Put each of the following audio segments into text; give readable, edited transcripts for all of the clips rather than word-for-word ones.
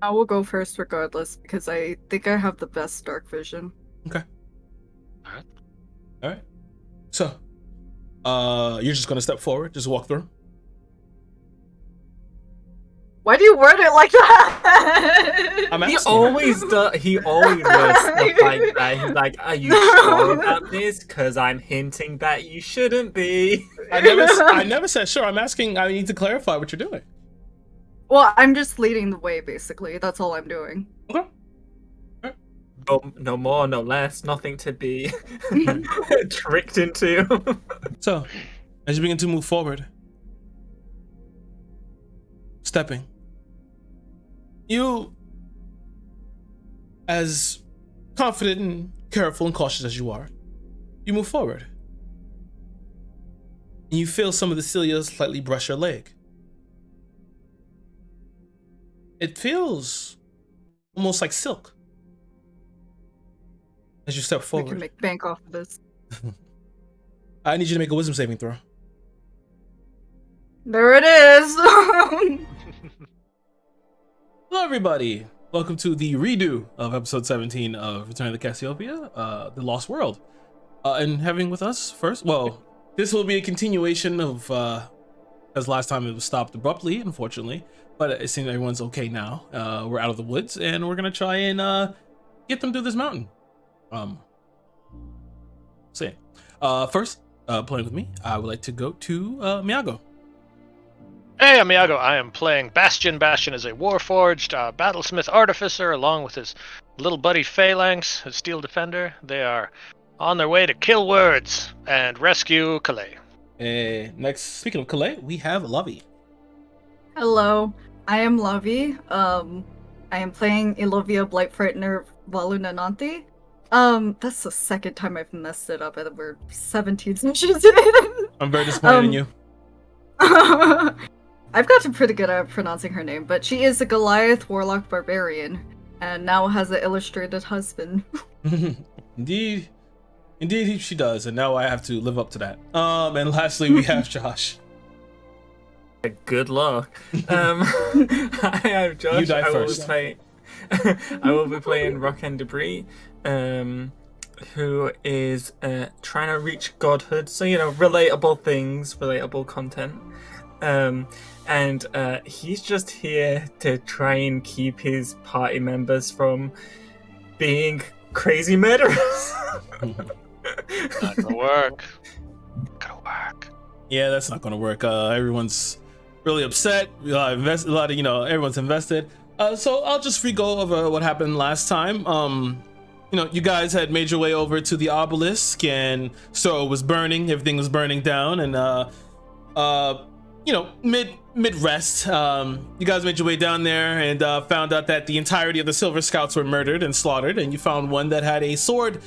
I will go first regardless because I think I have the best dark vision. Okay. All right. All right. So, you're just gonna step forward, just walk through. Why do you word it like that? I'm He asking. always does. He always does stuff like that. He's like, "Are you sure about this? Because I'm hinting that you shouldn't be." I never said sure. I'm asking. I need to clarify what you're doing. Well, I'm just leading the way, basically. That's all I'm doing. Okay. No more, no less. Nothing to be tricked into. So, as you begin to move forward, stepping, you, as confident and careful and cautious as you are, you move forward. And you feel some of the cilia slightly brush your leg. It feels almost like silk as you step We forward. can make bank off of this. I need you to make a wisdom saving throw. There it is! Hello, everybody. Welcome to the redo of episode 17 of Return of the Cassiopeia, The Lost World. And having with us first, well, this will be a continuation of, as last time it was stopped abruptly, unfortunately, but it seems everyone's okay now. We're out of the woods, and we're gonna try and get them through this mountain. So yeah. First, playing with me, I would like to go to Miyago. Hey, I'm Iago. I am playing Bastion. Bastion is a warforged battlesmith artificer, along with his little buddy Phalanx, his steel defender. They are on their way to kill words and rescue Calais. Next, speaking of Calais, we have Lovey. Hello, I am Lavi. I am playing Ilovia Blight Frightener Valuna Nanti. That's the second time I've messed it up, and we're 17 sessions in. I'm very disappointed in you. I've gotten pretty good at pronouncing her name, but she is a Goliath Warlock Barbarian, and now has an illustrated husband. Indeed she does, and now I have to live up to that. And lastly, we have Josh. Good luck. I am Josh. You die first. I will be playing Rock and Debris, who is trying to reach godhood. So, relatable things, relatable content. And he's just here to try and keep his party members from being crazy murderers. Not gonna work. Gonna work. Yeah, that's not gonna work. Everyone's really upset. Everyone's invested. So I'll just re-go over what happened last time. You guys had made your way over to the obelisk, and so it was burning. Everything was burning down, and mid rest, you guys made your way down there and found out that the entirety of the Silver Scouts were murdered and slaughtered, and you found one that had a sword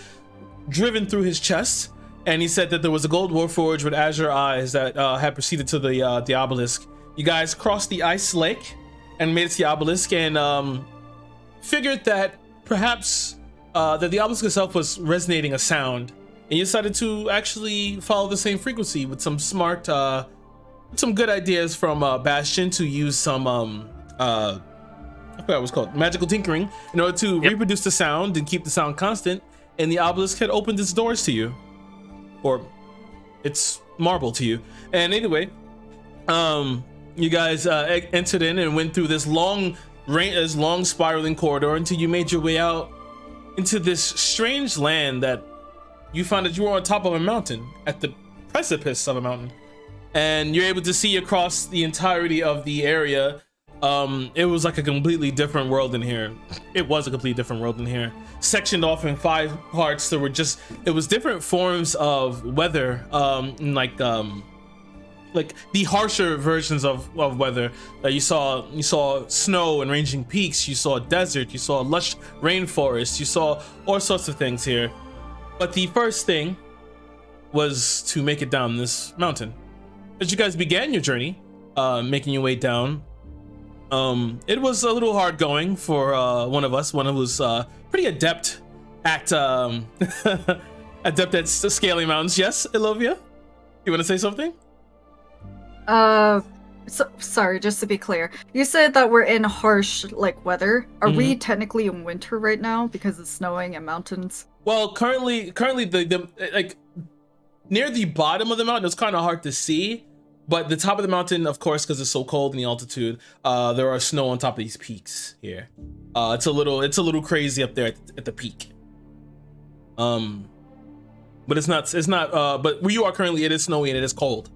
driven through his chest, and he said that there was a gold warforged with azure eyes that had proceeded to the obelisk. You guys crossed the ice lake and made it to the obelisk, and figured that perhaps that the obelisk itself was resonating a sound, and you decided to actually follow the same frequency with some smart some good ideas from Bastion to use some I forgot what it was called, magical tinkering, in order to reproduce the sound and keep the sound constant, and the obelisk had opened its doors to you, or its marble to you. And anyway, you guys entered in and went through this long spiraling corridor until you made your way out into this strange land that you found that you were on top of a mountain, at the precipice of a mountain. And you're able to see across the entirety of the area. It was like a completely different world in here. It was a completely different world in here. Sectioned off in 5 parts. It was different forms of weather, like the harsher versions of weather. You saw snow and ranging peaks. You saw desert. You saw lush rainforest. You saw all sorts of things here. But the first thing was to make it down this mountain. As you guys began your journey, making your way down, it was a little hard going for one who was pretty adept at scaling mountains. Yes, Ilovia, you want to say something? So, sorry, just to be clear, you said that we're in harsh like weather. Are we Mhm. technically in winter right now because it's snowing and mountains? Well, currently the like near the bottom of the mountain, it's kind of hard to see, but the top of the mountain, of course, because it's so cold in the altitude, there are snow on top of these peaks here. It's a little crazy up there at the peak. But it's not. But where you are currently, it is snowy and it is cold.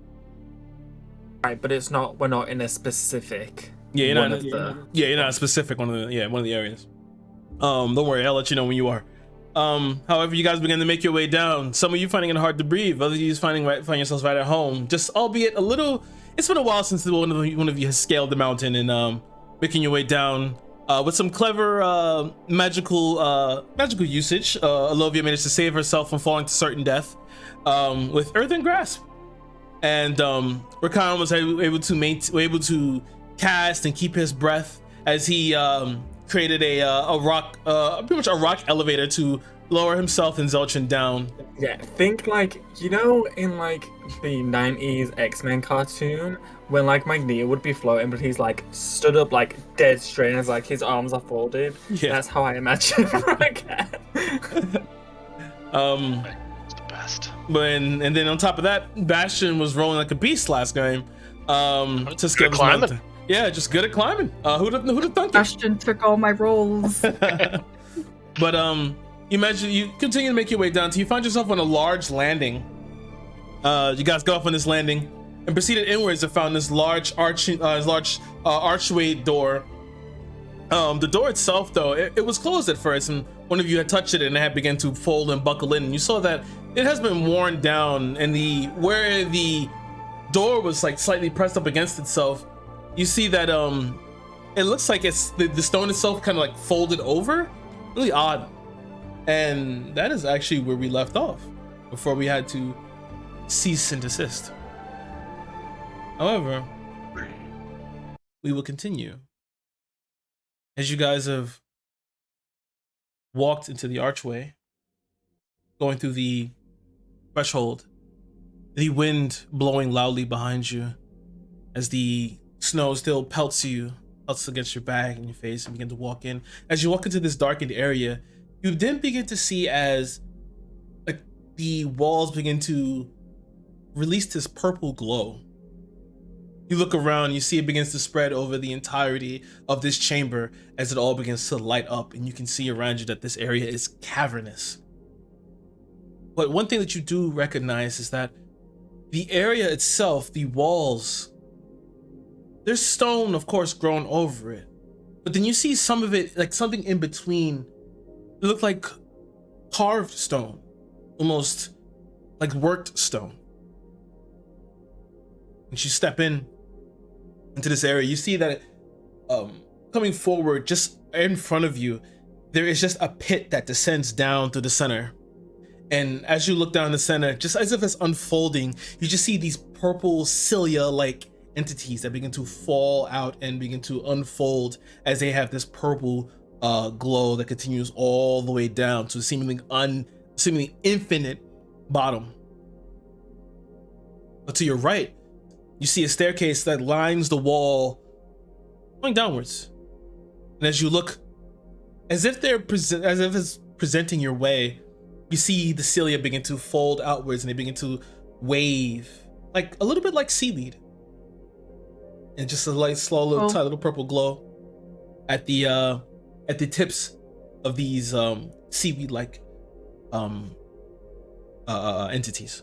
Right, but it's not. We're not in a specific. Yeah, you're one not. of the. Yeah, you're not specific one of the areas. Don't worry, I'll let you know when you are. However, you guys begin to make your way down. Some of you finding it hard to breathe. Others of you find yourselves right at home. Just albeit a little. It's been a while since one of you has scaled the mountain and making your way down. With some clever magical usage, Alovia managed to save herself from falling to certain death with Earthen Grasp. And Rakan was able to cast and keep his breath as he created a rock, pretty much a rock elevator to lower himself and Zelchin down. Yeah, think like in like the '90s X-Men cartoon when like Magneto would be floating, but he's like stood up like dead straight, as like his arms are folded. Yeah. That's how I imagine Rakan. It's the best. And then on top of that, Bastion was rolling like a beast last game. To scale this climbing. mountain. Yeah, just good at climbing. Who'd have thunk it? Bastion took all my rolls. But you imagine you continue to make your way down till you find yourself on a large landing. You guys go off on this landing and proceeded inwards and found this large archway door. The door itself, though, it was closed at first, and one of you had touched it and it had begun to fold and buckle in. And you saw that it has been worn down, and where the door was like slightly pressed up against itself, you see that it looks like it's the stone itself kind of like folded over. Really odd. And that is actually where we left off before we had to cease and desist. However, we will continue. As you guys have walked into the archway, going through the threshold, the wind blowing loudly behind you as the snow still pelts against your bag and your face, and begin to walk in. As you walk into this darkened area, you then begin to see as like the walls begin to release this purple glow. You look around, you see it begins to spread over the entirety of this chamber as it all begins to light up, and you can see around you that this area is cavernous. But one thing that you do recognize is that the area itself, the walls, there's stone, of course, grown over it. But then you see some of it, like something in between. It looked like carved stone, almost like worked stone. Once you step into this area, you see that coming forward, just in front of you, there is just a pit that descends down to the center. And as you look down the center, just as if it's unfolding, you just see these purple cilia-like entities that begin to fall out and begin to unfold as they have this purple glow that continues all the way down to seemingly infinite bottom. But to your right, you see a staircase that lines the wall going downwards. And as you look, as if it's presenting your way, you see the cilia begin to fold outwards and they begin to wave, like a little bit like seaweed. And just a light, slow, tight little purple glow at the tips of these seaweed-like entities.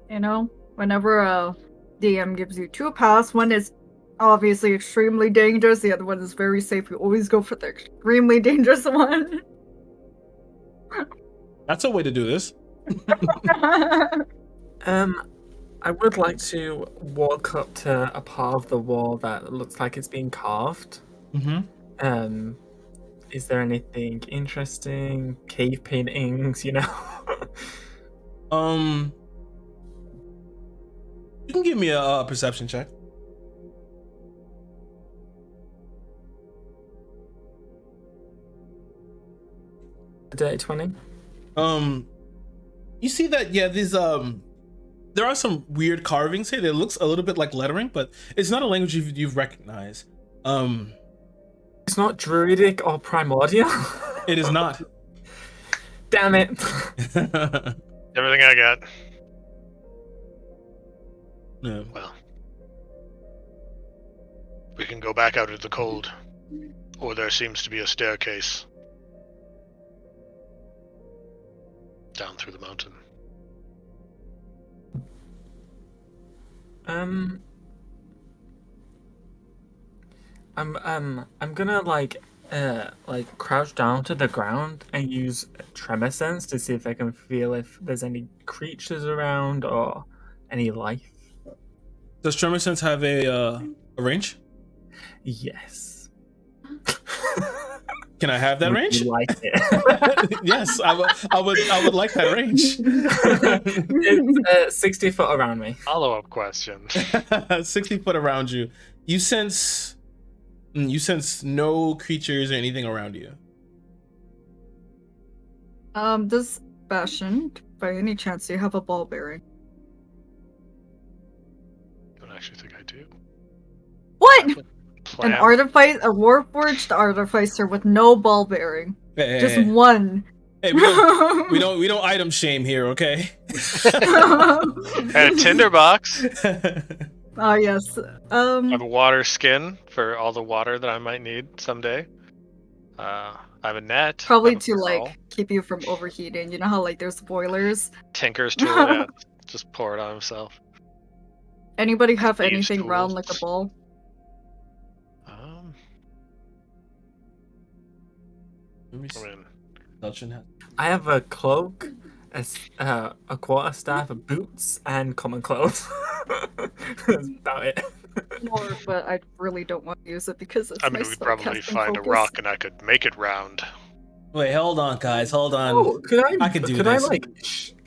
You know, whenever a DM gives you two paths, one is obviously extremely dangerous, the other one is very safe. You always go for the extremely dangerous one. That's a way to do this. I would like to walk up to a part of the wall that looks like it's being carved. Mm-hmm. Is there anything interesting? Cave paintings, You can give me a perception check. A dirty 20. You see that, yeah, this There are some weird carvings here. It looks a little bit like lettering, but it's not a language you've recognized. It's not druidic or primordial. It is not. Damn it. Everything I got. No. Well, we can go back out into the cold, or there seems to be a staircase down through the mountain. I'm gonna like crouch down to the ground and use tremor sense to see if I can feel if there's any creatures around or any life. Does Tremor Sense have a range? Yes. Can I have that Would range? you like it? Yes, I would like that range. It's 60 foot around me. Follow-up question. 60 foot around you. You sense no creatures or anything around you. Does Bastion, by any chance, do you have a ball bearing? I don't actually think I do. What? Plan. A warforged artificer with no ball bearing. Hey, Just hey, one. hey, we don't item shame here, okay? And a tinderbox. Ah, yes. I have a water skin for all the water that I might need someday. I have a net. Probably I have a to barrel. like keep you from overheating. You know how like there's boilers. Tinker's tool. Yeah, just pour it on himself. Anybody have Thieves' anything round like a tools. ball? Let me I see. mean, Belchin has- I have a cloak, a quarterstaff, boots, and common clothes. That's about it. More, but I really don't want to use it because it's I mean, my we'd probably spellcasting find focus. a rock and I could make it round. Wait, hold on, guys. Hold on. Oh, could I can do could this. I like?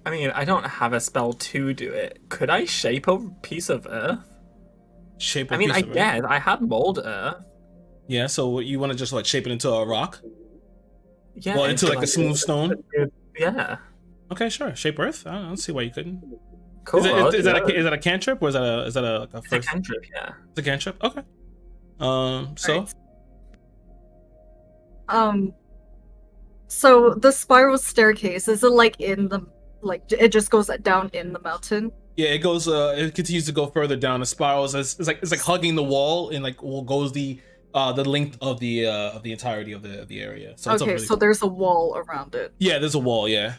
I mean, I don't have a spell to do it. Could I shape a piece of earth? Shape. I mean, I guess. guess I have mold earth. Yeah. So you want to just like shape it into a rock? Yeah. Well, into like a smooth stone. Yeah. Okay, sure. Shape Earth. I don't see why you couldn't. Cool. Is that a cantrip or is that like a It's a first? cantrip? Yeah. It's a cantrip. Okay. So Alright. So the spiral staircase, is it like in the it just goes down in the mountain? yeah, it goes. It continues to go further down. The spirals. It's like hugging the wall and like goes the length of the entirety of the area. So it's Okay, really so cool. there's a wall around it. Yeah, there's a wall. Yeah.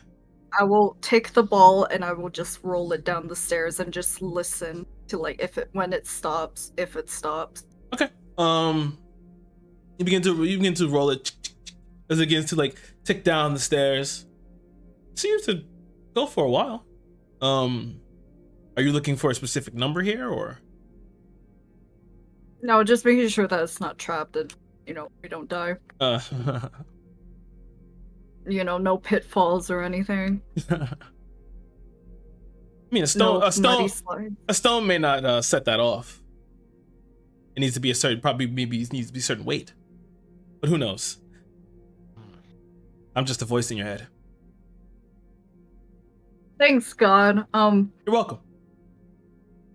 I will take the ball and I will just roll it down the stairs and just listen to like when it stops, if it stops. Okay. You begin to roll it as it begins to like tick down the stairs. Seems to go for a while. Are you looking for a specific number here or? No, just making sure that it's not trapped and we don't die. No pitfalls or anything. I mean, No muddy slide. a stone may not set that off. It needs to be needs to be a certain weight, but who knows? I'm just a voice in your head. Thanks, God. You're welcome.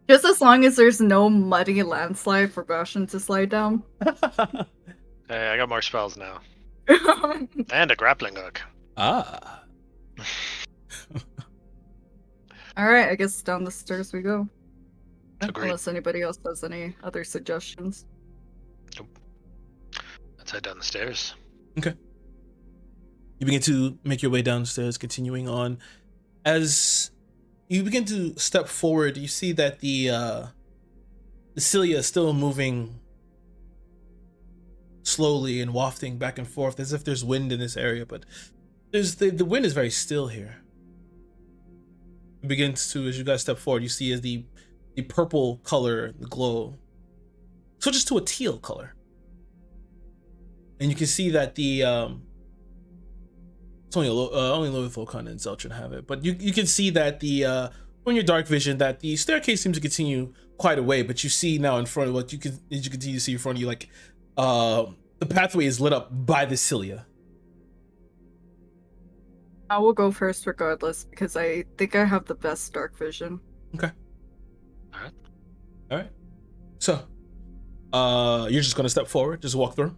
Just as long as there's no muddy landslide for Bastion to slide down. Hey, I got more spells now. And a grappling hook. Ah. Alright, I guess down the stairs we go. Agreed. Unless anybody else has any other suggestions. Let's head down the stairs. Okay. You begin to make your way downstairs, continuing on. As you begin to step forward, you see that the cilia is still moving slowly and wafting back and forth as if there's wind in this area, but the wind is very still here. It begins to, as you guys step forward, you see as the purple color, the glow, switches to a teal color. And you can see that the it's only Lothokon and Zeltrin have it, but you can see that on your dark vision that the staircase seems to continue quite a way, but you see now in front of what you continue to see in front of you, like the pathway is lit up by the cilia. I will go first regardless because I think I have the best dark vision. Okay. All right. All right. So, you're just gonna step forward, just walk through.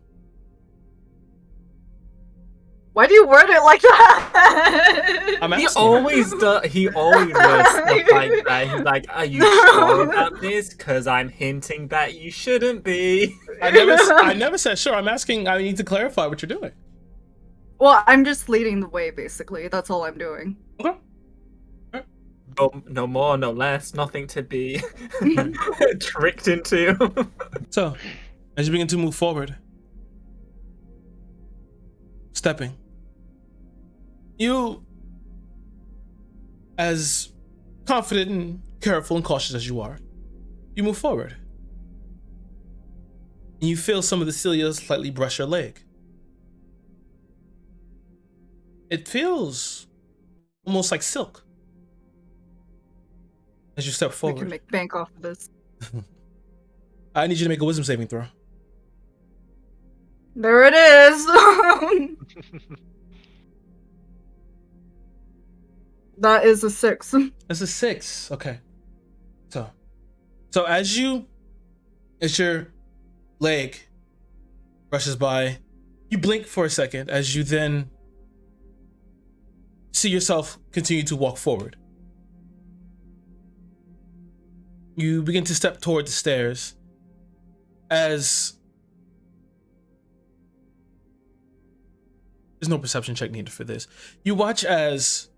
Why do you word it like that? I'm He asking. always does. He always does stuff like that. He's like, "Are you sure about this? Because I'm hinting that you shouldn't be." I never said sure. I'm asking. I need to clarify what you're doing. Well, I'm just leading the way, basically. That's all I'm doing. Okay. No more, no less. Nothing to be tricked into. So, as you begin to move forward, stepping, you, as confident and careful and cautious as you are, you move forward. And you feel some of the cilia slightly brush your leg. It feels almost like silk as you step We forward. can make bank off of this. I need you to make a wisdom saving throw. There it is! That is a 6. That's a 6. Okay. So as your leg brushes by, you blink for a second as you then see yourself continue to walk forward. You begin to step toward the stairs as there's no perception check needed for this. You watch as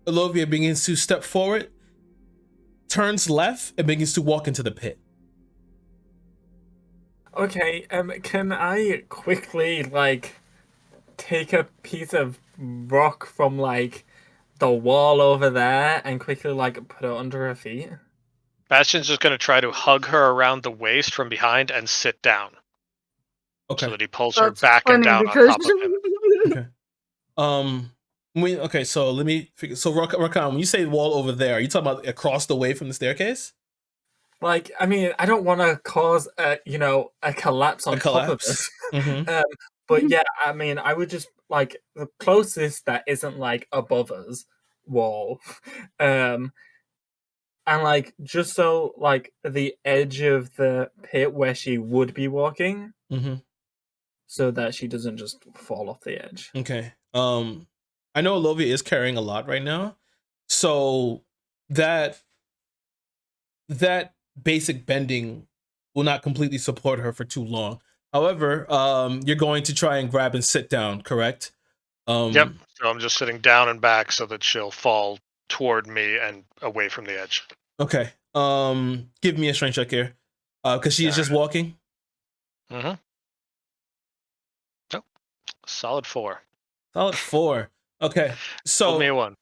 Elovia begins to step forward, turns left, and begins to walk into the pit. Okay, can I quickly, like, take a piece of rock from, like, the wall over there and quickly, like, put it under her feet? Bastion's just going to try to hug her around the waist from behind and sit down. Okay. So that he pulls her That's back and funny down because... on top of him. Okay. So let me figure. So Rakan, when you say wall over there, are you talking about across the way from the staircase? Like, I mean, I don't want to cause a collapse on top of this. Mm-hmm. But yeah, I mean, I would just, like, the closest that isn't, like, above us wall. And, like, just so, like, the edge of the pit where she would be walking, so that she doesn't just fall off the edge. Okay. I know Elovia is carrying a lot right now, so that basic bending will not completely support her for too long. However, you're going to try and grab and sit down, correct? Yep. So I'm just sitting down and back so that she'll fall toward me and away from the edge. Okay. Give me a strength check here, because she is just walking. Oh, solid 4. Solid 4. Okay. So Hold me a 1.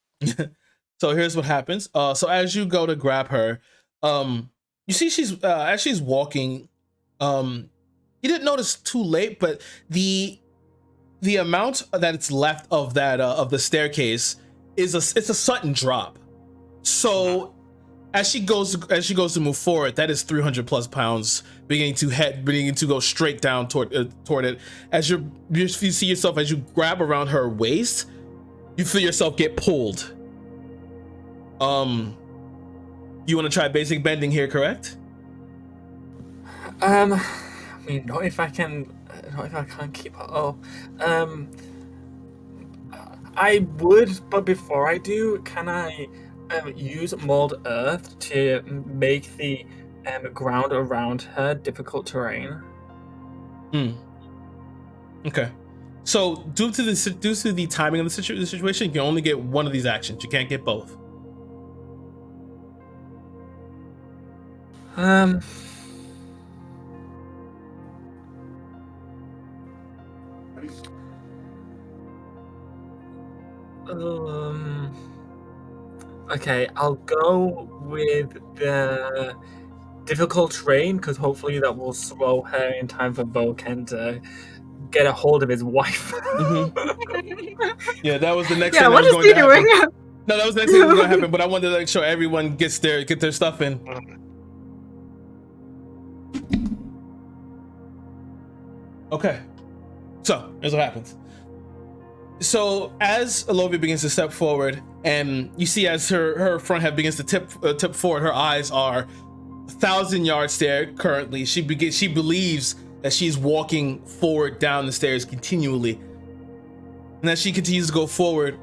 So here's what happens. So as you go to grab her, you see she's as she's walking, you didn't notice too late, but the amount that it's left of that of the staircase it's a sudden drop. So as she goes to move forward, that is 300 plus pounds beginning to go straight down toward it. As you see yourself, as you grab around her waist, you feel yourself get pulled. You want to try basic bending here, correct? I mean, not if I can't keep it up. I would, but before I do, can I use mold earth to make the ground around her difficult terrain? Okay. So due to the timing of the situation, you can only get one of these actions. You can't get both. Okay, I'll go with the difficult terrain because hopefully that will slow her in time for Vulcan to get a hold of his wife. Yeah, that was the next Yeah, thing. what is he doing? No, that was the next thing that was going to happen. But I wanted to make sure everyone get their stuff in. Okay, so here's what happens. So as Alovia begins to step forward, and you see as her front head begins to tip forward, her eyes are 1,000-yard stare currently. She believes that she's walking forward down the stairs continually. And as she continues to go forward,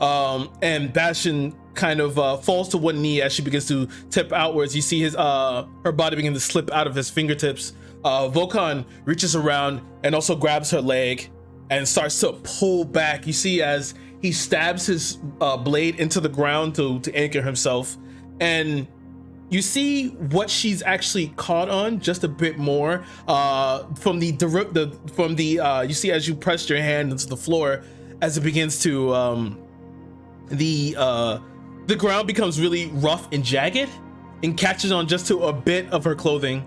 and Bastion kind of falls to one knee as she begins to tip outwards. You see her body begin to slip out of his fingertips. Volkan reaches around and also grabs her leg and starts to pull back. You see as he stabs his blade into the ground to anchor himself, and you see what she's actually caught on just a bit more from the you see as you press your hand into the floor, as it begins to the ground becomes really rough and jagged and catches on just to a bit of her clothing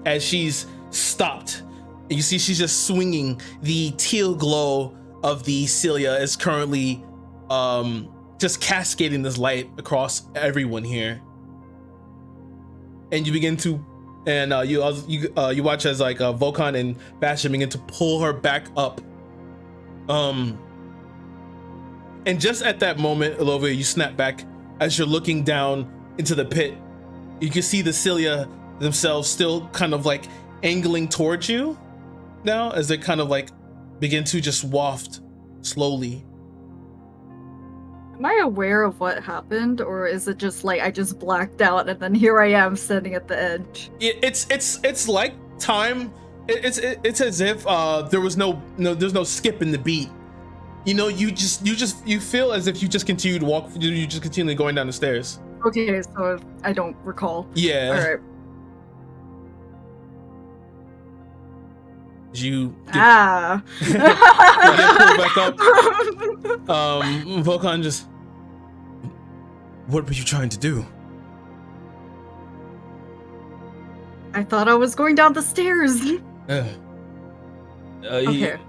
as she's stopped. And you see she's just swinging. The teal glow of the cilia is currently just cascading this light across everyone here. And you begin to, and you watch as like Volkan and Bastion begin to pull her back up. And just at that moment, Alovia, you snap back as you're looking down into the pit. You can see the cilia themselves still kind of like angling towards you now, as they kind of like begin to just waft slowly. Am I aware of what happened, or is it just like I just blacked out and then here I am standing at the edge? It's like time. It's as if there's no skip in the beat. You know, you feel as if you just continue to walk. You just continue going down the stairs. Okay, so I don't recall. Yeah. All right. You get pulled back up. Volkan just, what were you trying to do? I thought I was going down the stairs. Okay.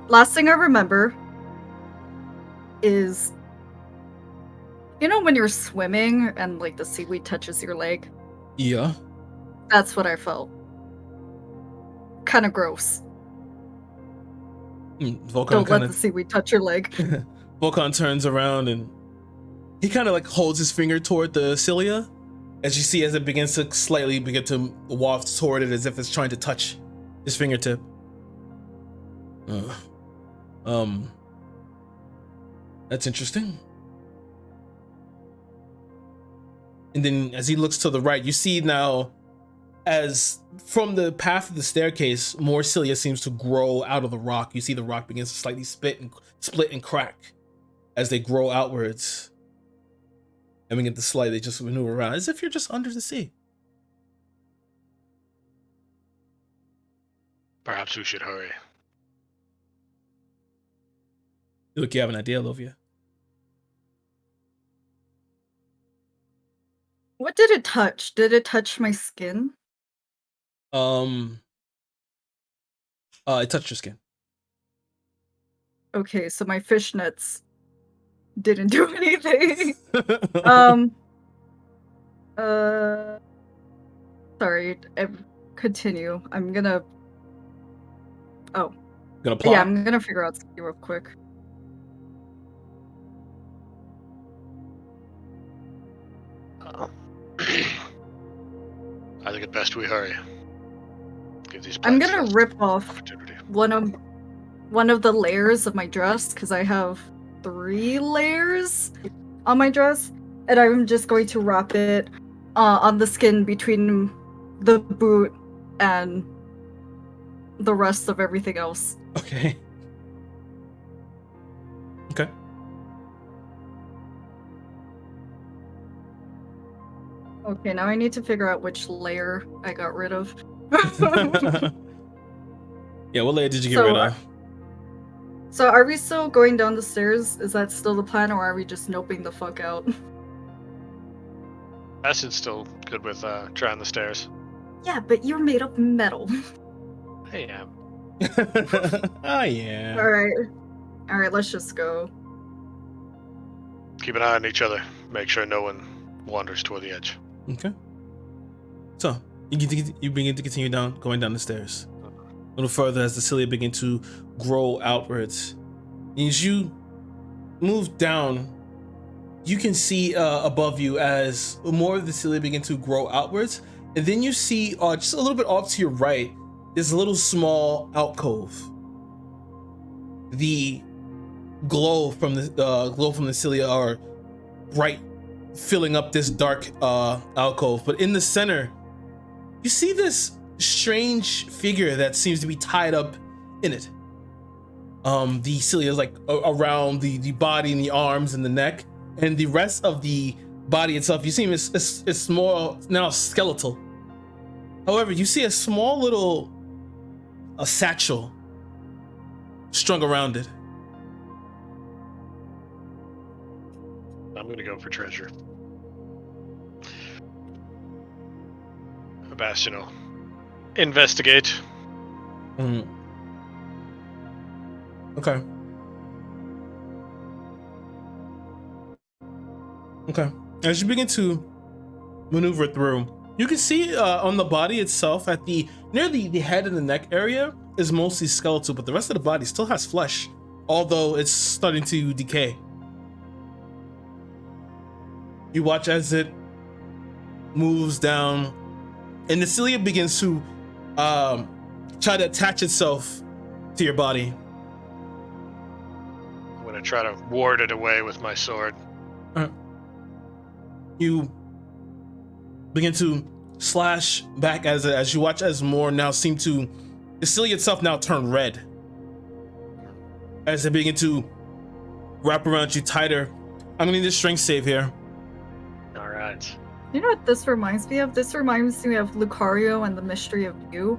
Last thing I remember is, you know when you're swimming and like the seaweed touches your leg? Yeah. That's what I felt. Kind of gross. Volkan Don't kinda, let the seaweed touch your leg. Volkan turns around and he kind of like holds his finger toward the cilia, as you see as it begins to slightly begin to waft toward it as if it's trying to touch his fingertip. That's interesting. And then as he looks to the right, you see now, as from the path of the staircase, more cilia seems to grow out of the rock. You see the rock begins to slightly split and crack as they grow outwards. And begin to slightly just maneuver around as if you're just under the sea. Perhaps we should hurry. Look, you have an idea, Lovia? What did it touch? Did it touch my skin? It touched your skin. Okay, so my fishnets didn't do anything. Sorry, continue. I'm gonna... Oh. Gonna plot? Yeah, I'm gonna figure out something real quick. I think it best we hurry. Give these I'm plants gonna rest rip off opportunity. one of the layers of my dress, because I have 3 layers on my dress, and I'm just going to wrap it on the skin between the boot and the rest of everything else. Okay. Okay. Okay, now I need to figure out which layer I got rid of. Yeah, what layer did you get rid of? So are we still going down the stairs? Is that still the plan, or are we just noping the fuck out? Bastion's still good with trying the stairs. Yeah, but you're made of metal. Hey, yeah. Oh, yeah. Alright, let's just go. Keep an eye on each other. Make sure no one wanders toward the edge. Okay. So, you begin to continue going down the stairs. little further as the cilia begin to grow outwards. And as you move down, you can see above you as more of the cilia begin to grow outwards, and then you see just a little bit off to your right, there's a little small alcove. The glow from the cilia are bright, filling up this dark alcove. But in the center, you see this strange figure that seems to be tied up in it. The cilia is like around the body and the arms and the neck, and the rest of the body itself, you see it's more now skeletal. However, you see a small little satchel strung around it. I'm gonna go for treasure. Bastion will investigate. Okay. As you begin to maneuver through, you can see on the body itself, at near the head and the neck area, is mostly skeletal, but the rest of the body still has flesh, although it's starting to decay. You watch as it moves down, and the cilia begins to try to attach itself to your body. I'm gonna try to ward it away with my sword. You begin to slash back as you watch as more now seem to, the cilia itself now turn red as they begin to wrap around you tighter. I'm gonna need a strength save here. All right. You know what this reminds me of? This reminds me of Lucario and the Mystery of You,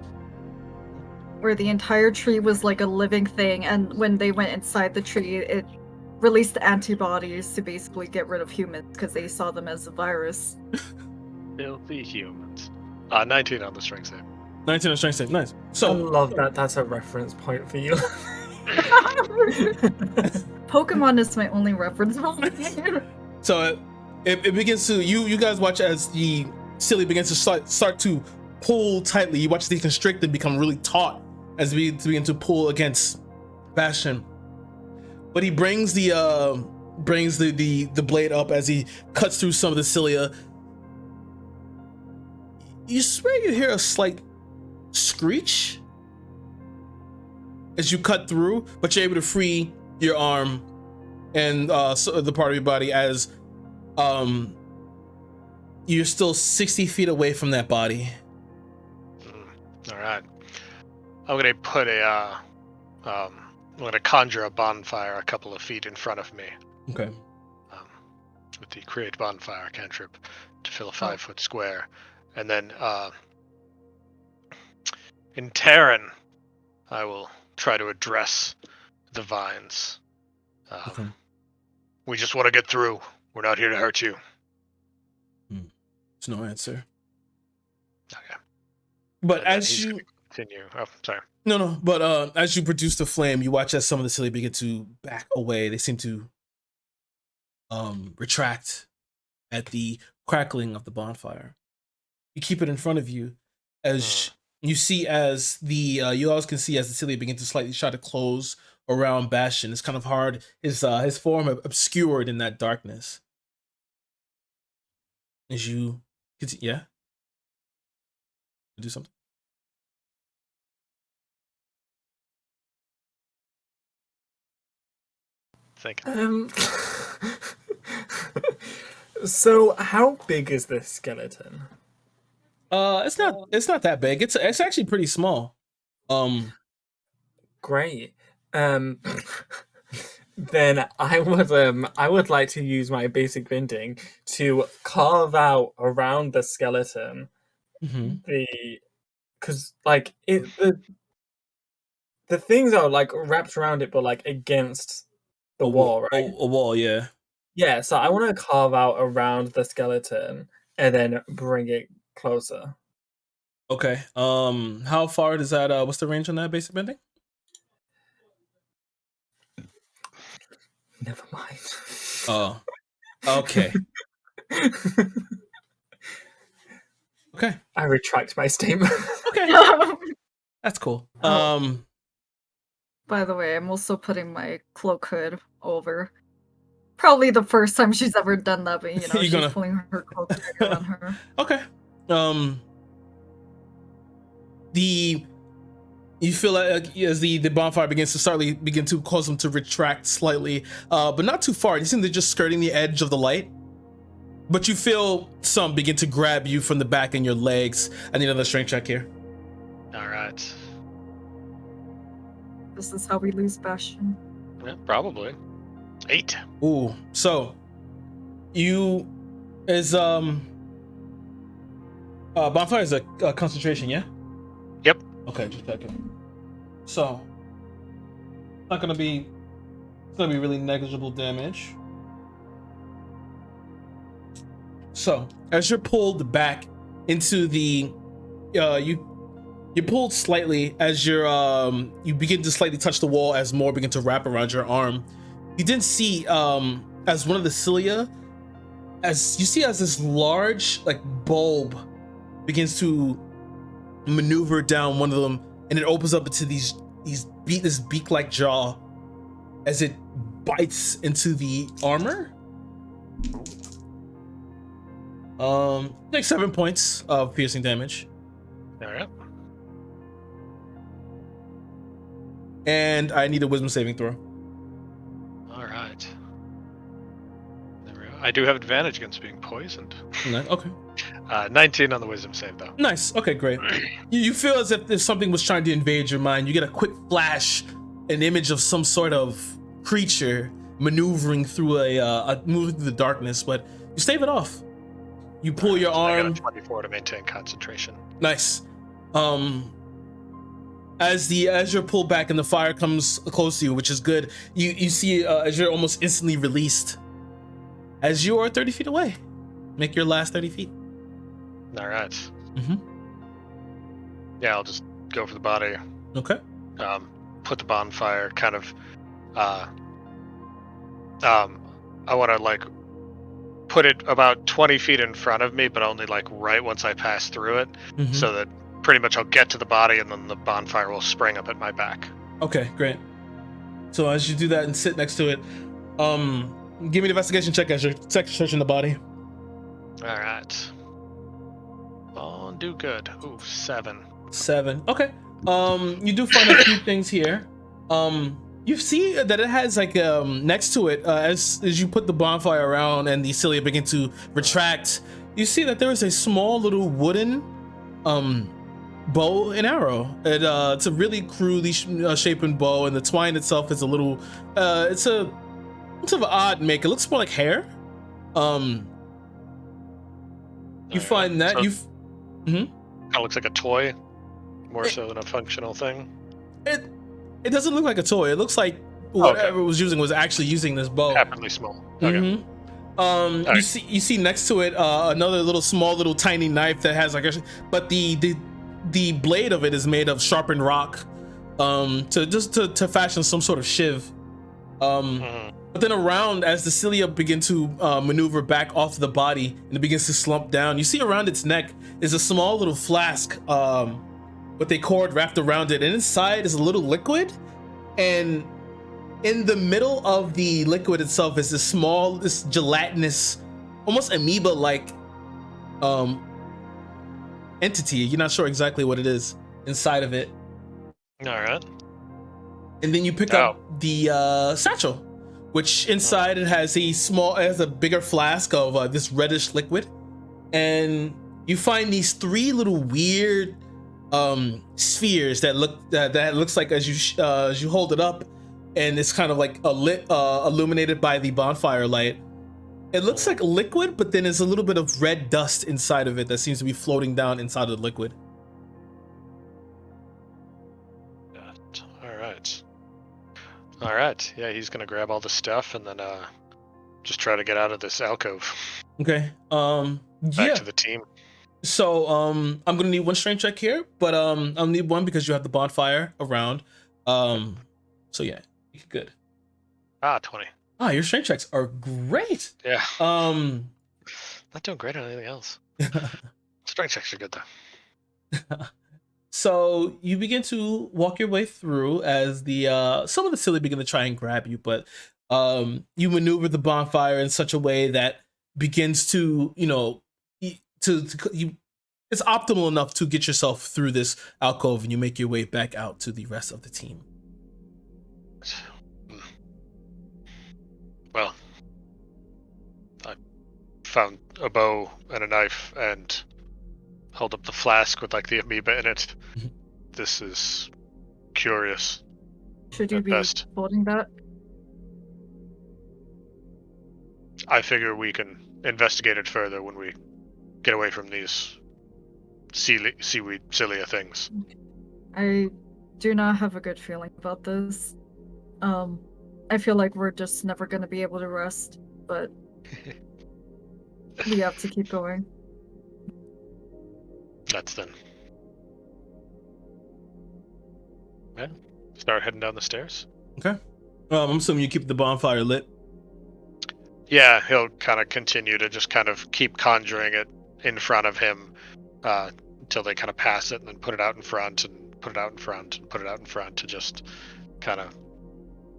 where the entire tree was like a living thing, and when they went inside the tree, it released antibodies to basically get rid of humans because they saw them as a virus. Filthy humans. 19 on the strength save. 19 on strength save, nice. I So love that. That's a reference point for you. Pokemon is my only reference point. So it begins to, you guys watch as the cilia begins to start to pull tightly. You watch these constrict and become really taut as we begin to pull against Bastion. But he brings the blade up as he cuts through some of the cilia. You swear you hear a slight screech as you cut through, but you're able to free your arm and the part of your body as you're still 60 feet away from that body. All right. I'm gonna put I'm gonna conjure a bonfire a couple of feet in front of me. Okay. With the create bonfire cantrip to fill a 5-foot square, and then in Terran, I will try to address the vines. Okay. We just want to get through. We're not here to hurt you. There's no answer. Okay. But And then as he's you gonna continue. Oh, sorry. No, but as you produce the flame, you watch as some of the cilia begin to back away. They seem to retract at the crackling of the bonfire. You keep it in front of you as you see as you always can see as the cilia begin to slightly try to close around Bastion. It's kind of hard. His form obscured in that darkness. As you continue, yeah, do something. Think. So how big is this skeleton? It's not that big. It's actually pretty small. Great. Then I would like to use my basic bending to carve out around the skeleton because like the things are like wrapped around it, but like against the wall, right? A wall, yeah. Yeah. So I want to carve out around the skeleton and then bring it closer. Okay. How far does that? What's the range on that basic bending? Never mind. Oh. Okay. Okay. I retract my statement. Okay. That's cool. Oh. By the way, I'm also putting my cloak hood over. Probably the first time she's ever done that, but You're she's gonna pulling her cloak tighter on her. Okay. You feel like as the bonfire begins to cause them to retract slightly, but not too far. You seem to just skirting the edge of the light. But you feel some begin to grab you from the back and your legs. I need another strength check here. All right. This is how we lose Bastion. Yeah, probably. 8. Ooh. So you is bonfire is a concentration, yeah? Yep. Okay, just checking. So it's gonna be really negligible damage. So as you're pulled back into the you're pulled slightly as you begin to slightly touch the wall as more begin to wrap around your arm. You didn't see as one of the cilia, as you see as this large like bulb begins to maneuver down one of them, and it opens up into this beak-like jaw as it bites into the armor. Like 7 points of piercing damage. All right. And I need a wisdom saving throw. All right. There we go. I do have advantage against being poisoned. Okay. 19 on the wisdom save, though. Nice. Okay, great. You feel as if something was trying to invade your mind. You get a quick flash, an image of some sort of creature maneuvering through moving through the darkness, but you stave it off. You pull your arm. I got a 24 to maintain concentration. Nice. As you're pulled back and the fire comes close to you, which is good, you see as you're almost instantly released as you are 30 feet away. Make your last 30 feet. All right. Mm-hmm. Yeah, I'll just go for the body. Okay. Put the bonfire kind of I want to like put it about 20 feet in front of me, but only like right once I pass through it, so that pretty much I'll get to the body and then the bonfire will spring up at my back. Okay, great. So as you do that and sit next to it, give me an investigation check as you're searching the body. All right. Oh, do good. Ooh, 7. 7. Okay. You do find a few things here. You see that it has like next to it, as you put the bonfire around and the cilia begin to retract, you see that there is a small little wooden bow and arrow. It's a really crudely shapen bow, and the twine itself is a little it's an odd make. It looks more like hair. You find that so you've Kind of looks like a toy, more so than a functional thing. it doesn't look like a toy. It looks like whatever it was using was actually using this bow. Happily small. Okay. You see next to it another small little tiny knife that has like but the blade of it is made of sharpened rock to fashion some sort of shiv. But then around, as the cilia begin to maneuver back off the body and it begins to slump down, you see around its neck is a small little flask with a cord wrapped around it, and inside is a little liquid, and in the middle of the liquid itself is this gelatinous, almost amoeba-like entity. You're not sure exactly what it is inside of it. All right. And then you pick up the satchel, which inside it has a bigger flask of this reddish liquid, and you find these 3 little weird spheres that looks like as you hold it up, and it's kind of like illuminated by the bonfire light. It looks like liquid, but then there's a little bit of red dust inside of it that seems to be floating down inside of the liquid. All right. Yeah, he's gonna grab all the stuff and then just try to get out of this alcove. Okay. Back to the team. So I'm gonna need 1 strength check here, but I'll need 1 because you have the bonfire around. So yeah, good. 20. Your strength checks are great. Yeah. Not doing great on anything else. Strength checks are good though. So you begin to walk your way through as the some of the silly begin to try and grab you, but you maneuver the bonfire in such a way that begins to, you it's optimal enough to get yourself through this alcove, and you make your way back out to the rest of the team. Well, I found a bow and a knife and held up the flask with like the amoeba in it. Mhm. This is curious Should you at be best. holding that? I figure we can investigate it further when we get away from these seaweed cilia things. I do not have a good feeling about this. I feel like we're just never going to be able to rest, but we have to keep going. That's then. Yeah. Start heading down the stairs. Okay. I'm assuming you keep the bonfire lit. Yeah, he'll kind of continue to just kind of keep conjuring it in front of him until they kind of pass it, and then put it out in front, and put it out in front, and put it out in front to just kind of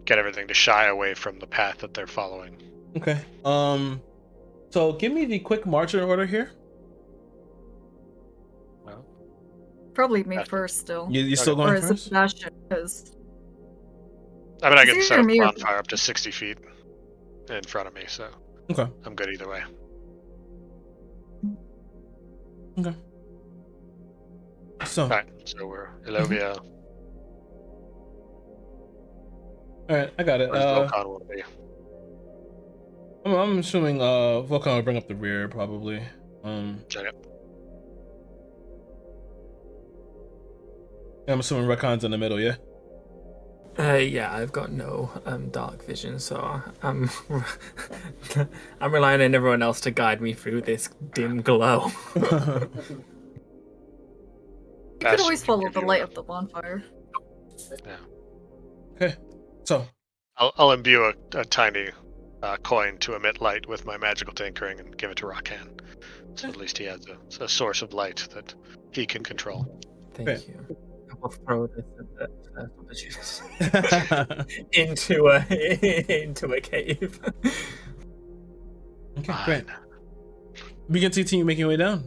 get everything to shy away from the path that they're following. Okay. So give me the quick marching order here. Well, Probably me That's- first still. You're still Or going is it first? Sebastian? Because I mean, I Is can it set up me the or- bonfire up to 60 feet in front of me, so Okay. I'm good either way. Okay. So, All right, so we're Elovia. all right, I got it. Where's Volkan want to be? I'm assuming Volkan will bring up the rear probably. Check it. I'm assuming Rakan's in the middle, yeah. Yeah, I've got no dark vision, so I'm I'm relying on everyone else to guide me through this dim glow. you could Bastion always can follow give the you light a- of the bonfire. Yeah. Okay. So, I'll imbue a tiny coin to emit light with my magical tinkering and give it to Rakan. So at least he has a source of light that he can control. Thank Okay. you. I will throw this at the first opportunity okay, into a cave. great. Fine. Begin to continue making your way down.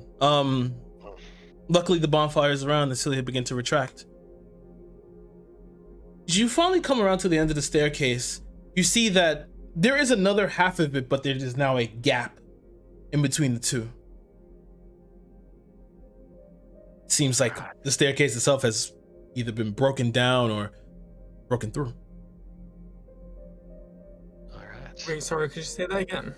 Luckily the bonfires around the Cilia begin to retract. As you finally come around to the end of the staircase, you see that there is another half of it, but there is now a gap in between the two. It seems like the staircase itself has either been broken down or broken through. All right. Wait, sorry, could you say that again?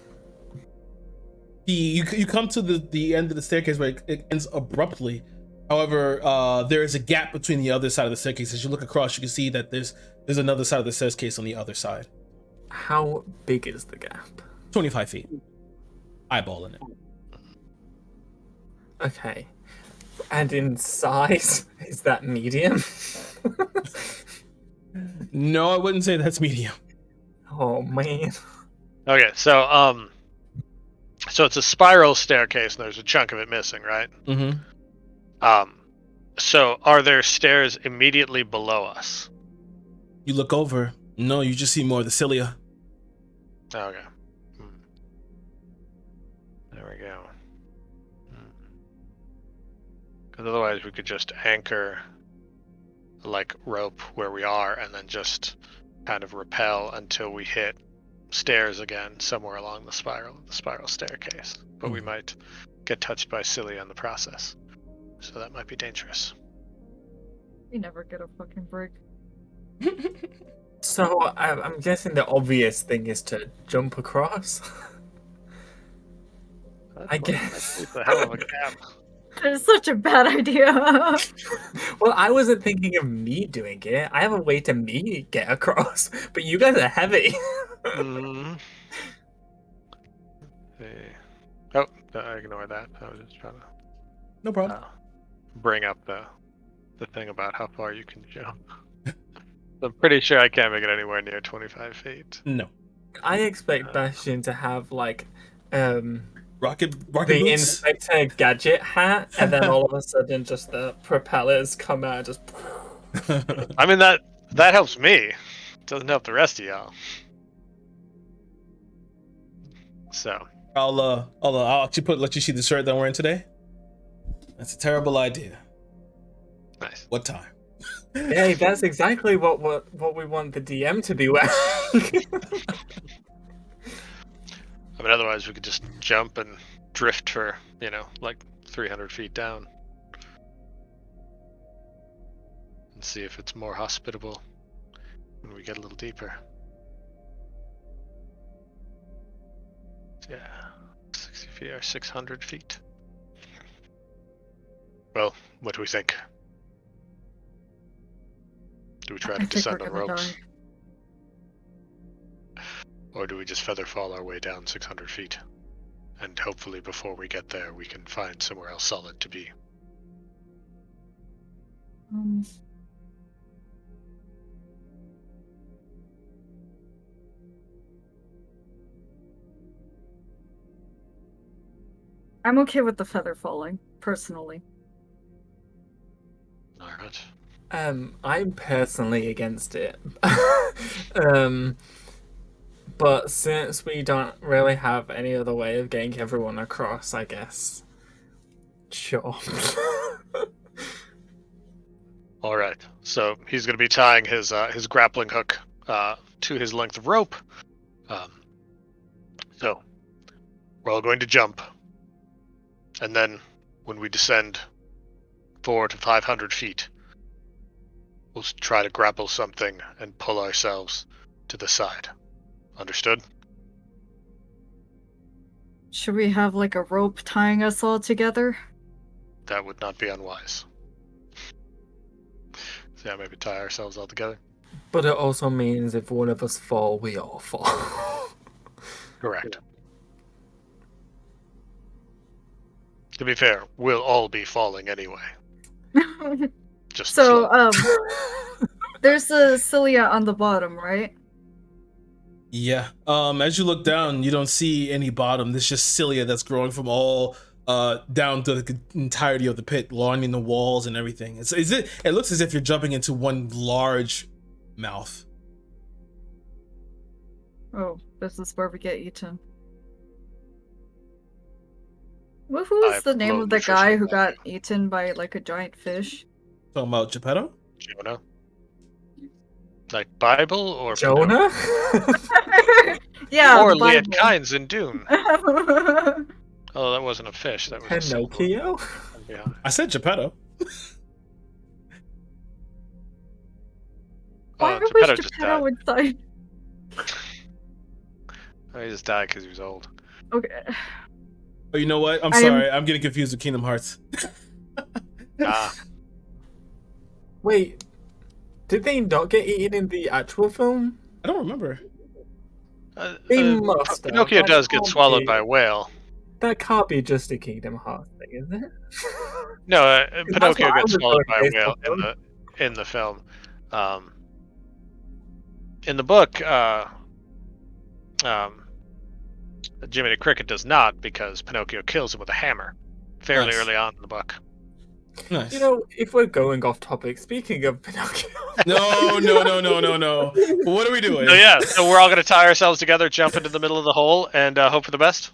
You come to the end of the staircase where it ends abruptly. However, there is a gap between the other side of the staircase. As you look across, you can see that there's another side of the staircase on the other side. How big is the gap? 25 feet. Eyeballing it. Okay. And in size, is that medium? No, I wouldn't say that's medium. Oh man. Okay, so it's a spiral staircase and there's a chunk of it missing, right? Mm-hmm. So are there stairs immediately below us? You look over. No, you just see more of the cilia. Okay. There we go. Because otherwise we could just anchor like rope where we are and then just kind of rappel until we hit stairs again somewhere along the spiral staircase. But we might get touched by cilia in the process. So that might be dangerous. You never get a fucking break. So I'm guessing the obvious thing is to jump across. I guess. It's a hell of a gap. It's such a bad idea. Well, I wasn't thinking of me doing it. I have a way to me get across, but you guys are heavy. Mm. Oh, ignore that. I was just trying to No problem. bring up the thing about how far you can jump. I'm pretty sure I can't make it anywhere near 25 feet. No. I expect Bastion to have like Rocket the boots. Inspector Gadget hat, and then all of a sudden, just the propellers come out, just. I mean that helps me. Doesn't help the rest of y'all. So I'll actually let you see the shirt that I'm wearing today. That's a terrible idea. nice. What time? Hey, that's exactly what we want the DM to be wearing. I mean, otherwise we could just jump and drift for like 300 feet down, and see if it's more hospitable when we get a little deeper. Yeah, 60 feet or 600 feet. Well, what do we think? Do we try I to think descend we're on gonna ropes? die. Or do we just feather fall our way down 600 feet? And hopefully before we get there, we can find somewhere else solid to be. Um, I'm okay with the feather falling, personally. Alright. I'm personally against it. But since we don't really have any other way of getting everyone across, I guess. Sure. Alright. So he's going to be tying his grappling hook to his length of rope. So we're all going to jump. And then when we descend 400 to 500 feet, we'll try to grapple something and pull ourselves to the side. Understood? Should we have like a rope tying us all together? That would not be unwise. So yeah, maybe tie ourselves all together. But it also means if one of us fall, we all fall. Correct. To be fair, we'll all be falling anyway. Just So, slow. there's a cilia on the bottom, right? Yeah. As you look down, you don't see any bottom. There's just cilia that's growing from all down to the entirety of the pit, lining the walls and everything. It looks as if you're jumping into one large mouth. Oh, this is where we get eaten. Who's I the name love of the nutrition guy who value. got eaten by like a giant fish? Talking about Geppetto? Jonah? Like Bible or Jonah? Yeah, Or the Liet Bible. Kynes in Dune. Oh, that wasn't a fish. That was a symbol. Pinocchio? Yeah. I said Geppetto. Why Oh, wish Geppetto just Geppetto died. would die? Oh, he just died because he was old. Okay. Oh, you know what? I'm I am- sorry. I'm getting confused with Kingdom Hearts. Ah, Wait, did they not get eaten in the actual film? I don't remember. They must have. Pinocchio That does get can't swallowed be- by a whale. That can't be just a Kingdom Hearts thing, is it? No, That's Pinocchio what I gets was swallowed going by a based whale off of. in the film. In the book, Jiminy Cricket does not, because Pinocchio kills him with a hammer fairly Nice. early on in the book. Nice. You know, if we're going off topic, speaking of Pinocchio. No. What are we doing? So yeah, so we're all going to tie ourselves together, jump into the middle of the hole, and hope for the best.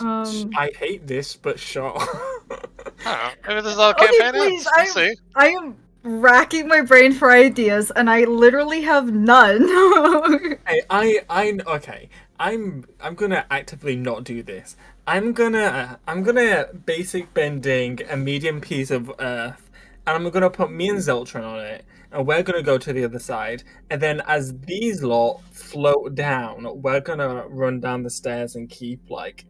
I hate this, but sure. I don't know. Maybe this is all Okay, campaign please, ends. We'll see. I am racking my brain for ideas, and I literally have none. Hey, okay. I'm gonna actively not do this. I'm gonna basic bending a medium piece of earth, and I'm gonna put me and Zeltron on it, and we're gonna go to the other side. And then as these lot float down, we're gonna run down the stairs and keep like.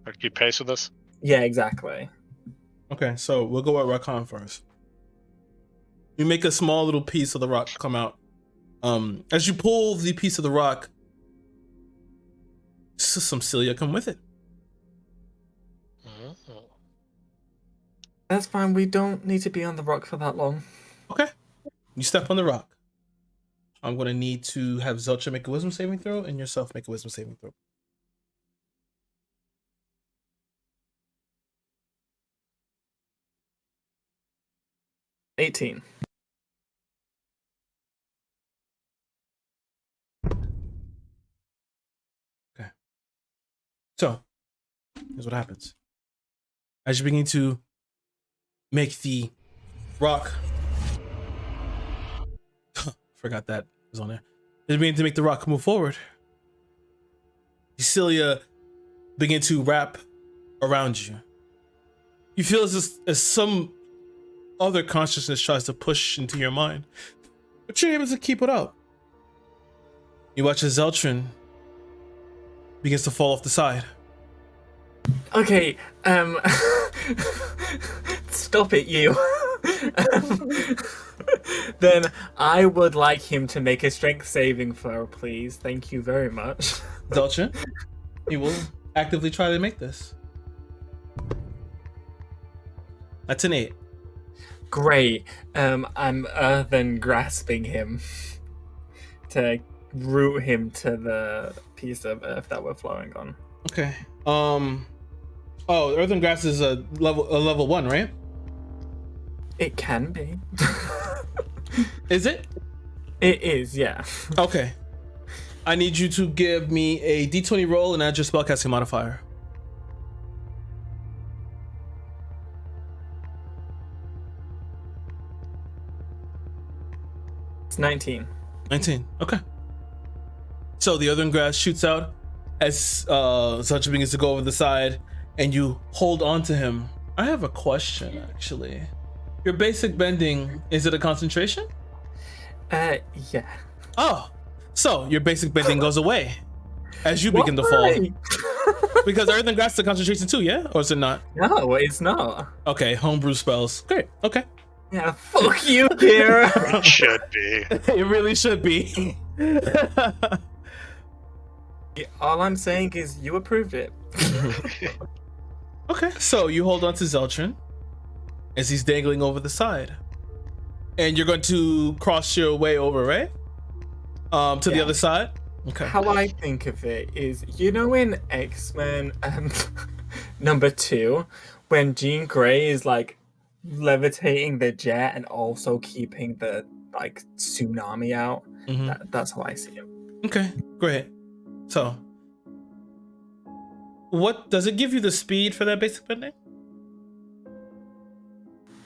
Or keep pace with this. Yeah, exactly. Okay, so we'll go at Rakan first. You make a small little piece of the rock come out. As you pull the piece of the rock, some cilia come with it. Mm-hmm. That's fine. We don't need to be on the rock for that long. Okay. You step on the rock. I'm going to need to have Zelcha make a wisdom saving throw and yourself make a wisdom saving throw. 18. Okay. So, here's what happens. As you begin to make the rock, forgot that was on there. As you begin to make the rock move forward, Cilia begin to wrap around you. You feel as some other consciousness tries to push into your mind, but you're able to keep it up. You watch as Zeltrin begins to fall off the side. Okay, stop it, you. Then I would like him to make a strength saving throw, please. Thank you very much. Zeltrin, he will actively try to make this. That's an 8. Great. I'm then grasping him to root him to the piece of earth that we're flowing on. Okay. Oh, Earthen Grass is a level 1, right? It can be. Is it? It is, yeah. Okay. I need you to give me a d20 roll and add your spellcasting modifier. It's 19. 19. Okay. So the Earthen Grass shoots out as Zeltrin begins to go over the side, and you hold on to him. I have a question, actually. Your basic bending, is it a concentration? Yeah. Oh, so your basic bending goes away as you begin to fall. Because Earthen Grass is a concentration too, yeah? Or is it not? No, it's not. Okay, homebrew spells. Great, okay. Yeah, fuck you, Kira. It should be. It really should be. All I'm saying is you approved it. Okay, so you hold on to Zeltrin as he's dangling over the side. And you're going to cross your way over, right? To the other side? Okay. How I think of it is, you know, in X-Men number 2, when Jean Grey is like levitating the jet and also keeping the like tsunami out. That's how I see it. Okay, great. So, what does it give you the speed for that basic bending?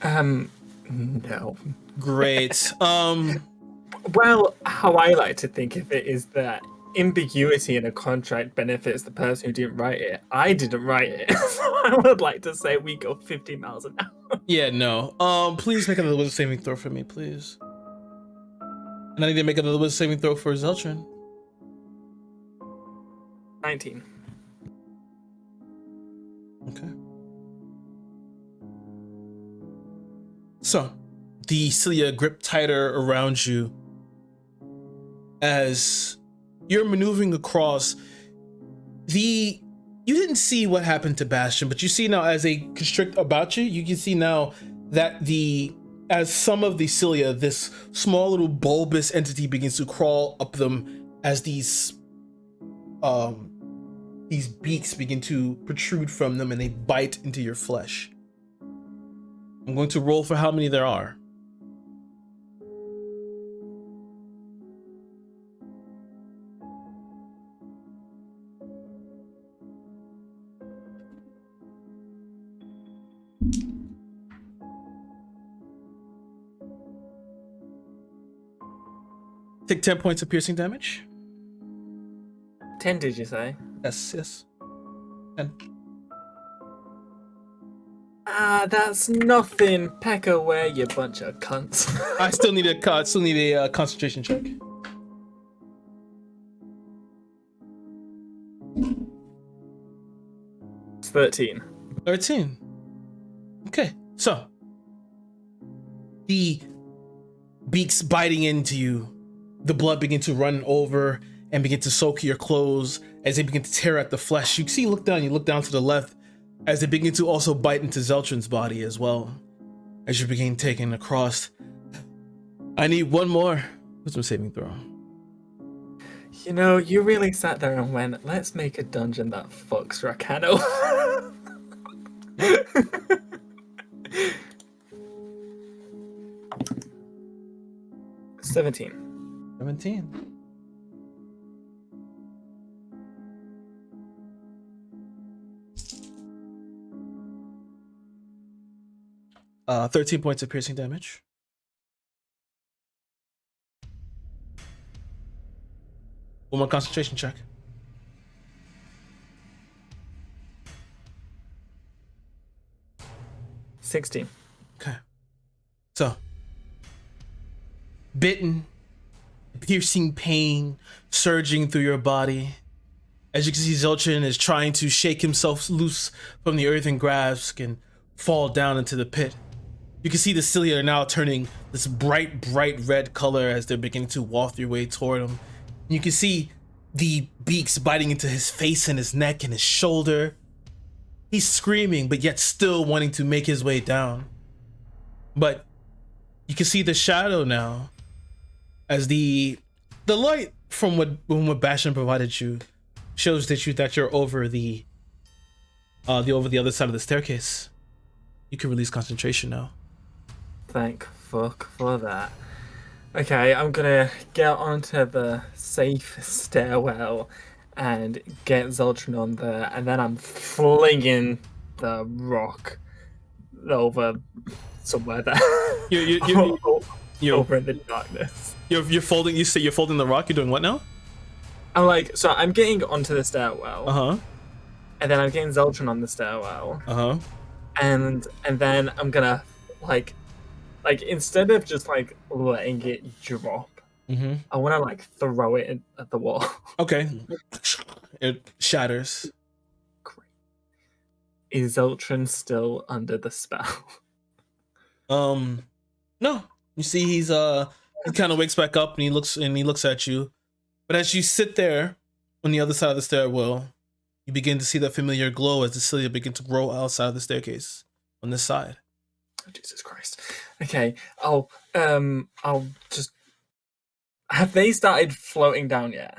No. Great. Well, how I like to think of it is that ambiguity in a contract benefits the person who didn't write it. I didn't write it, so I would like to say we go 50 miles an hour. Yeah, no. Please make another wisdom saving throw for me, please. And I need to make another wisdom saving throw for Zeltrin. 19. Okay. So, the cilia grip tighter around you as you're maneuvering across. You didn't see what happened to Bastion, but you see now as they constrict about you, you can see now that as some of the cilia, this small little bulbous entity begins to crawl up them as these beaks begin to protrude from them and they bite into your flesh. I'm going to roll for how many there are. Take 10 points of piercing damage. 10, did you say? Yes. And That's nothing. Peck away, you bunch of cunts. I still need a concentration check. It's 13. 13. Okay, so the beaks biting into you, the blood begin to run over and begin to soak your clothes as they begin to tear at the flesh. You look down to the left as they begin to also bite into Zeltrin's body as well. As you begin taking across, I need one more wisdom saving throw. You know, you really sat there and went, let's make a dungeon that fucks Rakano. 17. 17. Uh, 13 points of piercing damage. One more concentration check. $16. Okay. So, bitten, piercing pain surging through your body. As you can see, Zolchin is trying to shake himself loose from the earthen grasp and fall down into the pit. You can see the cilia are now turning this bright red color as they're beginning to waft their way toward him. You can see the beaks biting into his face and his neck and his shoulder. He's screaming, but yet still wanting to make his way down. But you can see the shadow now as the light from what Bastion provided you shows that you're over the other side of the staircase. You can release concentration now. Thank fuck for that. Okay, I'm gonna get onto the safe stairwell and get Zoltran on there, and then I'm flinging the rock over somewhere there. You're over in the darkness. you're folding. You say you're folding the rock. You're doing what now? I'm getting onto the stairwell, and then I'm getting Zoltran on the stairwell, and then I'm gonna like instead of just letting it drop, I want to throw it at the wall. Okay. It shatters. Great. Is Zoltran still under the spell? No. You see, he kind of wakes back up and he looks at you. But as you sit there on the other side of the stairwell, you begin to see that familiar glow as the cilia begin to grow outside of the staircase on this side. Oh, Jesus Christ. Okay, I'll just... Have they started floating down yet?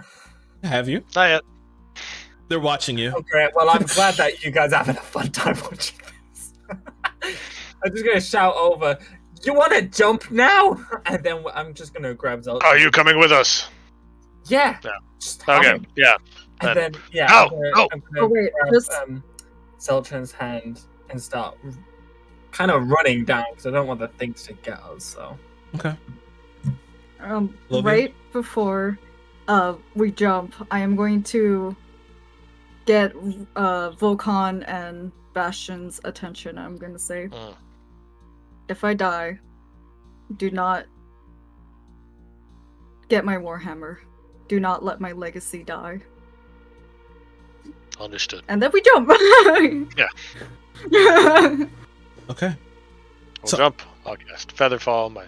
Have you? Not yet. They're watching you. Okay, well, I'm glad that you guys are having a fun time watching this. I'm just going to shout over, "You want to jump now?" And then I'm just going to grab Zelda. Are you coming with us? Yeah. Yeah. Just Okay, yeah. And then, yeah, No, I'm going to grab Zeltran's hand and start kind of running down because I don't want the things to get us, so. Okay. Right before we jump, I am going to get Volkan and Bastion's attention. I'm going to say, if I die, do not get my Warhammer. Do not let my legacy die. Understood. And then we jump. Yeah. Okay. We'll jump. I'll cast Featherfall. My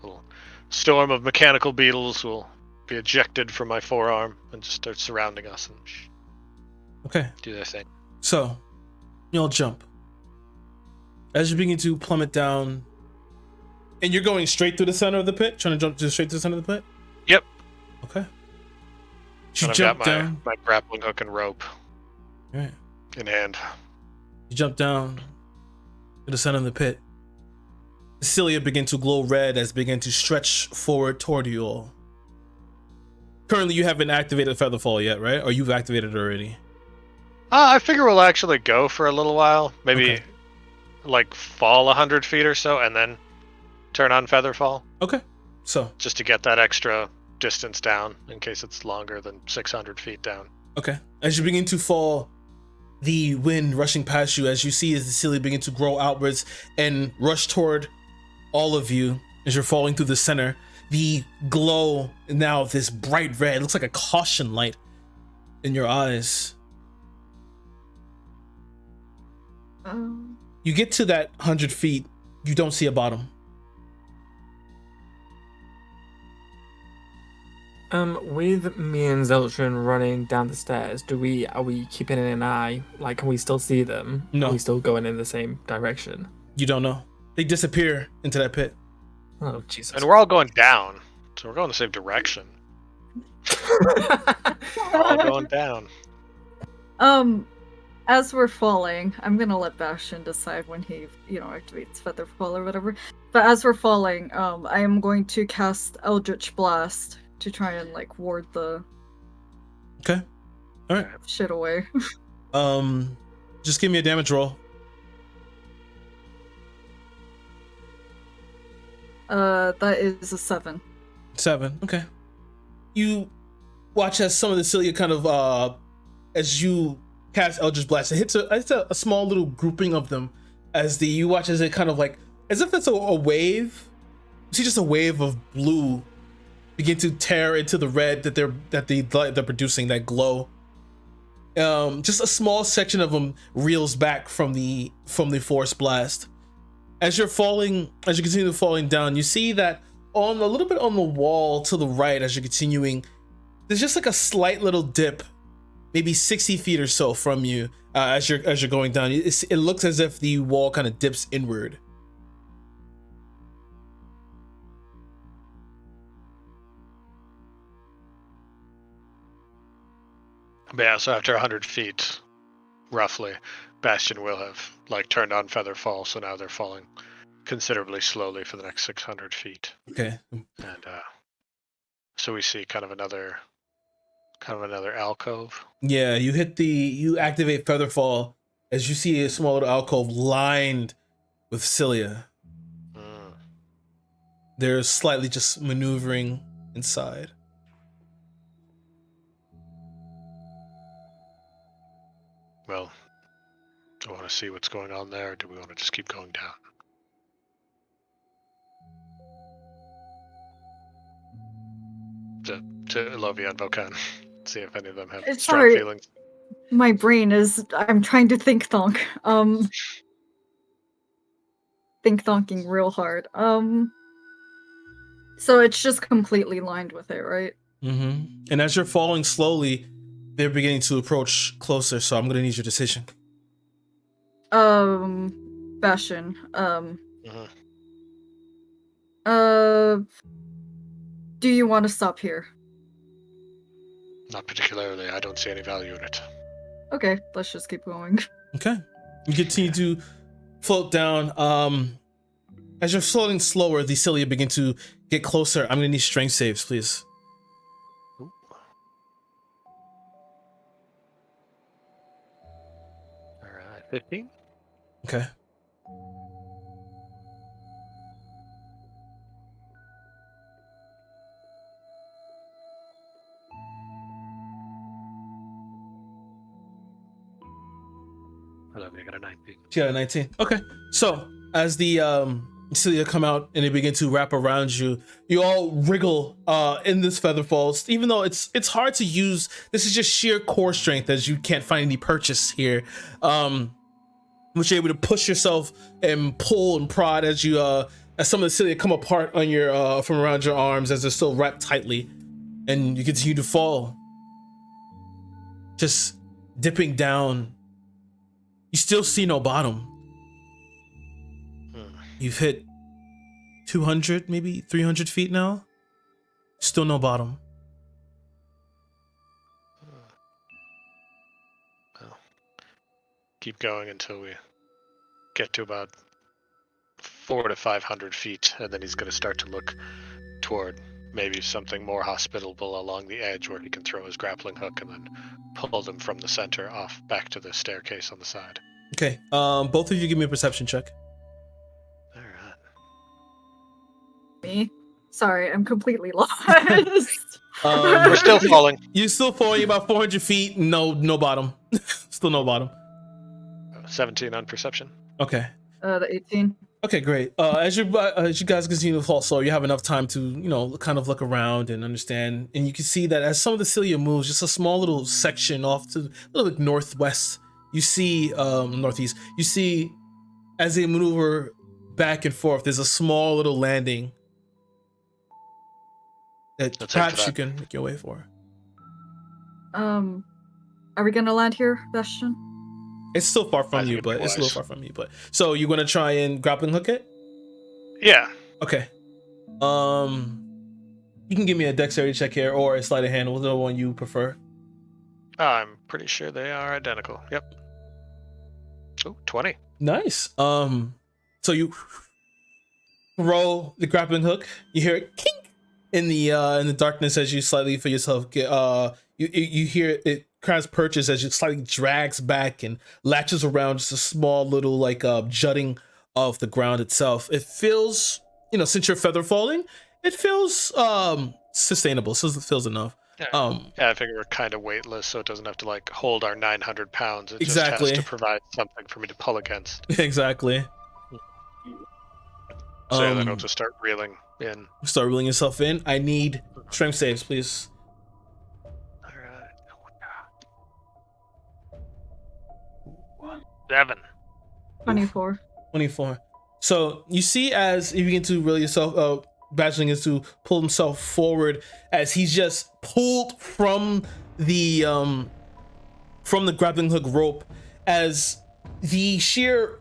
little storm of mechanical beetles will be ejected from my forearm and just start surrounding us and Okay. do their thing. So, you'll jump. As you begin to plummet down, and you're going straight through the center of the pit, trying to jump just straight to the center of the pit? Yep. Okay. And I've got my grappling hook and rope Right. in hand. You jump down to the center of the pit. The cilia begin to glow red as they begin to stretch forward toward you all. Currently, you haven't activated Featherfall yet, right? Or you've activated it already? I figure we'll actually go for a little while. Maybe fall 100 feet or so and then turn on Featherfall. Okay. So. Just to get that extra distance down in case it's longer than 600 feet down. Okay. As you begin to fall, the wind rushing past you, as you see as the cilia begin to grow outwards and rush toward all of you as you're falling through the center. The glow now, this bright red, looks like a caution light in your eyes. You get to that 100 feet, you don't see a bottom. With me and Zeltran running down the stairs, are we keeping an eye? Can we still see them? No. Are we still going in the same direction? You don't know. They disappear into that pit. Oh, Jesus. And we're all going down, so we're going the same direction. We're all going down. As we're falling, I'm gonna let Bastion decide when he, activates Featherfall or whatever. But as we're falling, I am going to cast Eldritch Blast to try and like ward the Okay. All right. shit away. Just give me a damage roll. That is a 7. 7. Okay. You watch as some of the cilia kind of as you cast Eldritch Blast, it hits a small little grouping of them as you watch as it kind of like as if it's a wave. You see just a wave of blue begin to tear into the red that they're producing, that glow. Just a small section of them reels back from the force blast. As you continue falling down, you see that on a little bit on the wall to the right, as you're continuing, there's just like a slight little dip, maybe 60 feet or so from you. As you're going down, it looks as if the wall kind of dips inward. Yeah, so after 100 feet, roughly, Bastion will have like turned on Featherfall, so now they're falling considerably slowly for the next 600 feet. Okay. And so we see kind of another alcove. Yeah, you activate Featherfall as you see a small little alcove lined with cilia. Mm. They're slightly just maneuvering inside. Well, do we want to see what's going on there, or do we want to just keep going down? To Elovia and Vokan, see if any of them have strong Sorry. feelings. My brain is. I'm trying to think thonk. Think thonking real hard. So it's just completely lined with it, right? Mm-hmm. And as you're falling slowly, they're beginning to approach closer. So I'm gonna need your decision. Bastion. Mhm. Do you want to stop here? Not particularly. I don't see any value in it. Okay, let's just keep going. Okay. You continue to float down. As you're floating slower, the cilia begin to get closer. I'm gonna need strength saves, please. Ooh. All right, 15. Okay. I got a 19. Yeah, 19. Okay. So as the cilia come out and they begin to wrap around you, you all wriggle in this feather falls. Even though it's hard to use, this is just sheer core strength as you can't find any purchase here. Which you're able to push yourself and pull and prod as you as some of the cilia come apart on your from around your arms as they're still wrapped tightly, and you continue to fall. Just dipping down. You still see no bottom. You've hit 200, maybe 300 feet now. Still no bottom. Well, keep going until we get to about 400 to 500 feet, and then he's going to start to look toward maybe something more hospitable along the edge where he can throw his grappling hook and then pull them from the center off back to the staircase on the side. Okay. Both of you give me a perception check. All right. Me? Sorry, I'm completely lost. We're still falling. You're still falling about 400 feet. No bottom. Still no bottom. 17 on perception. Okay. The 18. Okay, great. As you guys continue to fall slow, you have enough time to kind of look around and understand, and you can see that as some of the cilia moves, just a small little section off to a little bit northwest. You see northeast. You see as they maneuver back and forth, there's a small little landing that Let's aim for perhaps you that. can make your way for. Are we gonna land here, Bastion? It's still far from think you, it'd be but it's a little wise. far from you. But so you're gonna try and grappling hook it? Yeah. Okay. You can give me a dexterity check here or a sleight of hand, whichever one you prefer. I'm pretty sure they are identical. Yep. Oh, 20. Nice. So you roll the grappling hook. You hear it kink in the darkness as you slightly for yourself get you hear it kind of perches as it slightly drags back and latches around just a small little like jutting of the ground itself. It feels, since you're feather falling, it feels sustainable. So it feels enough. Yeah, I figure we're kind of weightless, so it doesn't have to like hold our 900 pounds. It Exactly. just has to provide something for me to pull against. Exactly. So then I'll just start reeling in. Start reeling yourself in. I need strength saves, please. All right. Oh my God. 7. 24. 24. So you see as you begin to reel yourself, Badging is to pull himself forward as he's just pulled from the grappling hook rope, as the sheer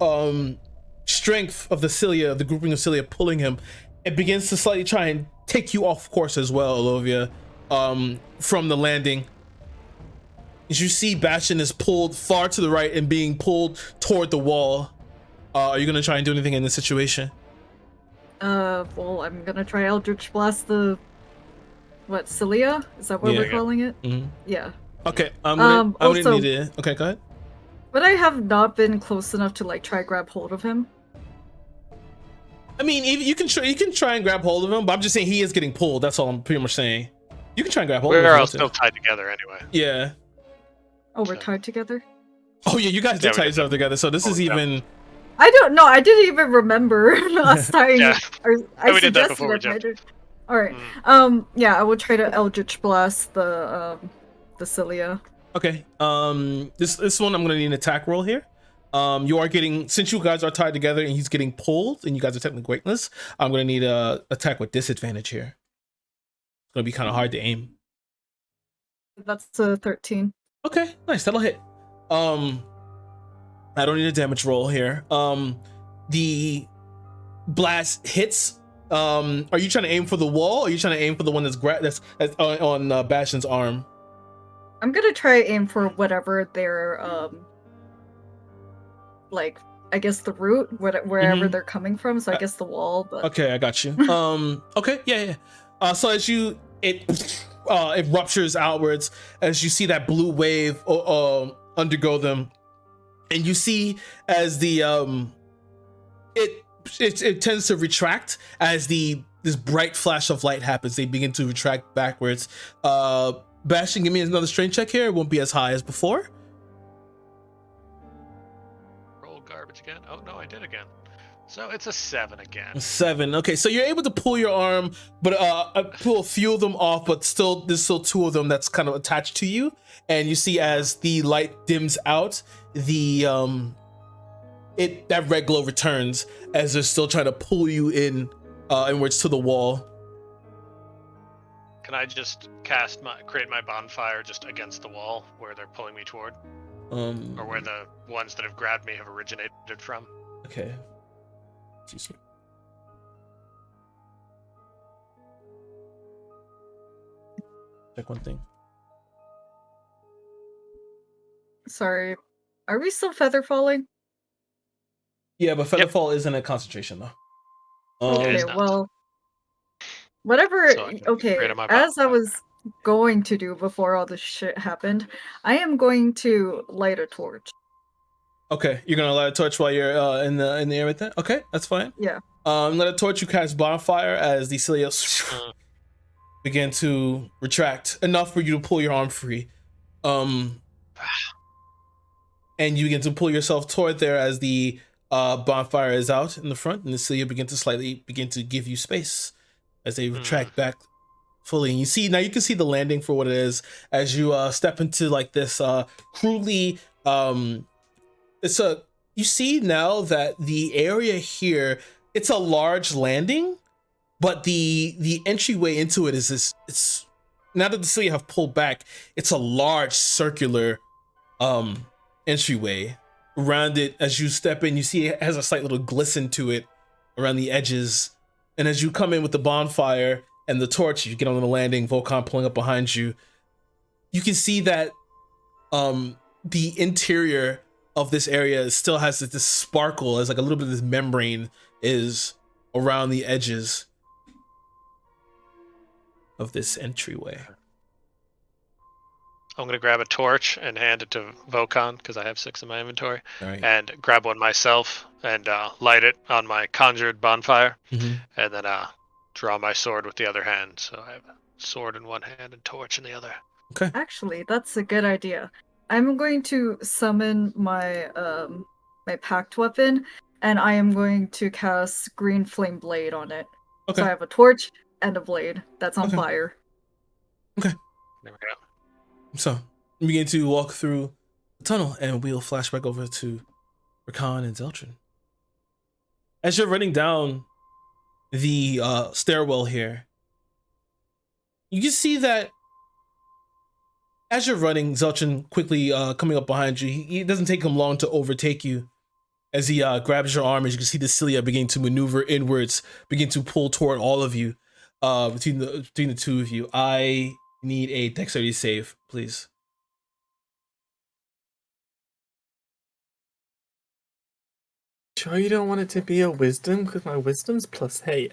strength of the grouping of Cilia pulling him, it begins to slightly try and take you off course as well, Olivia, from the landing. As you see, Bastion is pulled far to the right and being pulled toward the wall. Are you gonna try and do anything in this situation? Well, I'm gonna try Eldritch Blast the... What, Cilia? Is that what we're calling it? Mm-hmm. Yeah. Okay, I'm gonna also, need it. Okay, go ahead. But I have not been close enough to, like, try grab hold of him. I mean, you can try and grab hold of him, but I'm just saying he is getting pulled. That's all I'm pretty much saying. You can try and grab hold of him. We're all still tied together anyway. Yeah. Oh, we're tied together? Oh, yeah, you guys did tie yourself together, so this is even... I don't know. I didn't even remember us tying. Yeah. I we did that before we suggested jumped. All right. Yeah, I will try to Eldritch Blast the Cilia. Okay. This one I'm gonna need an attack roll here. You are getting, since you guys are tied together and he's getting pulled, and you guys are technically weightless, I'm gonna need a attack with disadvantage here. It's gonna be kind of hard to aim. That's a 13. Okay, nice. That'll hit. I don't need a damage roll here. The blast hits. Are you trying to aim for the wall, or are you trying to aim for the one that's on Bastion's arm? I'm gonna try aim for whatever their like, I guess the route, wherever they're coming from. So I guess the wall. But okay, I got you. Okay, yeah. So as it ruptures outwards as you see that blue wave undergo them, and you see as the it tends to retract as this bright flash of light happens. They begin to retract backwards. Bastion, give me another strength check here. It won't be as high as before. Roll garbage again. Oh no, I did again. So it's a 7 again. 7. Okay, so you're able to pull your arm, but pull a few of them off, but there's still 2 of them that's kind of attached to you. And you see as the light dims out, that red glow returns as they're still trying to pull you inwards to the wall. Can I just create my bonfire just against the wall where they're pulling me toward? Or where the ones that have grabbed me have originated from? Okay. Excuse me. Check one thing. sorry, are we still feather falling? Yeah, but Featherfall isn't a concentration though. Okay, well, whatever. So Okay, as I was going to do before all this shit happened, I am going to light a torch. Okay, you're gonna light a torch while you're in the air with that. Okay, that's fine. Yeah. Light a torch. You cast bonfire as the cilia begin to retract enough for you to pull your arm free. And you begin to pull yourself toward there as the bonfire is out in the front, and the cilia begin to give you space as they retract back fully. And you can see the landing for what it is as you step into like this crudely you see now that the area here, it's a large landing, but the entryway into it is it's now that the cilia have pulled back, it's a large circular entryway. Around it, as you step in, you see it has a slight little glisten to it around the edges. And as you come in with the bonfire and the torch, you get on the landing, Volcom pulling up behind you. You can see that the interior of this area still has this sparkle, as like a little bit of this membrane is around the edges of this entryway. I'm gonna grab a torch and hand it to Vokon because I have 6 in my inventory, All right. and grab one myself and light it on my conjured bonfire, Mhm. and then draw my sword with the other hand. So I have a sword in one hand and torch in the other. Okay. Actually, that's a good idea. I'm going to summon my my packed weapon, and I am going to cast Green Flame Blade on it. Okay. So I have a torch and a blade that's on Okay. fire. There we go. So we begin to walk through the tunnel, and we'll flash back over to Rakan and Zeltrin. As you're running down the stairwell here, you can see that as you're running, Zeltrin quickly coming up behind you. It doesn't take him long to overtake you. As he grabs your arm, as you can see the cilia begin to maneuver inwards, begin to pull toward all of you. Between the two of you, I need a dexterity save, please. Sure you don't want it to be a wisdom? Because my wisdom's +8.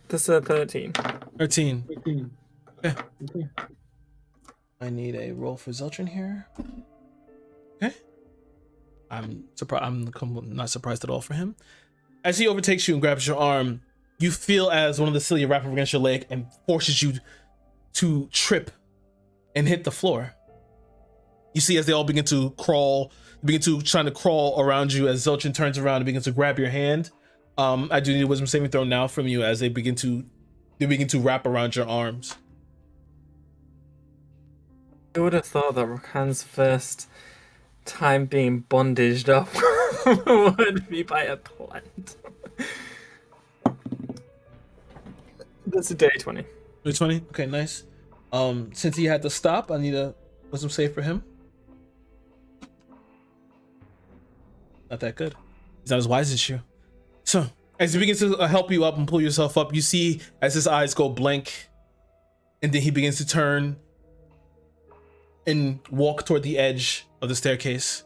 That's a 13. 13. Okay. I need a roll for Zeltrin here. Okay. I'm surprised. I'm not surprised at all for him. As he overtakes you and grabs your arm, you feel as one of the cilia wrap up against your leg and forces you to trip and hit the floor. You see as they all begin to trying to crawl around you as Zeltrin turns around and begins to grab your hand. I do need a wisdom saving throw now from you as they begin to wrap around your arms. I would have thought that Rakan's first time being bondaged up would be by a plant. That's a day 20. Day 20? Okay, nice. Since he had to stop, I need a wisdom save for him. Not that good. He's not as wise as you. So, as he begins to help you up and pull yourself up, you see as his eyes go blank, and then he begins to turn and walk toward the edge of the staircase.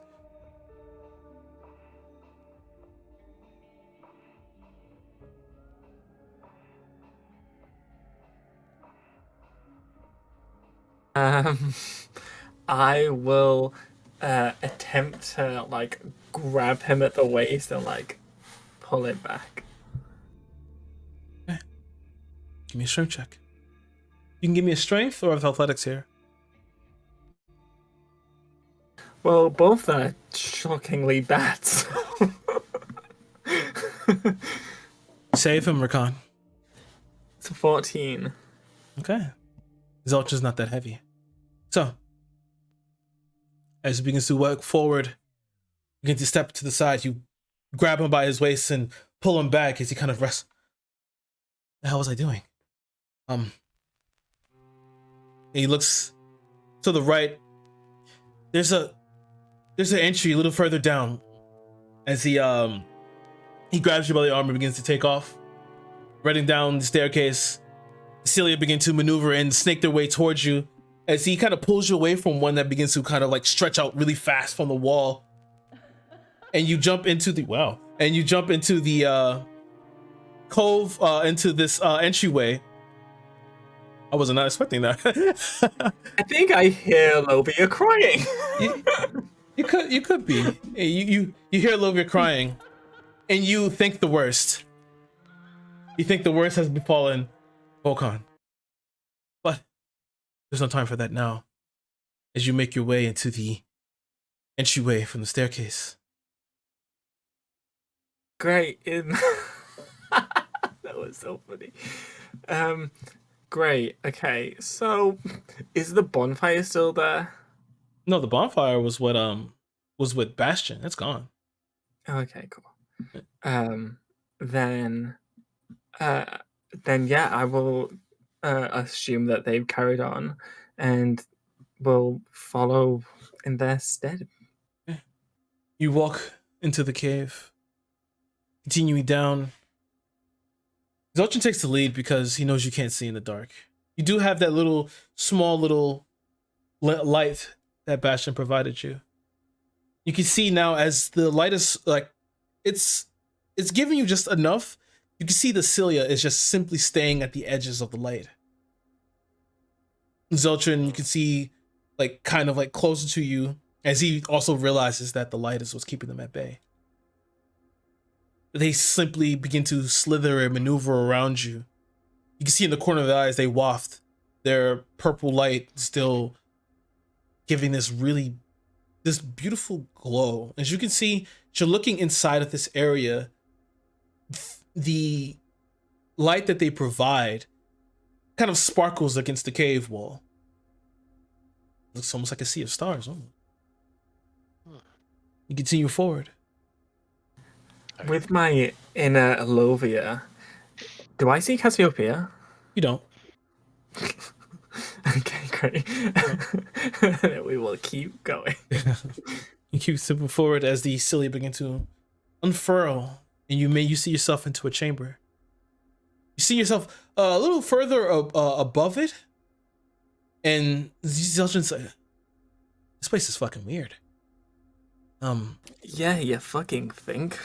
I will attempt to like grab him at the waist and like pull it back. Okay. Give me a strength check. You can give me a strength or athletics here. Well, both are shockingly bad. Save him, Rakan. It's a 14. Okay. Zeltrin's not that heavy. So, as he begins to walk forward, you begin to step to the side. You grab him by his waist and pull him back as he kind of rests. The hell was I doing? And he looks to the right. There's an entry a little further down. As he grabs you by the arm and begins to take off, running down the staircase. Cilia begin to maneuver and snake their way towards you as he kind of pulls you away from one that begins to kind of like stretch out really fast from the wall. And you jump into the cove, into this entryway. I was not expecting that. I think I hear Lobia crying. you could be. You hear Lovia crying, and you think the worst. You think the worst has befallen Vokon. But there's no time for that now. As you make your way into the entryway from the staircase. Great. That was so funny. Great. Okay. So, is the bonfire still there? No, the bonfire was with Bastion. It's gone. Okay. Cool. Then yeah, I will assume that they've carried on, and will follow in their stead. You walk into the cave, continuing down. Zeltrin takes the lead because he knows you can't see in the dark. You do have that small little light that Bastion provided you. You can see now as the light is like, it's giving you just enough. You can see the cilia is just simply staying at the edges of the light. Zeltrin, you can see like kind of like closer to you as he also realizes that the light is what's keeping them at bay. They simply begin to slither and maneuver around you. You can see in the corner of their eyes, they waft their purple light, still giving this beautiful glow. As you can see, as you're looking inside of this area, the light that they provide kind of sparkles against the cave wall. Looks almost like a sea of stars. You continue forward. With my inner Elovia, do I see Cassiopeia? You don't. Okay, great. We will keep going. You keep stepping forward as the cilia begin to unfurl, and you see yourself into a chamber. You see yourself a little further above it, and Zeltrin's like, this place is fucking weird. Yeah, you fucking think.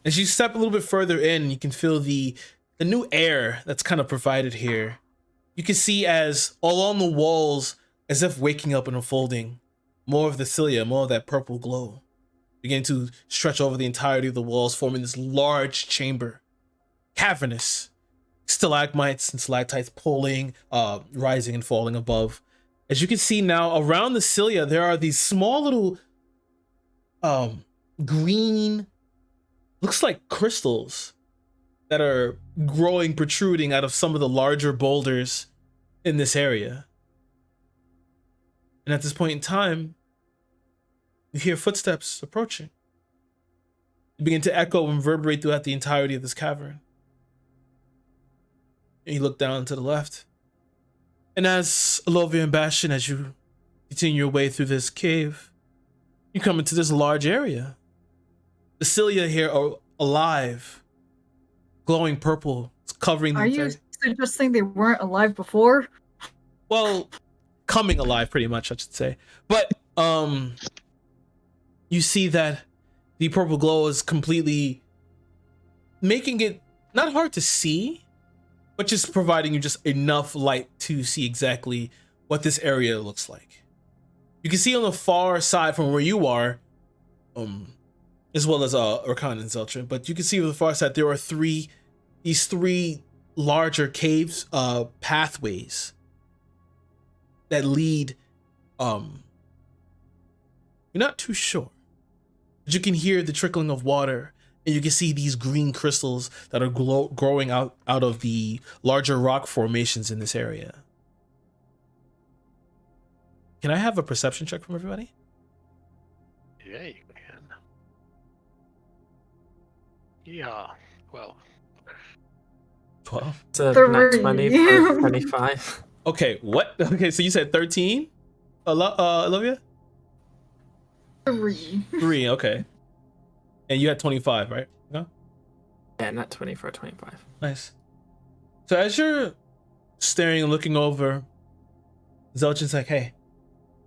As you step a little bit further in, you can feel the new air that's kind of provided here. You can see as along the walls, as if waking up and unfolding, more of the cilia, more of that purple glow, begin to stretch over the entirety of the walls, forming this large chamber, cavernous, stalagmites and stalactites pulling, rising and falling above. As you can see now, around the cilia, there are these small little green, looks like crystals that are growing, protruding out of some of the larger boulders in this area. And at this point in time, you hear footsteps approaching. They begin to echo and reverberate throughout the entirety of this cavern. And you look down to the left. And as Elovia and Bastion, as you continue your way through this cave, you come into this large area. The cilia here are alive, glowing purple. It's covering the Are you suggesting they weren't alive before? Well, coming alive, pretty much, I should say. But you see that the purple glow is completely making it not hard to see, but just providing you just enough light to see exactly what this area looks like. You can see on the far side from where you are, as well as Urkan and Zeltrin, but you can see on the far side there are these three larger caves, pathways that lead. You're not too sure, but you can hear the trickling of water, and you can see these green crystals that are growing out of the larger rock formations in this area. Can I have a perception check from everybody? Yeah, you can. Yeah, well. 12. It's a Three. nat 20 for 25. Okay, what? Okay, so you said 13? Olivia? 3. 3, okay. And you had 25, right? No? Yeah, nat 20 for 25. Nice. So as you're staring and looking over, Zelchin's like, hey,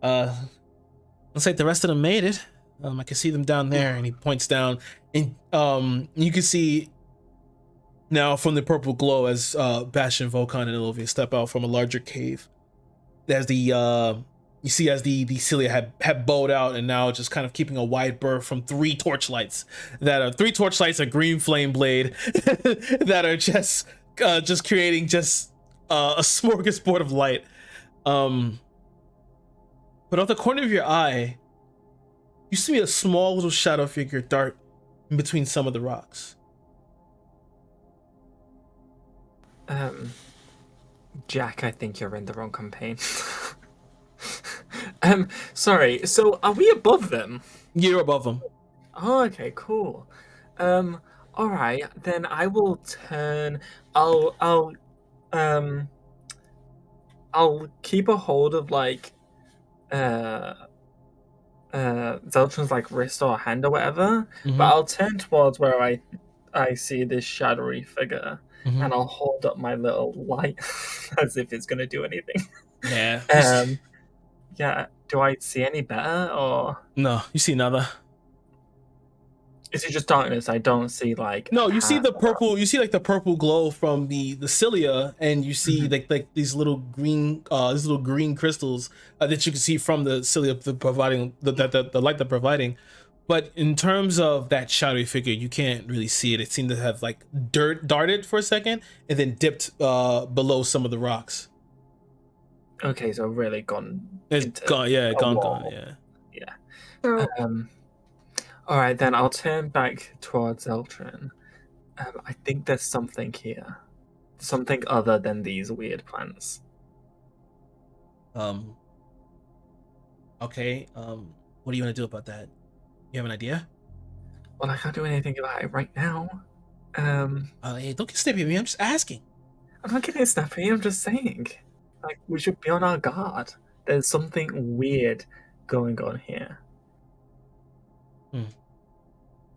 looks like the rest of them made it. I can see them down there, and he points down, and you can see now from the purple glow as Bastion, Volkan, and Olivia step out from a larger cave. As the you see as the cilia have bowed out and now just kind of keeping a wide berth from three torchlights, a green flame blade that are just creating just a smorgasbord of light. But out the corner of your eye, you see a small little shadow figure dart in between some of the rocks. Jack, I think you're in the wrong campaign. Sorry, so are we above them? You're above them. Oh, okay, cool. Alright, then I will turn. I'll keep a hold of like Zeltron's like wrist or hand or whatever, Mhm. but I'll turn towards where I see this shadowy figure, Mhm. and I'll hold up my little light as if it's gonna do anything. Yeah. Yeah, do I see any better or? No, you see nada. Is it just darkness? I don't see like. No, you see hat the or- purple. You see like the purple glow from the cilia, and you see like these little green crystals that you can see from the cilia, providing the light they're providing. But in terms of that shadowy figure, you can't really see it. It seemed to have like dirt darted for a second and then dipped below some of the rocks. Okay, so really gone. It's into gone. Yeah, a gone. wall. Yeah. Yeah. So All right, then I'll turn back towards Eltrin. I think there's something here, something other than these weird plants. Okay. What do you want to do about that? You have an idea? Well, I can't do anything about it right now. Hey, don't get snippy at me. I'm just asking. I'm not getting snappy. I'm just saying, like, we should be on our guard. There's something weird going on here.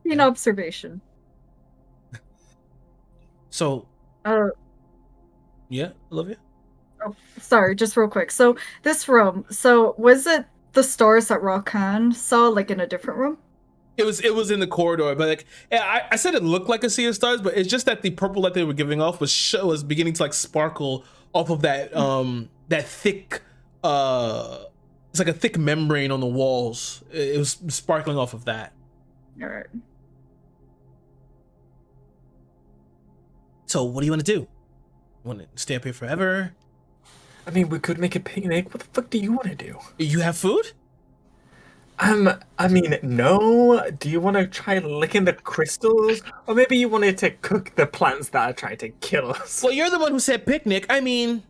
an observation. So, Uh, yeah, Olivia. oh, sorry, just real quick. So this room. So was it the stars that Rakan saw, like in a different room? It was in the corridor, but like I said, it looked like a sea of stars, but it's just that the purple light they were giving off was beginning to like sparkle off of that that thick it's like a thick membrane on the walls. It was sparkling off of that. All right. So what do you want to do? Want to stay up here forever? I mean, we could make a picnic. What the fuck do you want to do? You have food? I mean, no. Do you want to try licking the crystals? Or maybe you wanted to cook the plants that are trying to kill us? Well, you're the one who said picnic. I mean,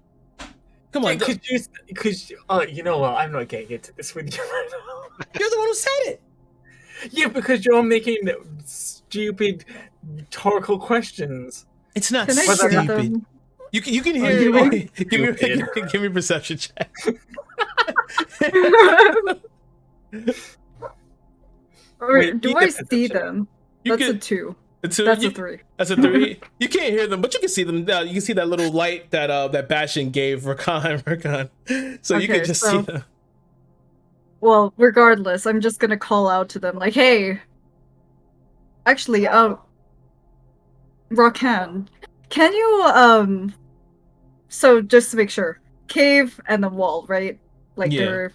come on. You know what? I'm not getting into this with you right now. You're the one who said it. Yeah, because you're making stupid rhetorical questions. It's not Can I Whether hear stupid. them? You can Are hear you it. stupid? Give me a perception check. Or Wait, do need I the see perception. them? You That's a can- 2. That's That's a 3. That's a 3. You can't hear them, but you can see them. You can see that little light that Bastion gave Rakan. So you Okay, can just so- see them. Well, regardless, I'm just gonna call out to them like, "Hey, actually, Rakan, can you so just to make sure, cave and the wall, right? Like Yeah. they're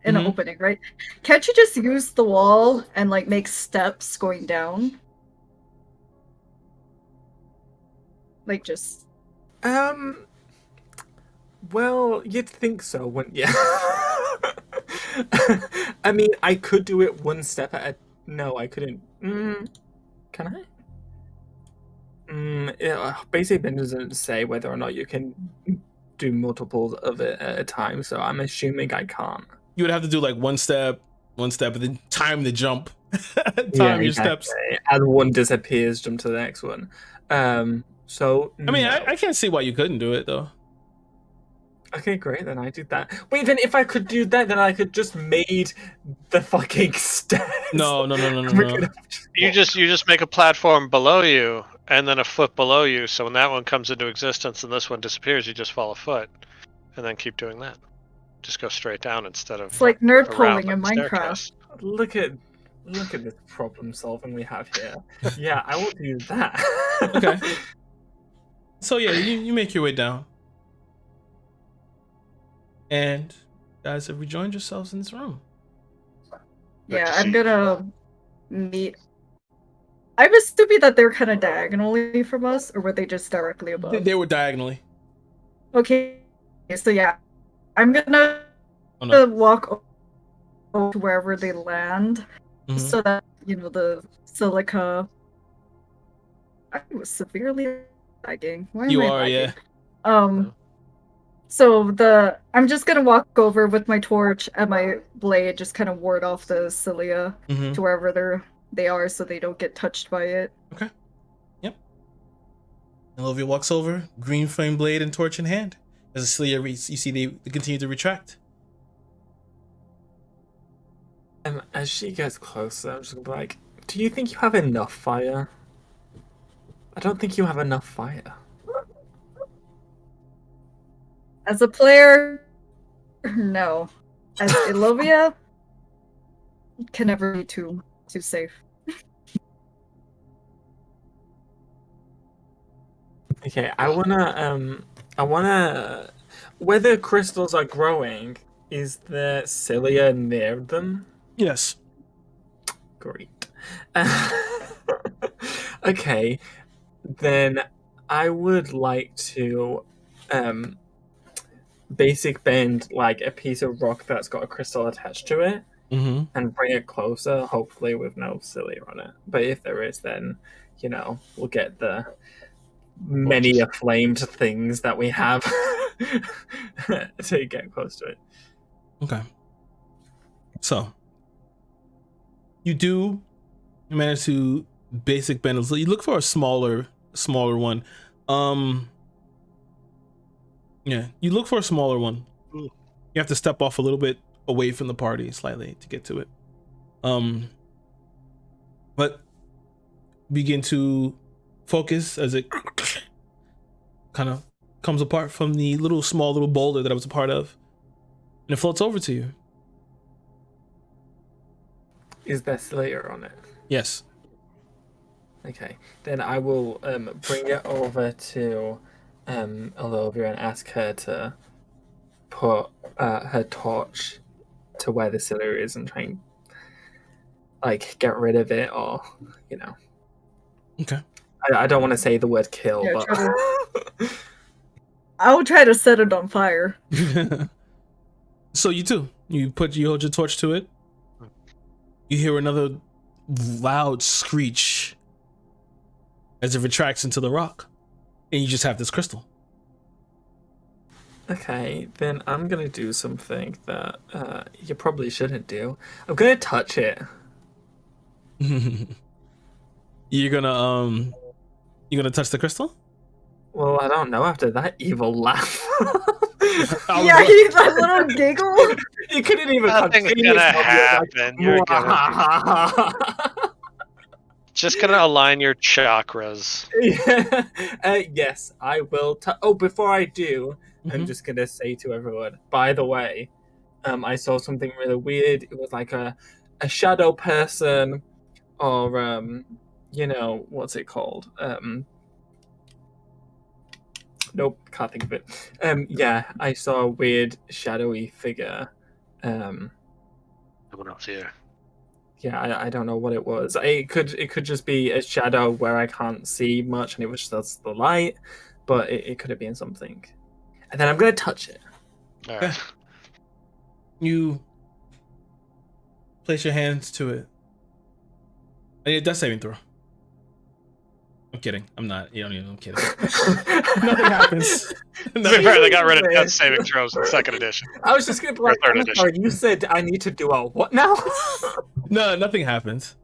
in an Mhm. opening, right? Can't you just use the wall and like make steps going down? Like just Well, you'd think so, wouldn't you? I mean, I could do it one step at a... No, I couldn't. Can I? Basically, it doesn't say whether or not you can do multiples of it at a time, so I'm assuming I can't. You would have to do like one step, and then time the jump. Time your steps. As one disappears, jump to the next one. So I mean, no. I can't see why you couldn't do it though. Okay, great. Then I do that. Wait, then if I could do that, then I could just made the fucking stairs. No. We could have just You just make a platform below you and then a foot below you, so when that one comes into existence and this one disappears, you just fall a foot. And then keep doing that. Just go straight down instead of it's like nerd around polling in like a Minecraft. staircase. look at this problem solving we have here. Yeah, I will do that. Okay. So yeah, you make your way down, and guys have rejoined yourselves in this room. Good Yeah, to I'm see gonna meet. I'm assuming that they're kind of diagonally from us, or were they just directly above? They were diagonally. Okay, so yeah, I'm gonna Oh no. walk over to wherever they land, Mhm. so that the silica. I was severely lagging. Why am You I are, lagging? yeah. So I'm just gonna walk over with my torch and my blade, just kind of ward off the cilia Mhm. to wherever they are, so they don't get touched by it. Okay. Yep. Olivia walks over, green flame blade and torch in hand. As the cilia you see they continue to retract. As she gets closer, I'm just gonna be like, do you think you have enough fire? I don't think you have enough fire. As a player, no. As Ilovia, can never be too safe. Okay, I wanna. Where the crystals are growing, is the cilia near them? Yes. Great. Okay, then I would like to um basic bend like a piece of rock that's got a crystal attached to it Mm-hmm. and bring it closer, hopefully with no cilia on it. But if there is, then we'll get the many aflamed things that we have to get close to it. Okay. So you manage to basic bend. So you look for a smaller one. Yeah, you look for a smaller one. You have to step off a little bit away from the party slightly to get to it. But begin to focus as it kind of comes apart from the small little boulder that I was a part of, and it floats over to you. Is there cilia on it? Yes. Okay, then I will bring it over to Olivia and ask her to put her torch to where the cilia is and try and get rid of it, or Okay. I don't want to say the word kill, Yeah, but I will try to set it on fire. So you hold your torch to it. You hear another loud screech as it retracts into the rock, and you just have this crystal. Okay, then I'm gonna do something that you probably shouldn't do. I'm gonna touch it. You're gonna touch the crystal? Well, I don't know after that evil laugh. Yeah, that little giggle. You couldn't even Nothing's continue. gonna Like, happen. You're gonna just gonna align your chakras. Yes, I will. Before I do, I'm just gonna say to everyone. By the way, I saw something really weird. It was like a shadow person, or what's it called? Nope, can't think of it. Yeah, I saw a weird shadowy figure. Someone else here. Yeah, I don't know what it was. It could just be a shadow where I can't see much, and it was just the light. But it could have been something. And then I'm gonna touch it. All right. You place your hands to it. And it does saving throw. I'm kidding. I'm not. You don't even. I'm kidding. Nothing happens. They got rid of death saving throws in second edition. I was just gonna be like, third I'm edition. sorry, you said I need to do a what now? No, nothing happens.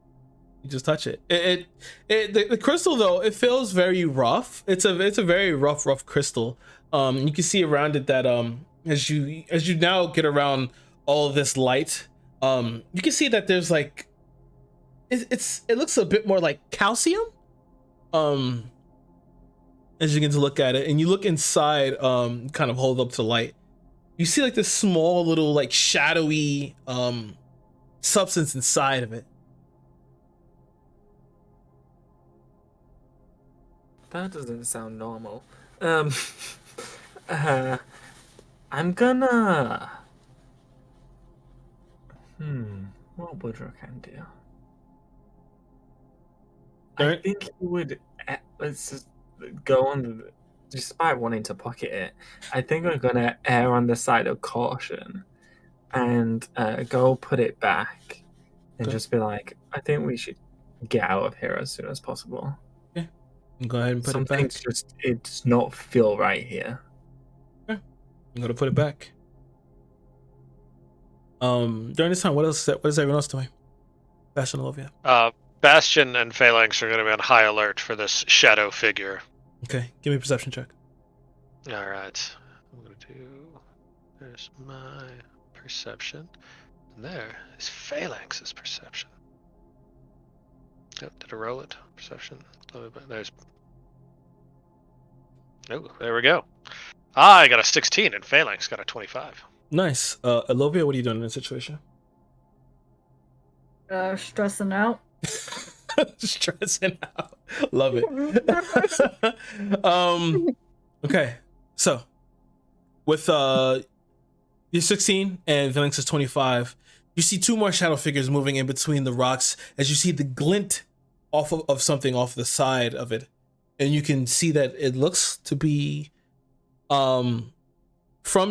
You just touch it. The crystal though, it feels very rough. It's a very rough crystal. You can see around it that as you now get around all of this light, you can see that there's like it looks a bit more like calcium. As you begin to look at it, and you look inside, kind of hold up to light, you see like this small little like shadowy substance inside of it. That doesn't sound normal. I'm gonna. What would Rakan do? I think he would. Let's just go on. Despite wanting to pocket it, I think we're gonna err on the side of caution, and go put it back, and just be like, I think we should get out of here as soon as possible. Yeah, go ahead and put it back. It does not feel right here. Yeah, I'm gonna put it back. During this time, what is everyone else doing? Bastion and Olivia. Bastion and Phalanx are going to be on high alert for this shadow figure. Okay, give me a perception check. All right, I'm going to do. There's my perception. And there is Phalanx's perception. Oh, did I roll it? Perception. There's. Oh, there we go. I got a 16 and Phalanx got a 25. Nice. Olivia, what are you doing in this situation? Stressing out. Stressing out. Love it. Okay, so with you're 16 and Phalanx is 25. You see two more shadow figures moving in between the rocks as you see the glint of something off the side of it, and you can see that it looks to be from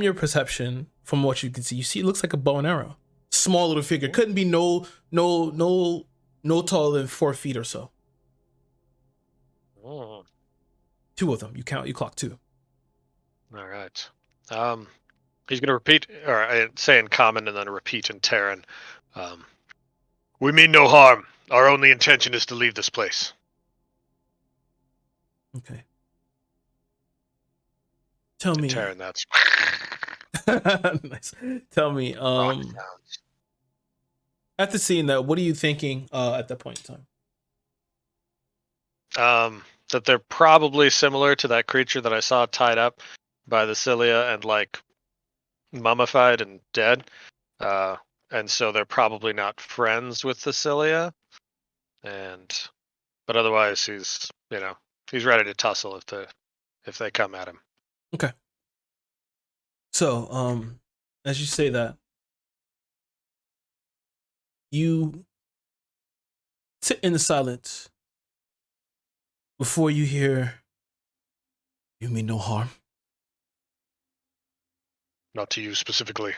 your perception, from what you can see, you see it looks like a bow and arrow. Small little figure, couldn't be no taller than 4 feet or so. Oh, Two of them. You clock two. all right. He's gonna repeat, or say in common and then repeat in Terran. We mean no harm. Our only intention is to leave this place. Okay. Tell In me. Terran, that's Nice. Tell me. rock sounds. After seeing that, what are you thinking at that point in time? That they're probably similar to that creature that I saw tied up by the cilia and like mummified and dead. And so they're probably not friends with the cilia. But otherwise he's ready to tussle if they come at him. Okay. So, as you say that, you sit in the silence before you hear, "You mean no harm?" Not to you specifically.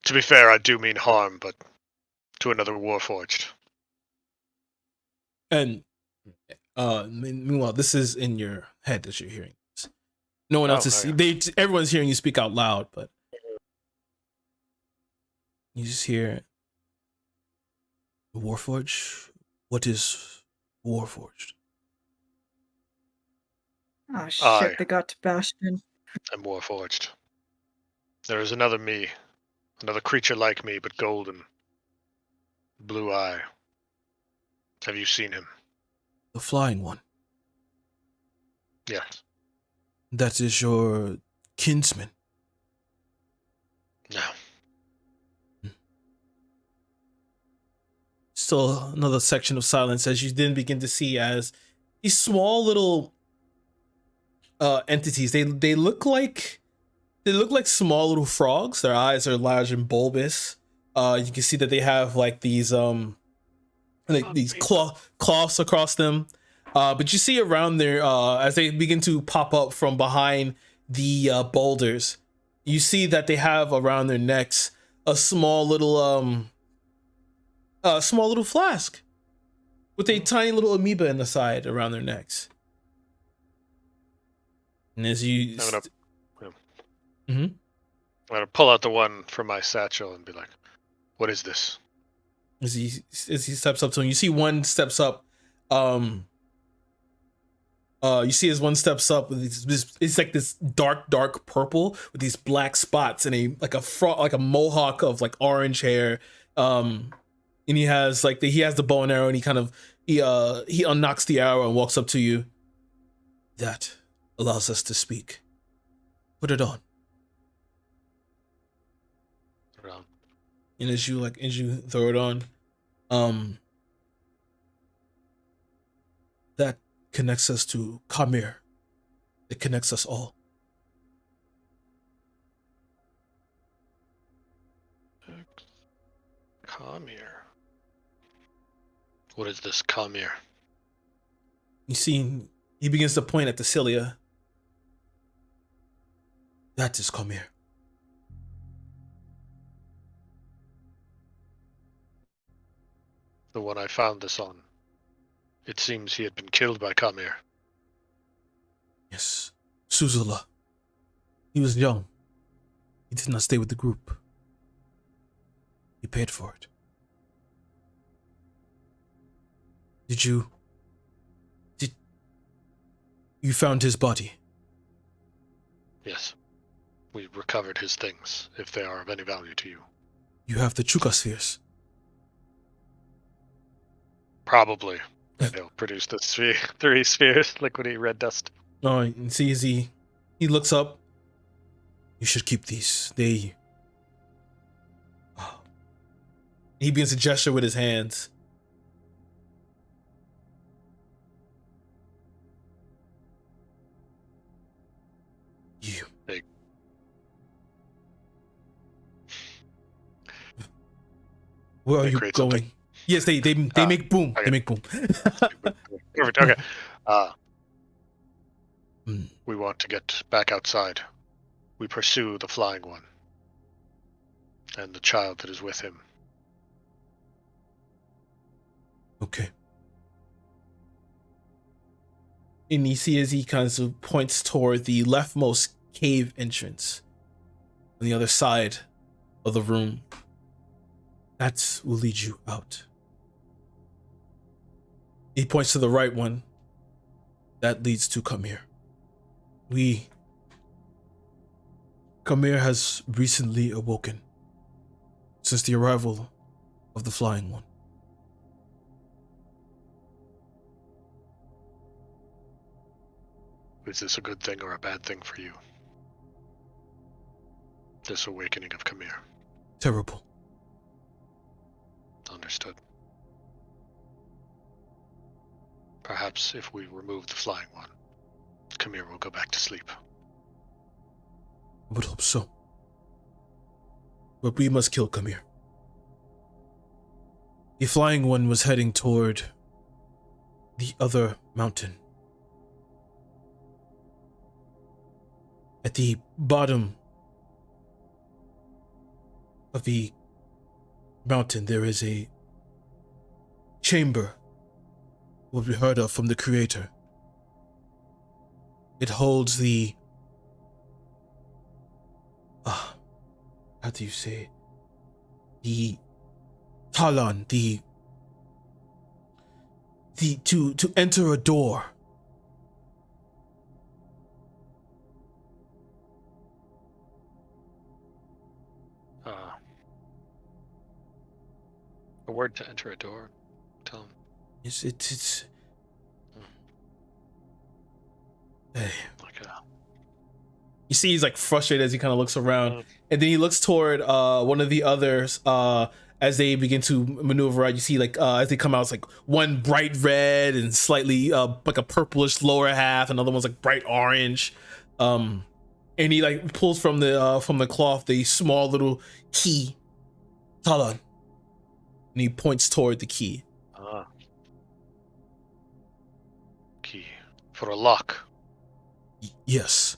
To be fair, I do mean harm, but to another warforged. And meanwhile, this is in your head that you're hearing this. No one else is. Okay. Everyone's hearing you speak out loud, but you just hear, "Warforged? What is Warforged?" Oh shit, Aye. they got to Bastion. I'm warforged. There is another me. Another creature like me, but golden. Blue eye. Have you seen him? The flying one. Yes. That is your kinsman. No. Still another section of silence as you then begin to see as these small little entities. They look like small little frogs. Their eyes are large and bulbous. You can see that they have like these cloths across them. But you see around there as they begin to pop up from behind the boulders, you see that they have around their necks a small little flask with a tiny little amoeba in the side around their necks. And as you, I'm gonna pull out the one from my satchel and be like, "What is this?" As he steps up to him, you see one steps up. You see as one steps up with this, it's like this dark purple with these black spots and a mohawk of like orange hair. And he has the bow and arrow, and he unknocks the arrow and walks up to you. That allows us to speak. Put it on. And as you throw it on, that connects us to Kamir. It connects us all. Kamir. What is this Kamir? You see, he begins to point at the cilia. That is Kamir. The one I found this on. It seems he had been killed by Kamir. Yes, Suzula. He was young. He did not stay with the group. He paid for it. You found his body? Yes. We recovered his things, if they are of any value to you. You have the Chuka spheres. Probably. And he'll produce the three spheres, liquidy red dust. Oh, and see as he looks up. You should keep these. He begins to gesture with his hands. You. They- Where are They you create going? something. Yes, they make boom. Okay. They make boom. Perfect. Okay. Hmm, We want to get back outside. We pursue the flying one and the child that is with him. okay. And you see as he kind of points toward the leftmost cave entrance on the other side of the room. That will lead you out. He points to the right one. That leads to Kamir. Kamir has recently awoken since the arrival of the flying one. Is this a good thing or a bad thing for you? This awakening of Kamir. Terrible. Understood. Perhaps if we remove the flying one, Kamir will go back to sleep. I would hope so. But we must kill Kamir. The flying one was heading toward the other mountain. At the bottom of the mountain, there is a chamber what we heard of from the Creator. It holds the how do you say it? The Talon, the to enter a door. A word to enter a door. Tell him. It's hey. Like You see he's like frustrated as he kind of looks around, and then he looks toward one of the others as they begin to maneuver out. You see like as they come out, it's like one bright red and slightly like a purplish lower half, another one's like bright orange, and he like pulls from the cloth the small little key. Talon, and he points toward the key. Key for a lock. Yes,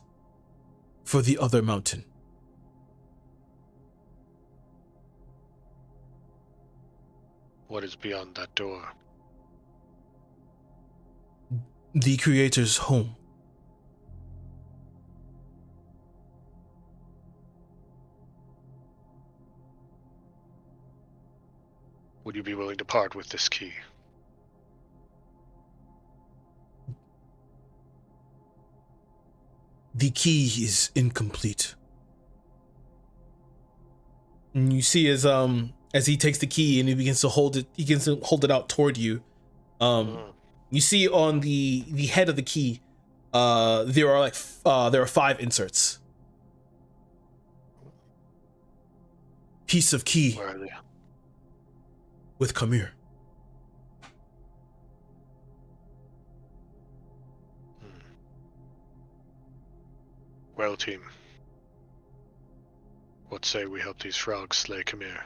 for the other mountain. What is beyond that door? The Creator's home. Would you be willing to part with this key? The key is incomplete. And you see as he takes the key and he begins to hold it out toward you. You see on the head of the key, there are 5 inserts. Piece of key. Where are they? With Kamir. Well, team. What say we help these frogs slay Kamir?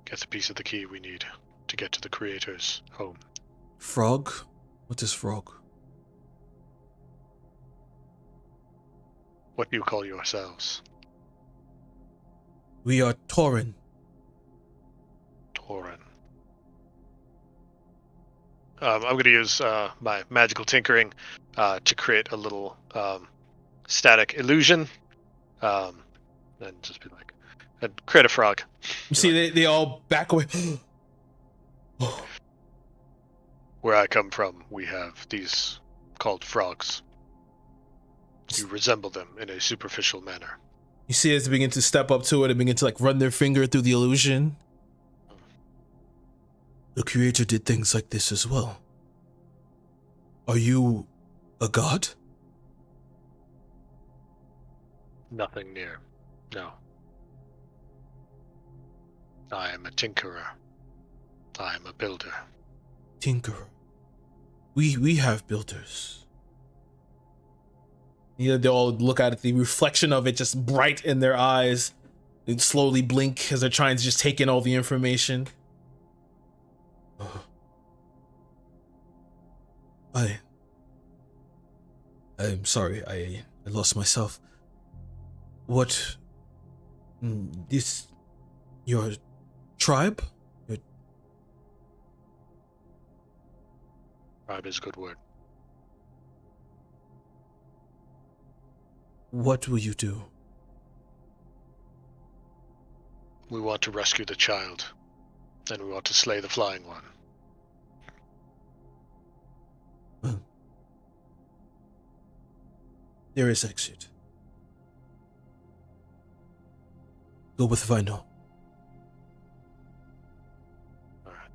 Get the piece of the key we need to get to the Creator's home. Frog? What is frog? What do you call yourselves? We are Tauren. Tauren. I'm going to use my magical tinkering to create a little static illusion, and just be like, and create a frog. You see, they all back away. Where I come from, we have these called frogs. You resemble them in a superficial manner. You see as they begin to step up to it and begin to like run their finger through the illusion. The Creator did things like this as well. Are you a god? Nothing near. No. I am a tinkerer. I am a builder. Tinkerer. We have builders. They all look at it, the reflection of it just bright in their eyes, and slowly blink as they're trying to just take in all the information. I'm sorry, I lost myself. What? This your tribe? Tribe is a good word. What will you do? We want to rescue the child, and we want to slay the flying one. Well, there is exit. Go with Vino. Alright.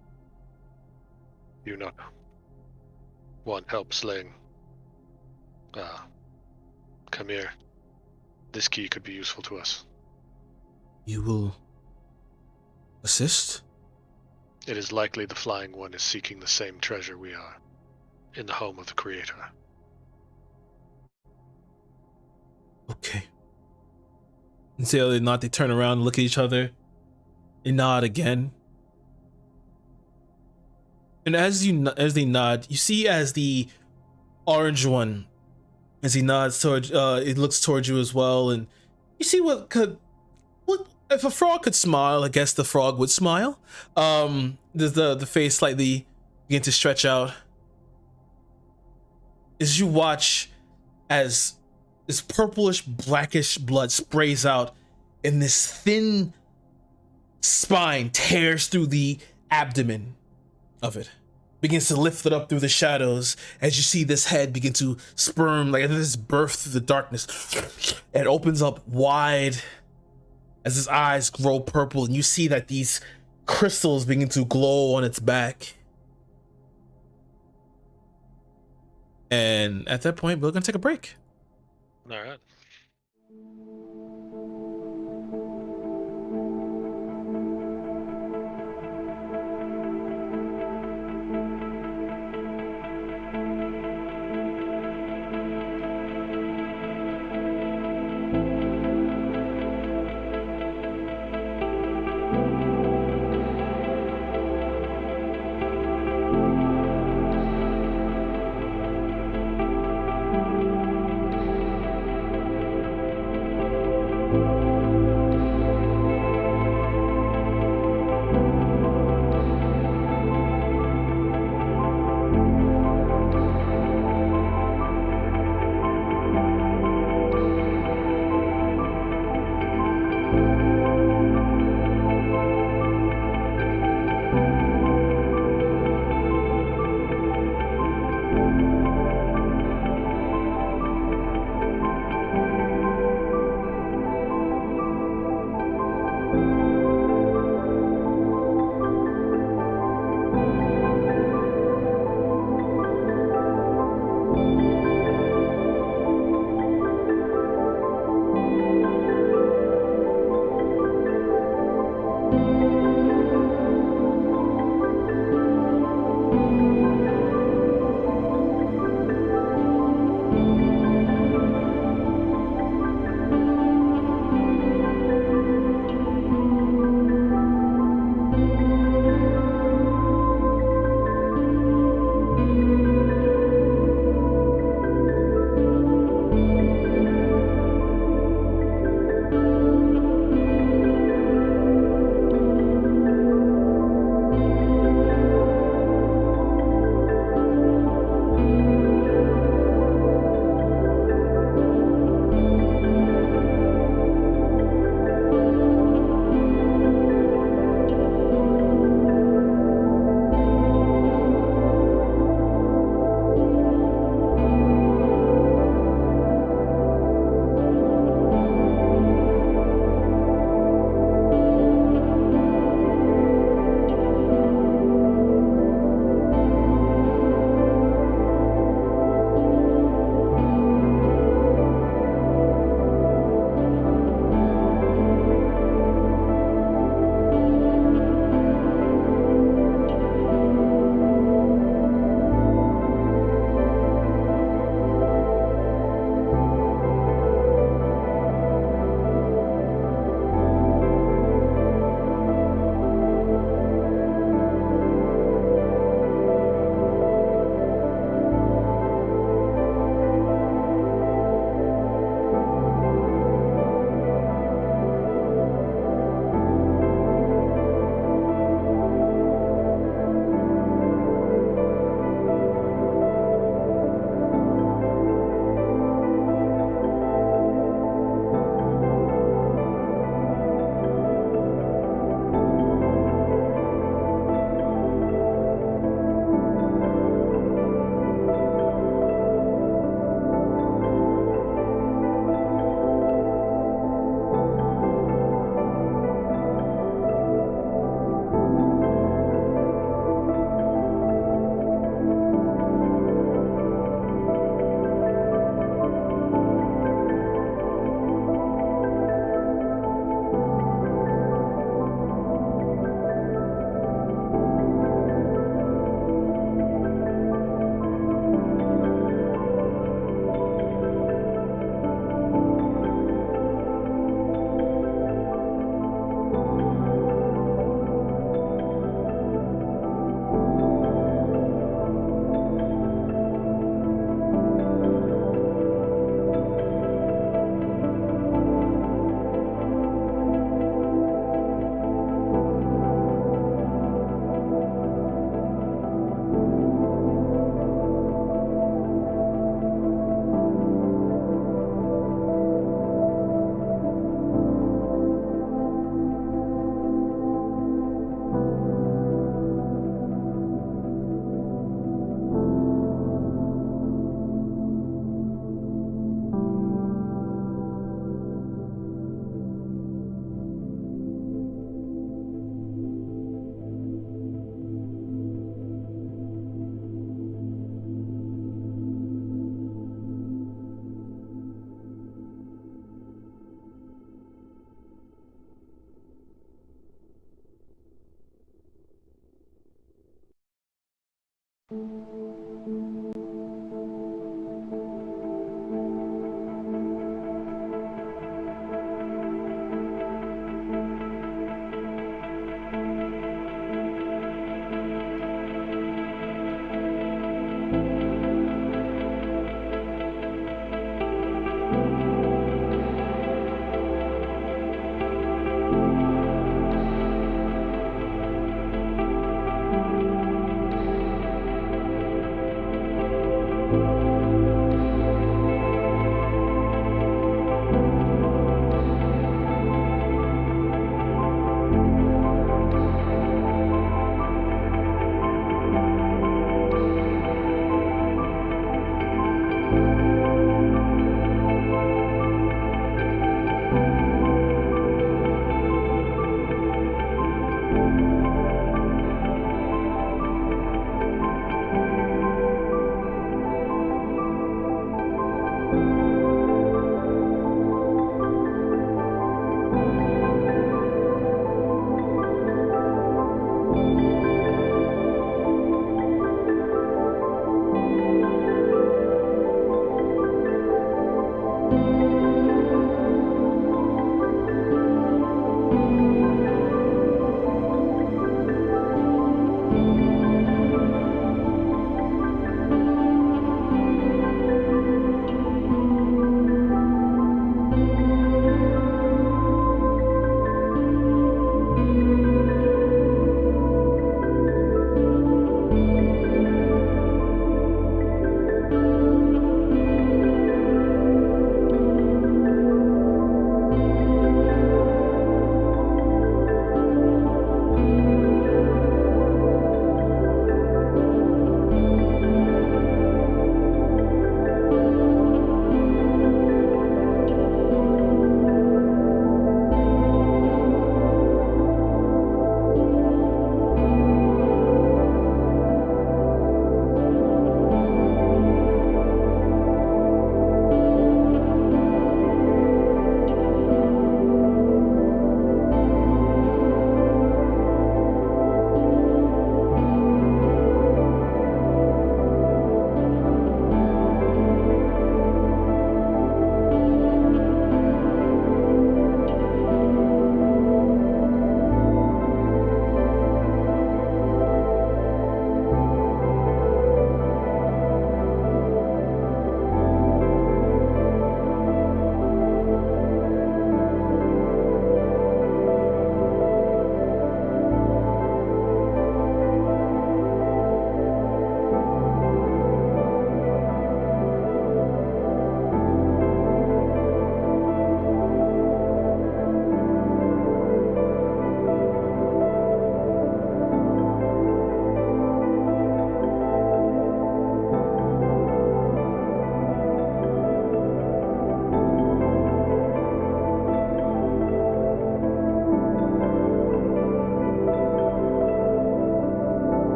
You know. Want help slaying come here. This key could be useful to us. You will assist? It is likely the flying one is seeking the same treasure we are, in the home of the Creator. Okay. And so they nod, they turn around and look at each other. They nod again. And as they nod, you see as the orange one, as he nods towards, it looks towards you as well, and you see what if a frog could smile, I guess the frog would smile. The face slightly begin to stretch out as you watch as this purplish blackish blood sprays out and this thin spine tears through the abdomen of it, begins to lift it up through the shadows as you see this head begin to sperm, like this birth through the darkness. It opens up wide as his eyes grow purple, and you see that these crystals begin to glow on its back. And at that point, we're gonna take a break. All right.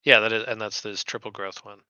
Yeah, that is, and that's this triple growth one.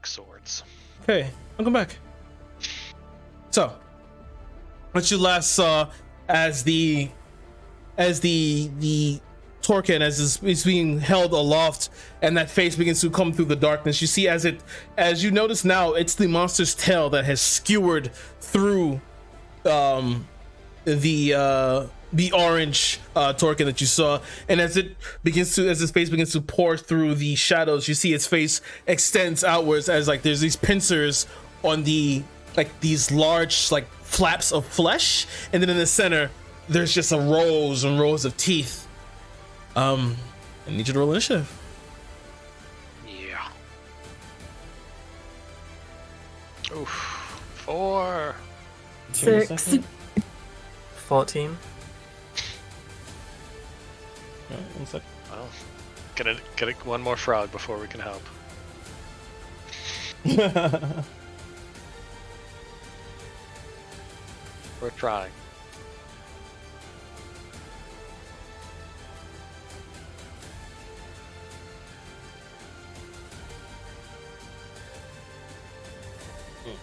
Swords. Okay, welcome back. So, what you last saw as the Torken is being held aloft and that face begins to come through the darkness, you see as you notice now, it's the monster's tail that has skewered through the orange Torkin that you saw, and as his face begins to pour through the shadows, you see his face extends outwards as like there's these pincers on the like these large like flaps of flesh, and then in the center there's just a rows and rows of teeth. I need you to roll initiative. Yeah. Oof. 4. 6. 14. All right, 1 second. Well, get it one more frog before we can help. We're trying.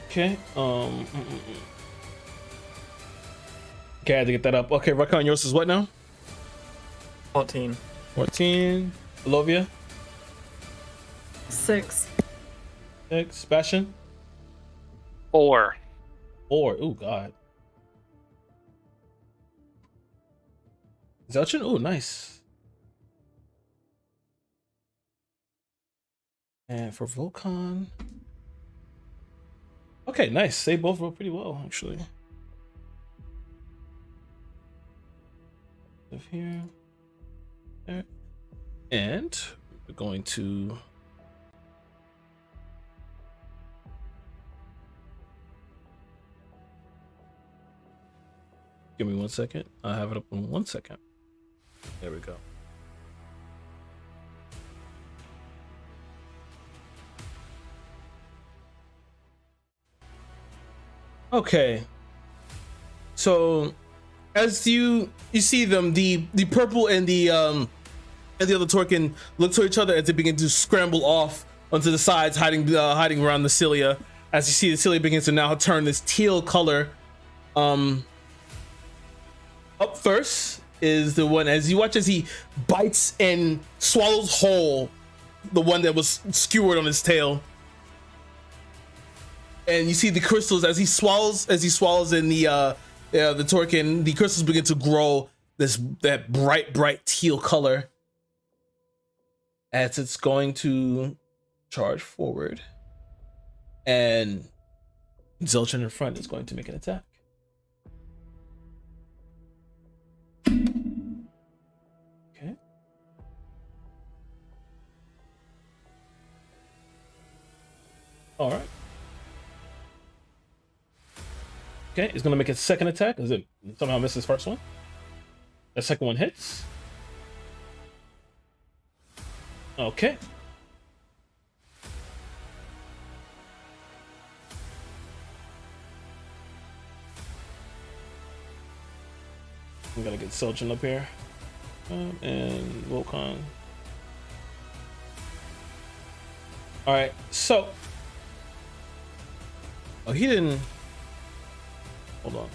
Okay. Okay, I had to get that up. Okay, Rakan, yours is what now? 14. 14. Olovia? 6. 6. Sebastian? 4. 4. Oh God. Zelchin? Oh, nice. And for Volkan. Okay, nice. They both roll pretty well, actually. Here. There. And we're going to give me 1 second. I'll have it up in 1 second. There we go. Okay. So as you see them, the purple and the other Torkin look to each other as they begin to scramble off onto the sides, hiding around the cilia. As you see, the cilia begins to now turn this teal color. Up first is the one as you watch as he bites and swallows whole the one that was skewered on his tail. And you see the crystals as he swallows in the Torkin, the crystals begin to grow that bright teal color as it's going to charge forward, and Zelchin in front is going to make an attack. Okay. All right. Okay, it's gonna make its second attack. Is it somehow miss his first one? The second one hits. Okay. I'm gonna get Seljan up here. And Volkan. Alright, so. Oh, he didn't. Hold on.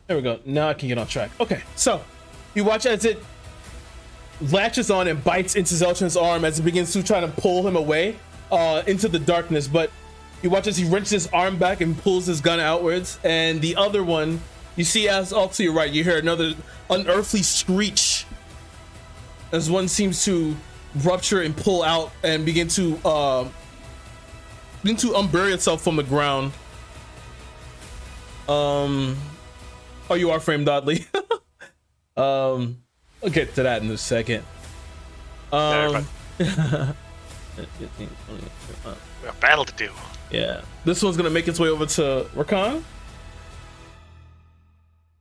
There we go. Now I can get on track. Okay, so you watch as it latches on and bites into Zelchin's arm as it begins to try to pull him away into the darkness. But you watch as he wrenches his arm back and pulls his gun outwards. And the other one, you see as off to your right, you hear another unearthly screech as one seems to rupture and pull out and begin to unbury itself from the ground. Oh, you are framed oddly. I'll get to that in a second. We have a battle to do. Yeah, this one's gonna make its way over to Rakan.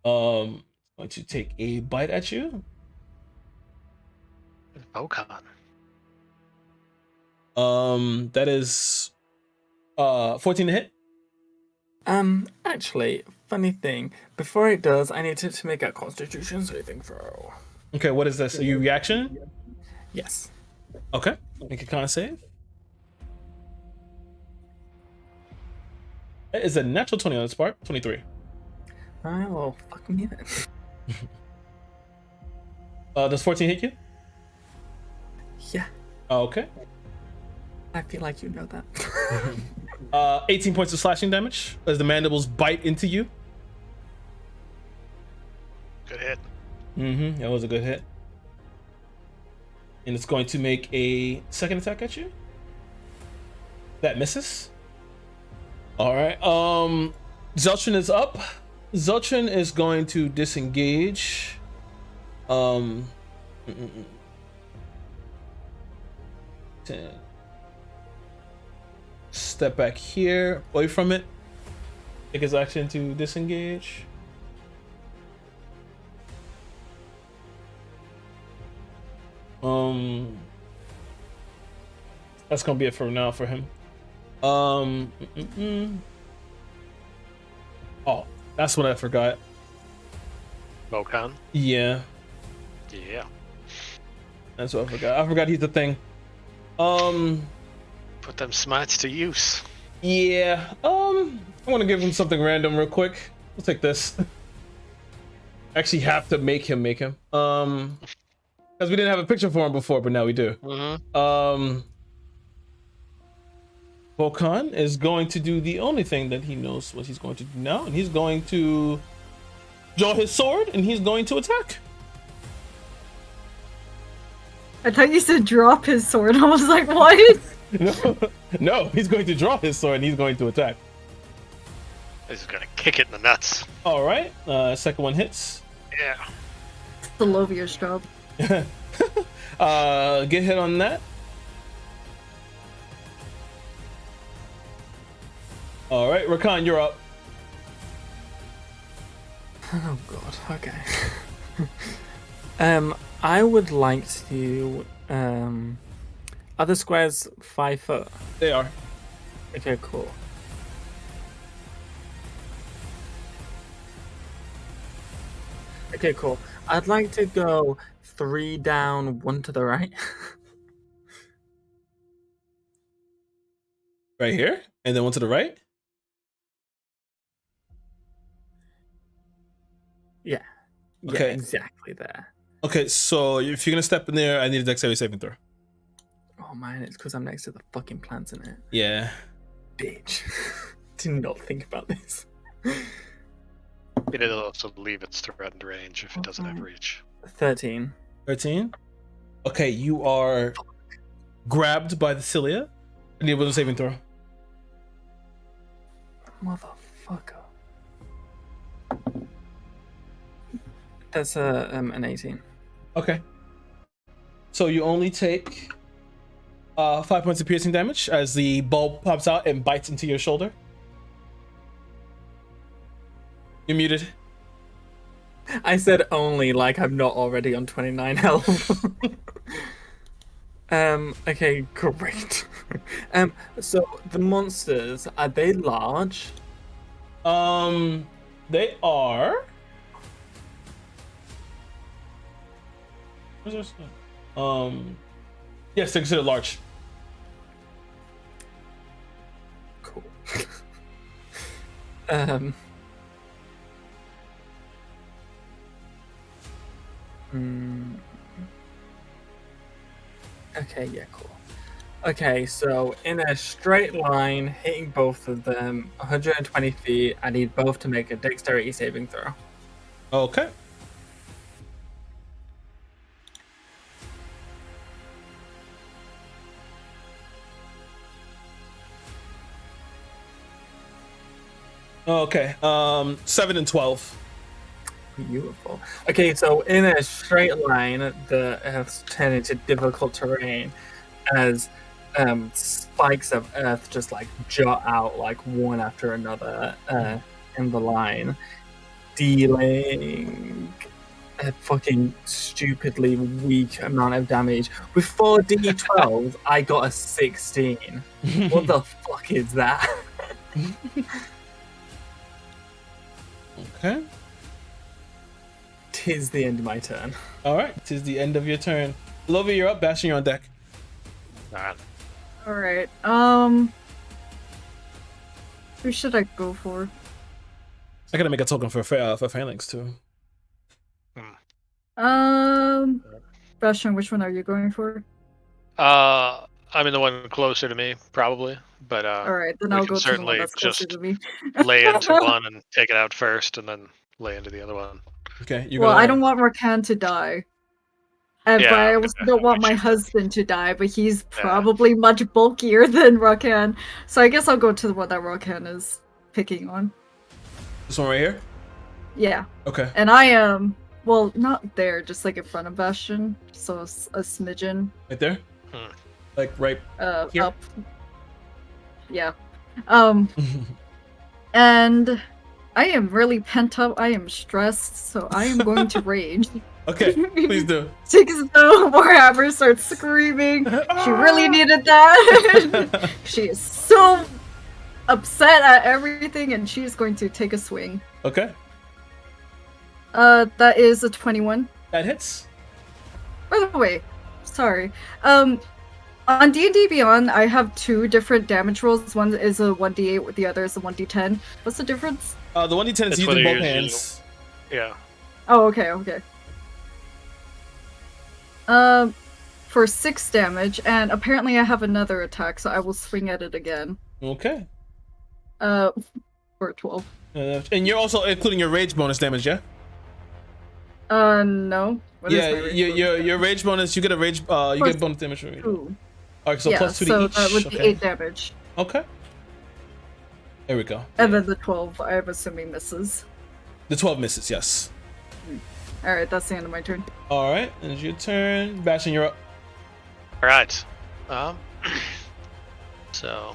Going to take a bite at you. Volkan. That is 14 to hit. Actually, funny thing, before it does, I need to make a Constitution saving throw. Okay, what is this? Are you reaction? Yes. Okay, make a con save. That is a natural 20 on its part. 23. Alright, well, fuck me then. Does 14 hit you? Yeah. Okay. I feel like you know that. 18 points of slashing damage as the mandibles bite into you. Good hit. Mm-hmm. That was a good hit. And it's going to make a second attack at you. That misses. All right. Zeltrin is up. Zeltrin is going to disengage. 10. Step back here, away from it. Take his action to disengage. That's gonna be it for now for him. Oh, that's what I forgot. Bokan. Yeah, Yeah. that's what I forgot. I forgot he's the thing. Put them smites to use. Yeah. I want to give him something random real quick. We'll take this. Actually, have to make him. Because we didn't have a picture for him before, but now we do. Mm-hmm. Volkan is going to do the only thing that he knows what he's going to do now, and he's going to draw his sword and he's going to attack. I thought you said drop his sword. I was like, what? No, he's going to draw his sword and he's going to attack. This is gonna kick it in the nuts. All right, second one hits. Yeah. It's the Lovia's job. Get hit on that. All right, Rakan, you're up. Oh god, okay. I would like to are the squares 5 foot? They are. Okay, cool. Okay, cool. I'd like to go 3 down, 1 to the right. Right here, and then one to the right. Yeah. Okay. Yeah, exactly there. Okay, so if you're gonna step in there, I need a dexterity saving throw. Oh man, it's because I'm next to the fucking plants in it. Yeah. Bitch. Did not think about this. It'll also leave its threatened range if it doesn't have reach. 13. 13. Okay, you are grabbed by the cilia. I need a wisdom saving throw. Motherfucker. That's an 18. Okay. So you only take 5 points of piercing damage as the bulb pops out and bites into your shoulder. You're muted. I said only, like I'm not already on 29 health. Okay, great. So the monsters, are they large? They are. Where's their stuff? Yes, they're considered large. Cool. Okay, yeah, cool. Okay, so in a straight line, hitting both of them, 120 feet, I need both to make a dexterity saving throw. Okay. Okay. 7 and 12. Beautiful. Okay, so in a straight line, the earth's turned into difficult terrain as spikes of earth just like jut out like one after another in the line, dealing a fucking stupidly weak amount of damage. With 4d12, I got a 16. What the fuck is that? Okay. Tis the end of my turn. All right. Tis the end of your turn. Lovey, you're up. Bastion, you're on deck. Alright. All right. Who should I go for? I gotta make a token for phalanx too. Bastion, which one are you going for? I mean, the one closer to me, probably. But Alright, then we I'll can go to the one certainly that's closer just to me. lay into one and take it out first, and then lay into the other one. Okay, you're Well, I gonna. don't want Rakan to die. But Yeah, I I'm also gonna don't want make my sure. husband to die, but he's Yeah. probably much bulkier than Rakan. So I guess I'll go to the one that Rakan is picking on. This one right here. Yeah. Okay. And I am, well, not there, just like in front of Bastion. So a smidgen. Right there. Hmm. Like right. Here? Up. Yeah. And I am really pent up. I am stressed, so I am going to rage. Okay, please do. Because the Warhammer starts screaming. She really needed that. She is so upset at everything, and she's going to take a swing. Okay, That is a 21. that hits. By the way, sorry. On D&D Beyond, I have 2 different damage rolls. One is a 1d8, the other is a 1d10. What's the difference? The 1d10 is It's used whether in both you're hands. Yeah. Oh, okay. For 6 damage, and apparently I have another attack, so I will swing at it again. Okay. For 12. And you're also including your rage bonus damage, yeah? No. What is Yeah, my rage your rage bonus. You get a rage. You get bonus damage from it. 2. Alright, so Yeah, plus 2 to so each. that would be Okay. 8 damage. Okay. There we go. And then the 12, I'm assuming misses. The 12 misses. Yes. Alright, that's the end of my turn. All right, and it's your turn. Bastion, you're up. All right. So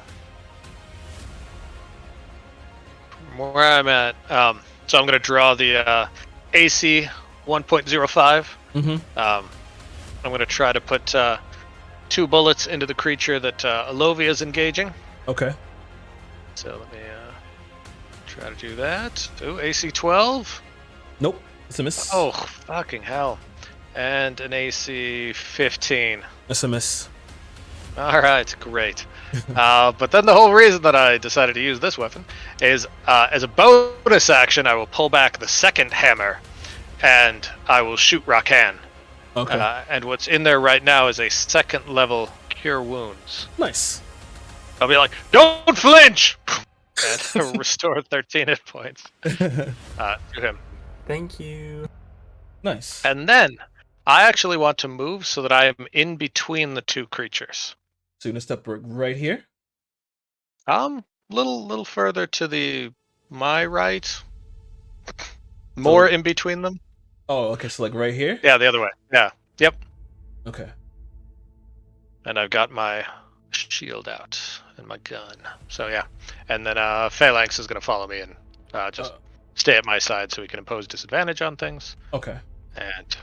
from where I'm at, so I'm gonna draw the AC 1.05. Mm-hmm. I'm gonna try to put 2 bullets into the creature that Alovia is engaging. Okay. So let me try to do that. Ooh, AC 12. Nope. It's a miss. Oh, fucking hell. And an AC 15. It's a miss. All right, great. But then the whole reason that I decided to use this weapon is as a bonus action, I will pull back the second hammer and I will shoot Rakan. Okay. And what's in there right now is a 2nd level Cure Wounds. Nice. I'll be like, don't flinch! And restore 13 hit points to him. Thank you. Nice. And then I actually want to move so that I am in between the 2 creatures. So you're gonna step right here. Little further to my right. More in between them. Oh, okay. So like right here. Yeah, the other way. Yeah. Yep. Okay. And I've got my shield out and my gun. So yeah. And then Phalanx is gonna follow me and just stay at my side so he can impose disadvantage on things. Okay. And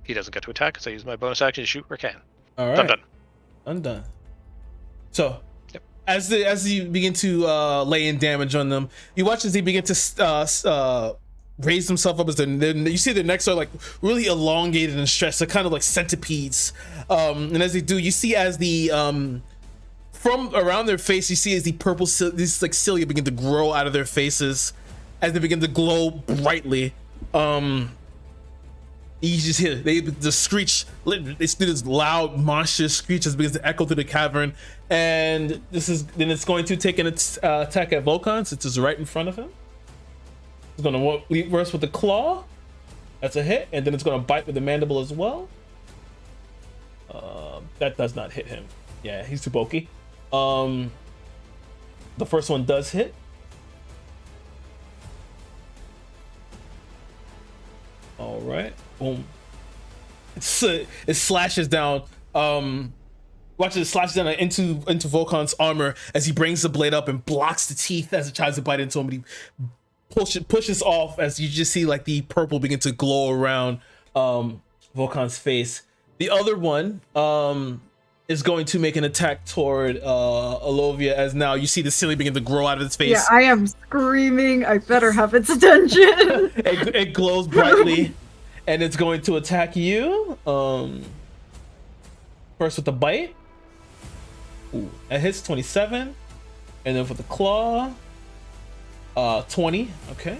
he doesn't get to attack because I use my bonus action to shoot Rakan. All right. So I'm done. I'm done. So, Yep. as you begin to lay in damage on them, you watch as they begin to raise themselves up. As you see their necks are like really elongated and stretched. They're kind of like centipedes. And as they do, you see as the from around their face, you see as the purple these like cilia begin to grow out of their faces as they begin to glow brightly. You just hear the screech. They do this loud, monstrous screech as it begins to echo through the cavern, and then it's going to take an attack at Volkan since it's right in front of him. It's going to leap first with the claw. That's a hit, and then it's going to bite with the mandible as well. That does not hit him. Yeah, he's too bulky. The first one does hit. All right. Boom. It slashes down. Watch it slash down into Volkan's armor as he brings the blade up and blocks the teeth as it tries to bite into him. But he pushes off as you just see like the purple begin to glow around Volkan's face. The other one is going to make an attack toward Alovia as now you see the cilia begin to grow out of its face. Yeah, I am screaming. I better have its attention. It glows brightly, and it's going to attack you. First with the bite. Ooh, it hits 27, and then with the claw, 20. Okay.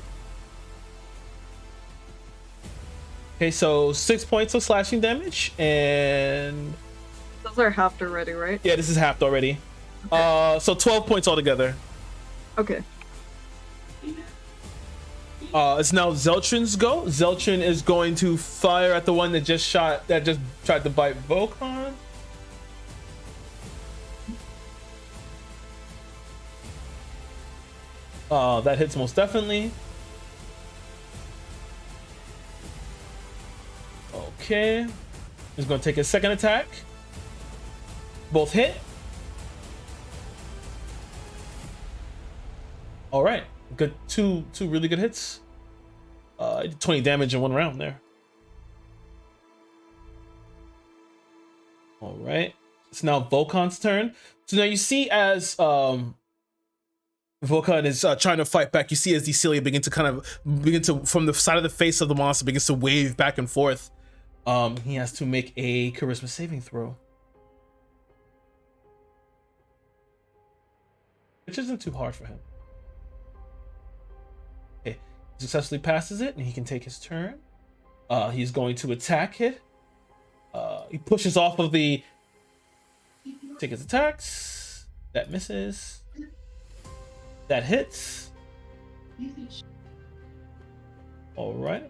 Okay, so 6 points of slashing damage, and So Those are halved already, right? Yeah, this is halved already. So 12 points altogether. Okay. It's now Zeltrin's go. Zeltrin is going to fire at the one that just tried to bite Volkan. That hits most definitely. Okay. He's going to take his second attack. Both hit. All right. Good. Two really good hits. 20 damage in one round there. All right. It's now Volkan's turn. So now you see as Volkan is trying to fight back, you see as Celia begin to from the side of the face of the monster begins to wave back and forth. He has to make a charisma saving throw, which isn't too hard for him. Okay, he successfully passes it, and he can take his turn. He's going to attack it. He pushes off of the. Take his attacks. That misses. That hits. All right.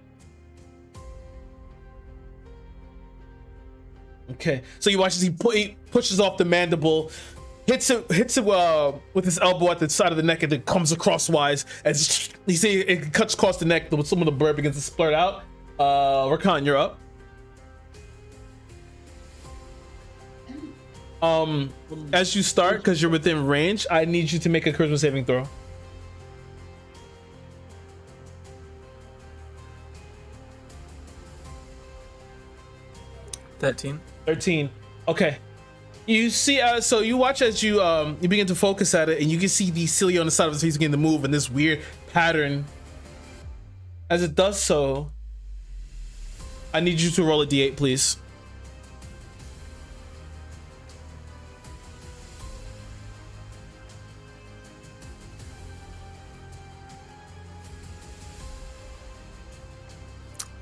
Okay, so you watch as he pushes off the mandible, hits it with his elbow at the side of the neck, and it comes across wise. As you see, it cuts across the neck, but some of the blood begins to splurt out. Rakan, you're up. As you start, because you're within range, I need you to make a charisma saving throw. $13. 13. Okay. You see, so you watch as you begin to focus at it, and you can see the cilia on the side of his face begin to move in this weird pattern. As it does so, I need you to roll a d8, please.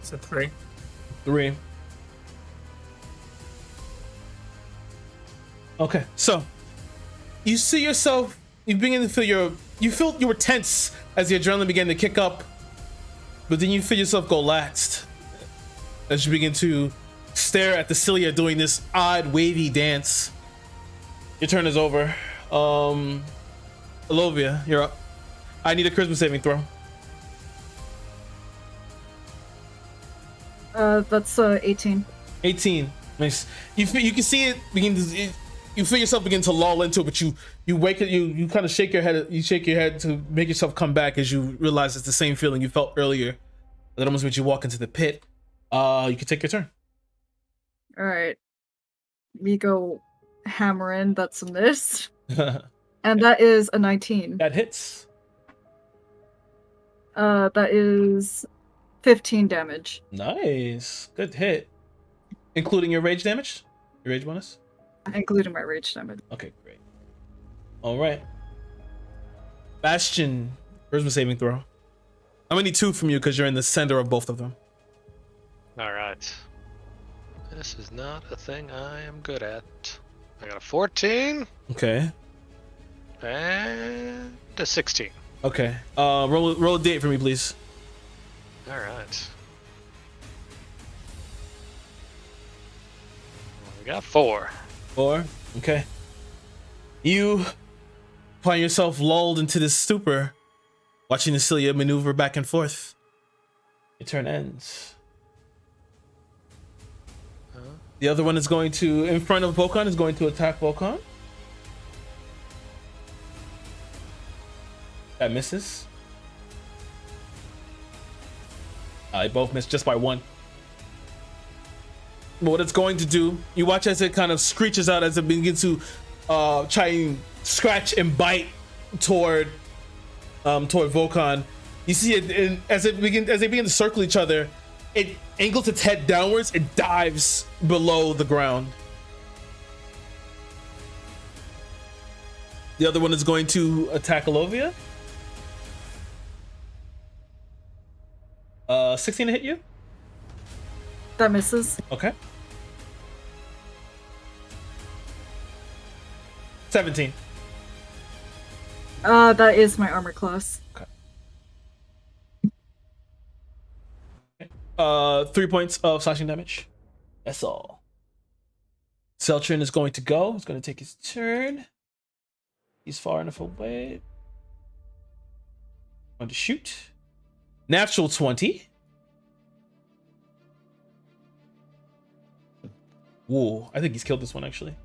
It's a 3. 3. Okay, so you see yourself, you begin to feel you were tense as the adrenaline began to kick up, but then you feel yourself go laxed as you begin to stare at the cilia doing this odd wavy dance. Your turn is over. Elovia, you're up. I need a charisma saving throw. That's 18. 18. Nice. You can see it begin to. You feel yourself begin to lull into it, but you wake it. You kind of shake your head. You shake your head to make yourself come back as you realize it's the same feeling you felt earlier. That almost made you walk into the pit. You can take your turn. All right. We go hammering. That's a miss. And that is a 19. That hits. That is 15 damage. Nice. Good hit. Including your rage damage? Your rage bonus? Including my rage damage. Okay, great. All right. Bastion, charisma saving throw. I'm gonna need 2 from you because you're in the center of both of them. All right. This is not a thing I am good at. I got a 14 Okay. and a 16. Okay. Roll a d8 for me, please. All right. We got 4. 4. Okay. You find yourself lulled into this stupor, watching the cilia maneuver back and forth. Your turn ends. The other one is going to, in front of Volkan, is going to attack Volkan. That misses. They both missed just by 1. But what it's going to do, you watch as it kind of screeches out as it begins to try and scratch and bite toward Volkan. You see it, and as they begin to circle each other, it angles its head downwards and dives below the ground. The other one is going to attack Elovia. 16 to hit you? That misses. Okay. 17. That is my armor class. 3 points of slashing damage. That's all. Zeltrin is going to go. He's going to take his turn. He's far enough away. Going to shoot. Natural 20. Whoa, I think he's killed this one actually.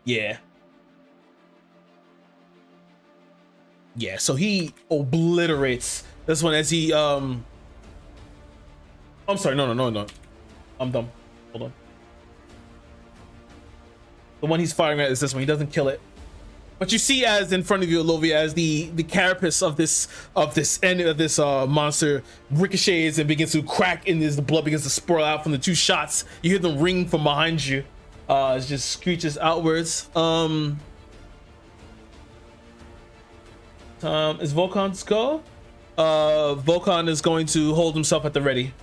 Yeah. Yeah, so he obliterates this one as he I'm sorry, no. I'm dumb. Hold on. The one he's firing at is this one. He doesn't kill it. But you see as in front of you, Elovia, as the carapace of this monster ricochets and begins to crack, and the blood begins to spurl out from the two shots. You hear them ring from behind you. It just screeches outwards. Is Volkan's go? Volkan is going to hold himself at the ready.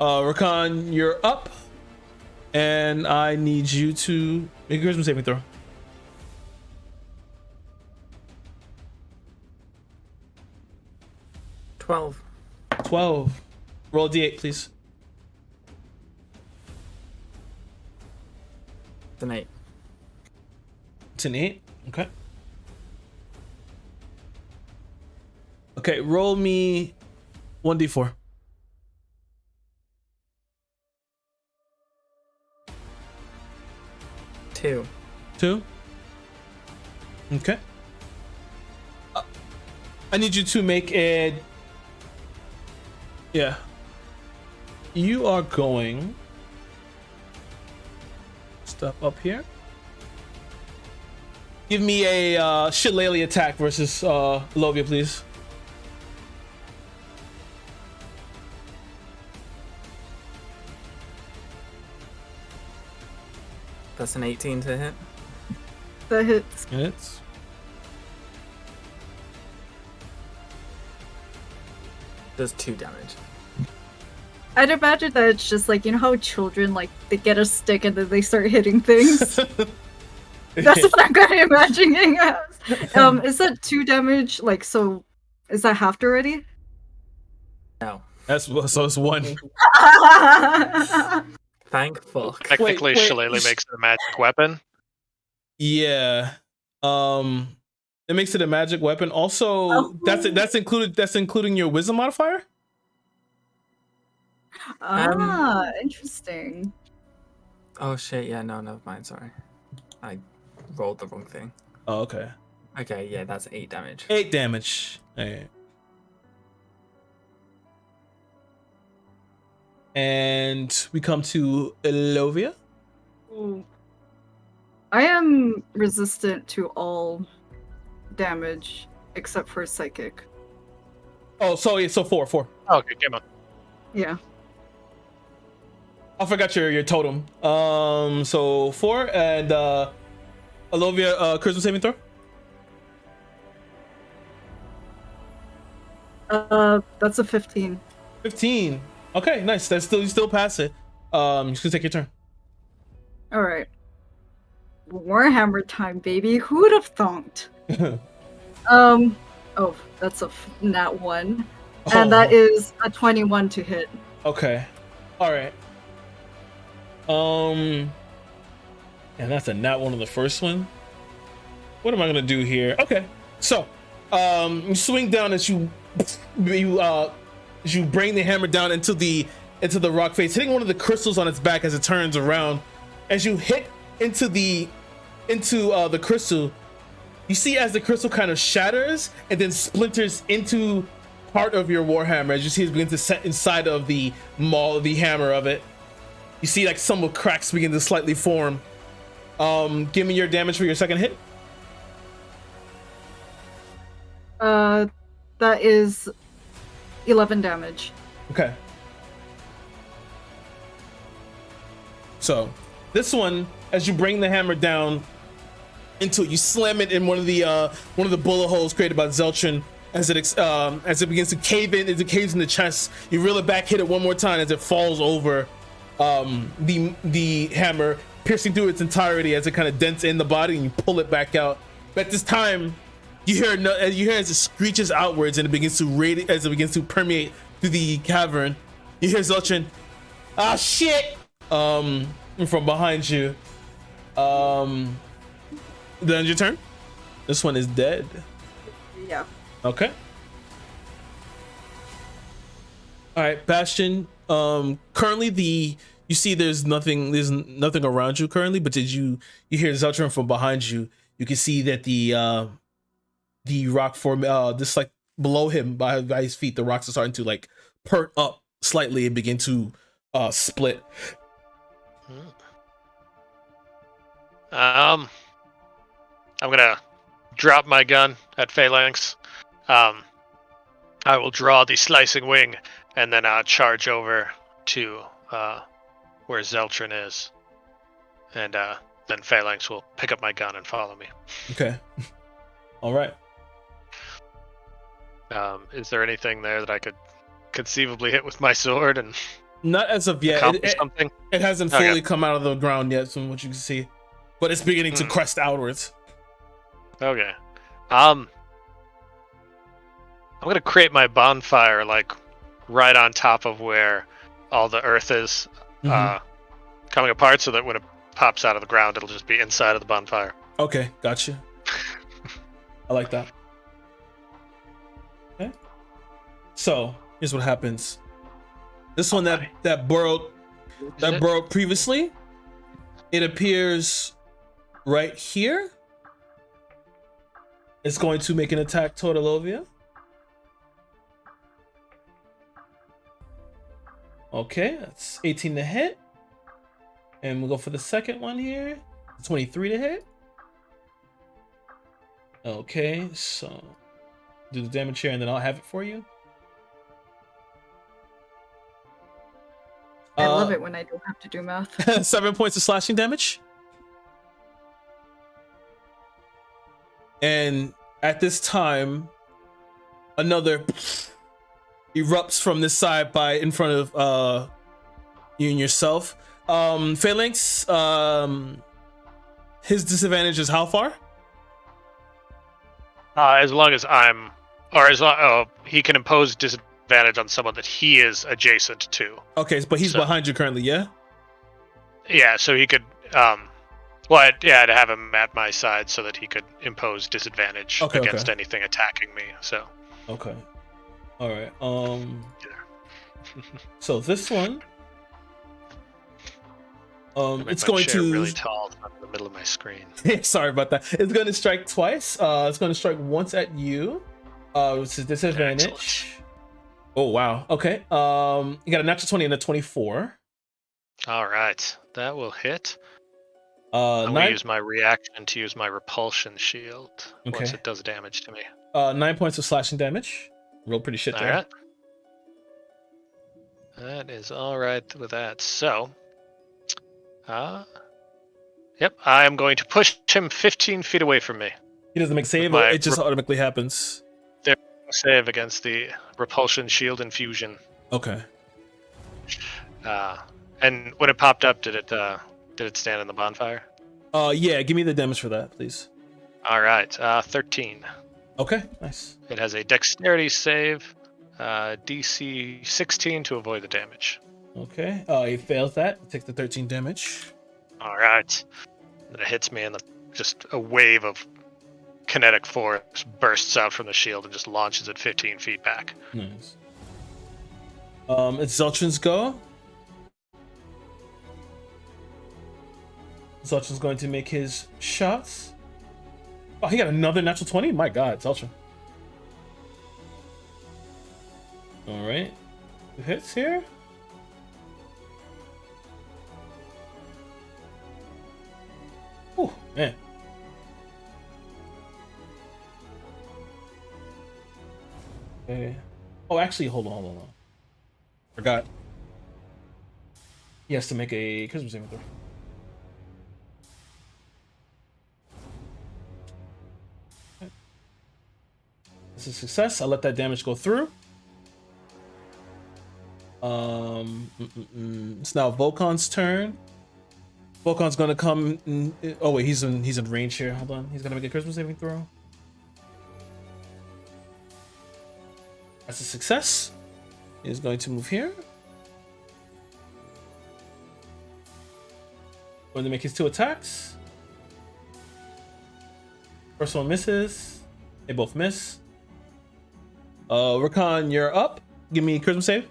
Rakan, you're up. And I need you to make a charisma saving throw. Twelve. 12. Roll a d8, please. It's an 8. It's an 8. Okay. Okay, roll me 1d4. 2. 2. Okay. I need you to make a... Yeah. You are going... Step up here. Give me a shillelagh attack versus Lovia, please. That's an 18 to hit. That hits. Hits. Does 2 damage. I'd imagine that it's just like, you know how children, like, they get a stick and then they start hitting things? That's what I'm kind of imagining as. Is that 2 damage? Like, so, is that halved already? No. So it's 1. Thank fuck. Technically, Wait. Shillelagh makes it a magic weapon. Yeah. It makes it a magic weapon. Also, that's including your wisdom modifier? Interesting. Oh shit, yeah, no, never mind, sorry. I rolled the wrong thing. Oh, okay. Okay, yeah, that's 8 damage. 8 damage. Alright. And we come to Elovia. Ooh. I am resistant to all damage except for psychic. Oh, so 4. Oh, okay, come on. Yeah. I forgot your totem. So 4 and Elovia, charisma saving throw. That's a 15. 15. Okay, nice. You still pass it. Just gonna take your turn. All right. Warhammer time, baby. Who would have thought? Oh, that's a nat 1, and that is a 21 to hit. Okay. All right. And that's a nat 1 on the first one. What am I gonna do here? Okay. So, you swing down as you bring the hammer down into the rock face, hitting one of the crystals on its back as it turns around. As you hit into the crystal, you see as the crystal kind of shatters and then splinters into part of your warhammer. As you see it begin to set inside of the hammer of it. You see like some of cracks begin to slightly form. Give me your damage for your second hit. That is 11 damage. Okay. So this one, as you bring the hammer down into it, you slam it in one of the bullet holes created by Zeltrin, as it begins to cave in, as it caves in the chest. You reel it back, hit it one more time as it falls over the hammer, piercing through its entirety as it kind of dents in the body, and you pull it back out. But at this time, you hear as it screeches outwards and it begins to permeate through the cavern. You hear Zeltrin, "Ah, shit!" From behind you. Then your turn. This one is dead. Yeah. Okay. All right, Bastion. Currently, you see there's nothing around you currently, but you hear Zeltron from behind you. You can see that the rock form just like below him by his feet, the rocks are starting to like pert up slightly and begin to split. I'm gonna drop my gun at Phalanx. I will draw the slicing wing and then charge over to where Zeltrin is, and then Phalanx will pick up my gun and follow me. Okay. All right. Is there anything there that I could conceivably hit with my sword and not as of yet? Something? It hasn't fully come out of the ground yet, from what you can see, but it's beginning to crest outwards. Okay. I'm gonna create my bonfire like right on top of where all the earth is coming apart, so that when it pops out of the ground, it'll just be inside of the bonfire. Okay, gotcha. I like that. Okay. So here's what happens. This one that burrowed previously, it appears right here. It's going to make an attack toward Elovia. Okay, that's 18 to hit. And we'll go for the second one here. 23 to hit. Okay, so do the damage here and then I'll have it for you. I love it when I don't have to do math. 7 points of slashing damage. And at this time, another erupts from this side in front of you and yourself. Phalanx, his disadvantage is how far? As long as he can impose disadvantage on someone that he is adjacent to. Okay, but he's behind you currently, yeah? Yeah, so he could I'd have him at my side so that he could impose disadvantage against anything attacking me. So. Okay. All right. So this one. It's going to really tall in the middle of my screen. Sorry about that. It's going to strike twice. It's going to strike once at you, which is disadvantage. Excellent. Oh wow. Okay. You got a natural 20 and a 24. All right, that will hit. I'm gonna use my reaction to use my repulsion shield once it does damage to me. 9 points of slashing damage. Roll pretty shit there. All right. That is all right with that. So, yep, I am going to push him 15 feet away from me. He doesn't make save, or it just automatically happens? There's no save against the repulsion shield infusion. Okay. And when it popped up, did it stand in the bonfire? Yeah, give me the damage for that, please. All right, 13. Okay, nice. It has a dexterity save, DC 16 to avoid the damage. Okay, he fails that. He takes the 13 damage. All right. Then it hits me, and just a wave of kinetic force bursts out from the shield and just launches it 15 feet back. Nice. It's Zeltrin's go. Zeltrin's going to make his shots. Oh, he got another natural 20? My god, Zeltrin. Alright. It hits here. Oh, man. Okay. Oh, actually, hold on. Forgot. He has to make a charisma saving throw. It's a success. I'll let that damage go through. It's now Volkan's turn. Volkan's gonna come. Oh wait, he's in range here. Hold on. He's gonna make a Christmas saving throw. That's a success. He's going to move here. Going to make his 2 attacks. First one misses. They both miss. Rakan, you're up. Give me a Christmas save.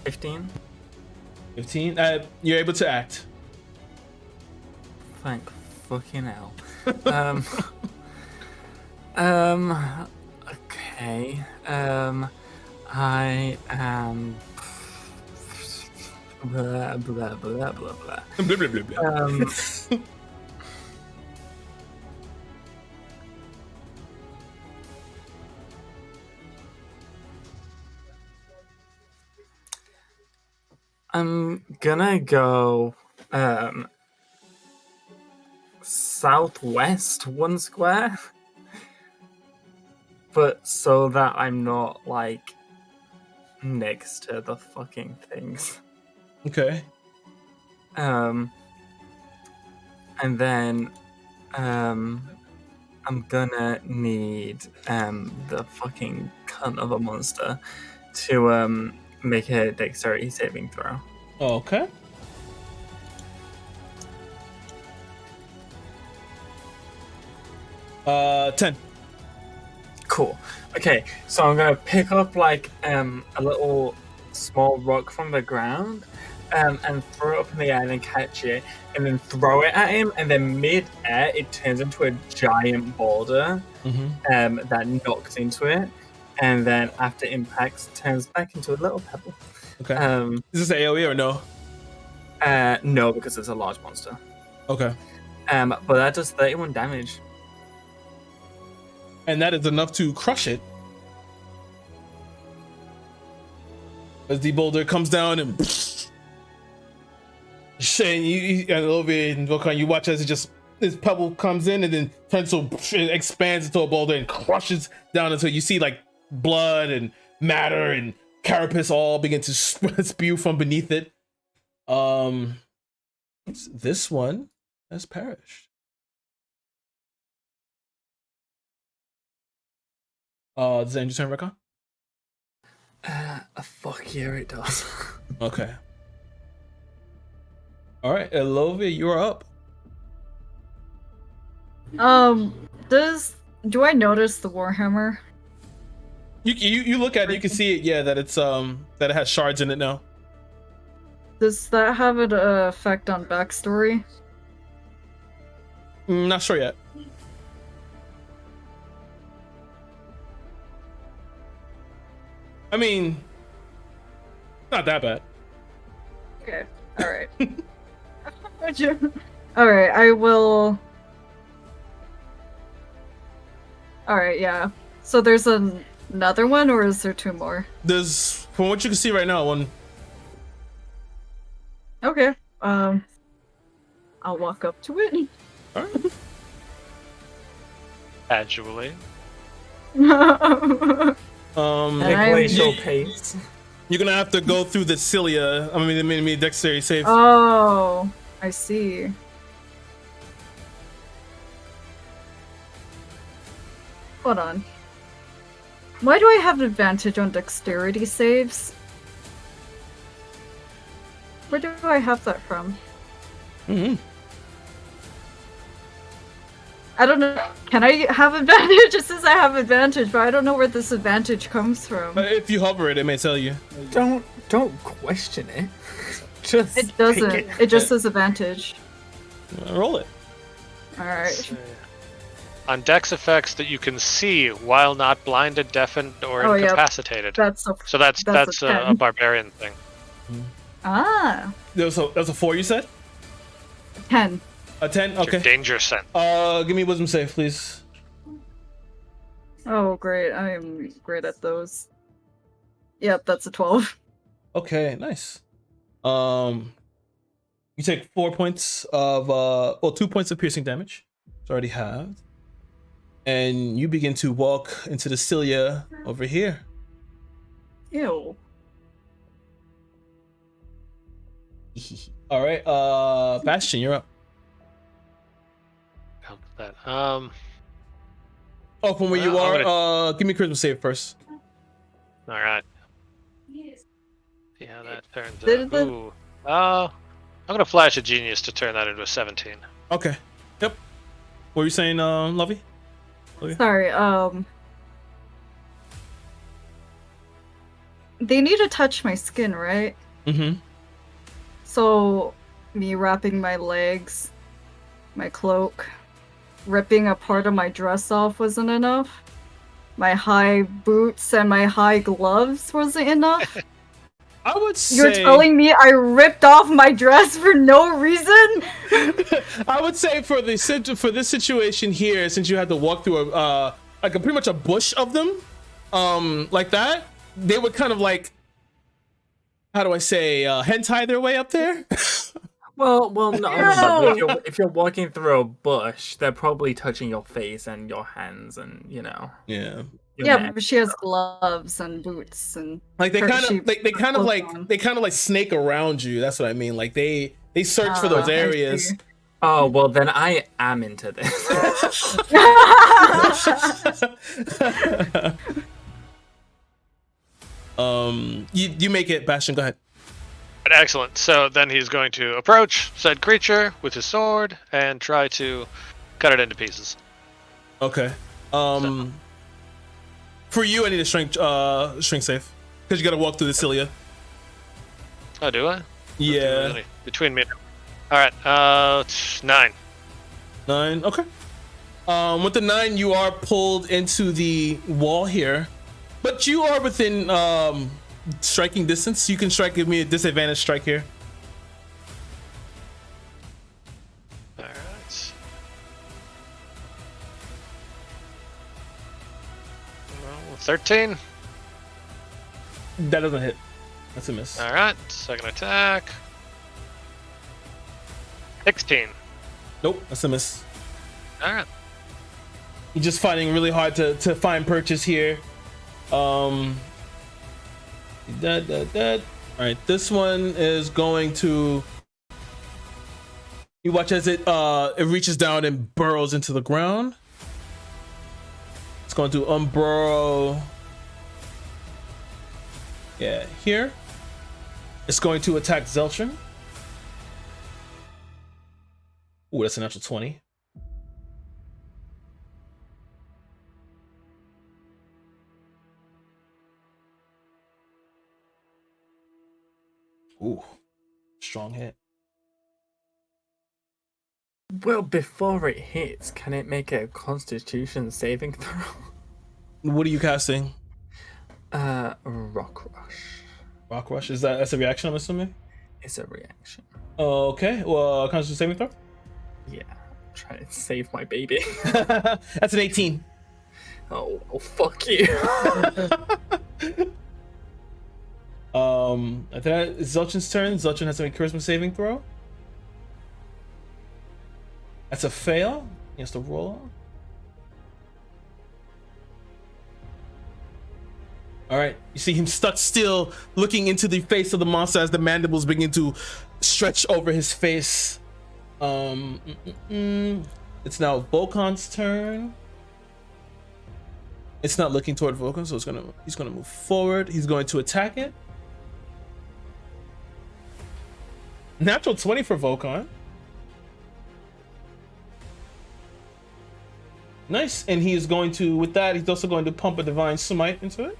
$15. 15. You're able to act. Thank fucking hell. Okay. I am. Blah blah blah blah blah. Blah, blah, blah, blah. I'm gonna go southwest 1 square, but so that I'm not like next to the fucking things. Okay. And then I'm gonna need the fucking cunt of a monster to make a dexterity saving throw. Okay. Uh, 10. Cool. Okay, so I'm gonna pick up like a little small rock from the ground and throw it up in the air and then catch it and then throw it at him, and then mid-air it turns into a giant boulder that knocks into it, and then after impacts turns back into a little pebble. Okay. Is this AoE or no? No, because it's a large monster. Okay. But that does 31 damage. And that is enough to crush it. As the boulder comes down and Shane, you and Olivia and Volkan, you watch as it just this pebble comes in and then turns to it expands into a boulder and crushes down until you see like blood and matter and carapace all begin to spew from beneath it. This one has perished. Does that end your turn, Recon? Fuck yeah, it does. Okay. All right, Elovia, you're up. Do I notice the Warhammer? You look at it, you can see it. Yeah, that it's that it has shards in it now. Does that have an effect on backstory? Not sure yet. I mean, not that bad. Okay. All right. All right. I will. All right. Yeah. So there's another one, or is there 2 more? There's, from what you can see right now, one. Okay. I'll walk up to it. All right. Casually. Glacial pace. You're gonna have to go through the cilia. I mean, dexterity save. Oh, I see. Hold on. Why do I have advantage on dexterity saves? Where do I have that from? I don't know. Can I have advantage? It says I have advantage, but I don't know where this advantage comes from. If you hover it, it may tell you. Don't question it. Just It doesn't. take It just says advantage. Roll it. Alright. On dex effects that you can see while not blinded, deafened, or Oh, yeah. incapacitated. That's a So that's a a 10. barbarian thing. Ah. That's a 4, you said? 10. A 10? It's your Okay. danger sense. Give me wisdom save, please. Oh, great. I am great at those. Yep, that's a 12. Okay, nice. You take 4 points of 2 points of piercing damage. It's already halved. And you begin to walk into the cilia over here. Ew. All right, Bastion, you're up. Help with that. Oh, from where you Well, I'm are, give me a charisma save first. All right. See how that turns Did out. the- Ooh. I'm gonna flash a genius to turn that into a 17. Okay. Yep. What were you saying, Lovey? Sorry, they need to touch my skin, right? Mm-hmm. So, me wrapping my legs, my cloak, ripping a part of my dress off wasn't enough. My high boots and my high gloves wasn't enough. I would say You're telling me I ripped off my dress for no reason? I would say for this situation here, since you had to walk through pretty much a bush of them, like that, they would kind of like, how do I say, hentai their way up there. Well, no. Ew. If you're walking through a bush, they're probably touching your face and your hands, and Yeah. your Yeah, neck. but she has gloves and boots and Like they her- kind she of they put kind of clothes like on. they kind of like snake around you. That's what I mean. Like they search for those I areas. see. Oh well, then I am into this. You make it, Bastion. Go ahead. Excellent. So then he's going to approach said creature with his sword and try to cut it into pieces. Okay. For you, I need a strength save because you got to walk through the cilia. Oh, do I? Yeah. Really? Between me and him. All right. 9. 9. Okay. With the 9, you are pulled into the wall here, but you are within striking distance. You can strike. Give me a disadvantage strike here. All right. Well, 13. That doesn't hit. That's a miss. All right. Second attack. 16. Nope, that's a miss. All right. You're just finding really hard to find purchase here. Dead. All right, this one is going to. You watch as it reaches down and burrows into the ground. It's going to unburrow. Yeah, here. It's going to attack Zeltrin. Ooh, that's a natural 20. Ooh, strong hit. Well, before it hits, can it make a Constitution saving throw? What are you casting? Rock Rush. Rock Rush? That's a reaction, I'm assuming? It's a reaction. Okay, well, Constitution saving throw? Yeah, try to save my baby. That's an 18. Oh, fuck you. That is Zeltrin's turn. Zeltrin has to make a charisma saving throw. That's a fail. He has to roll. All right, you see him stuck still, looking into the face of the monster as the mandibles begin to stretch over his face. It's now Volkan's turn. It's not looking toward Volkan, so he's gonna move forward. He's going to attack it. Natural 20 for Volkan. Nice, and he is going to, with that, he's also going to pump a Divine Smite into it.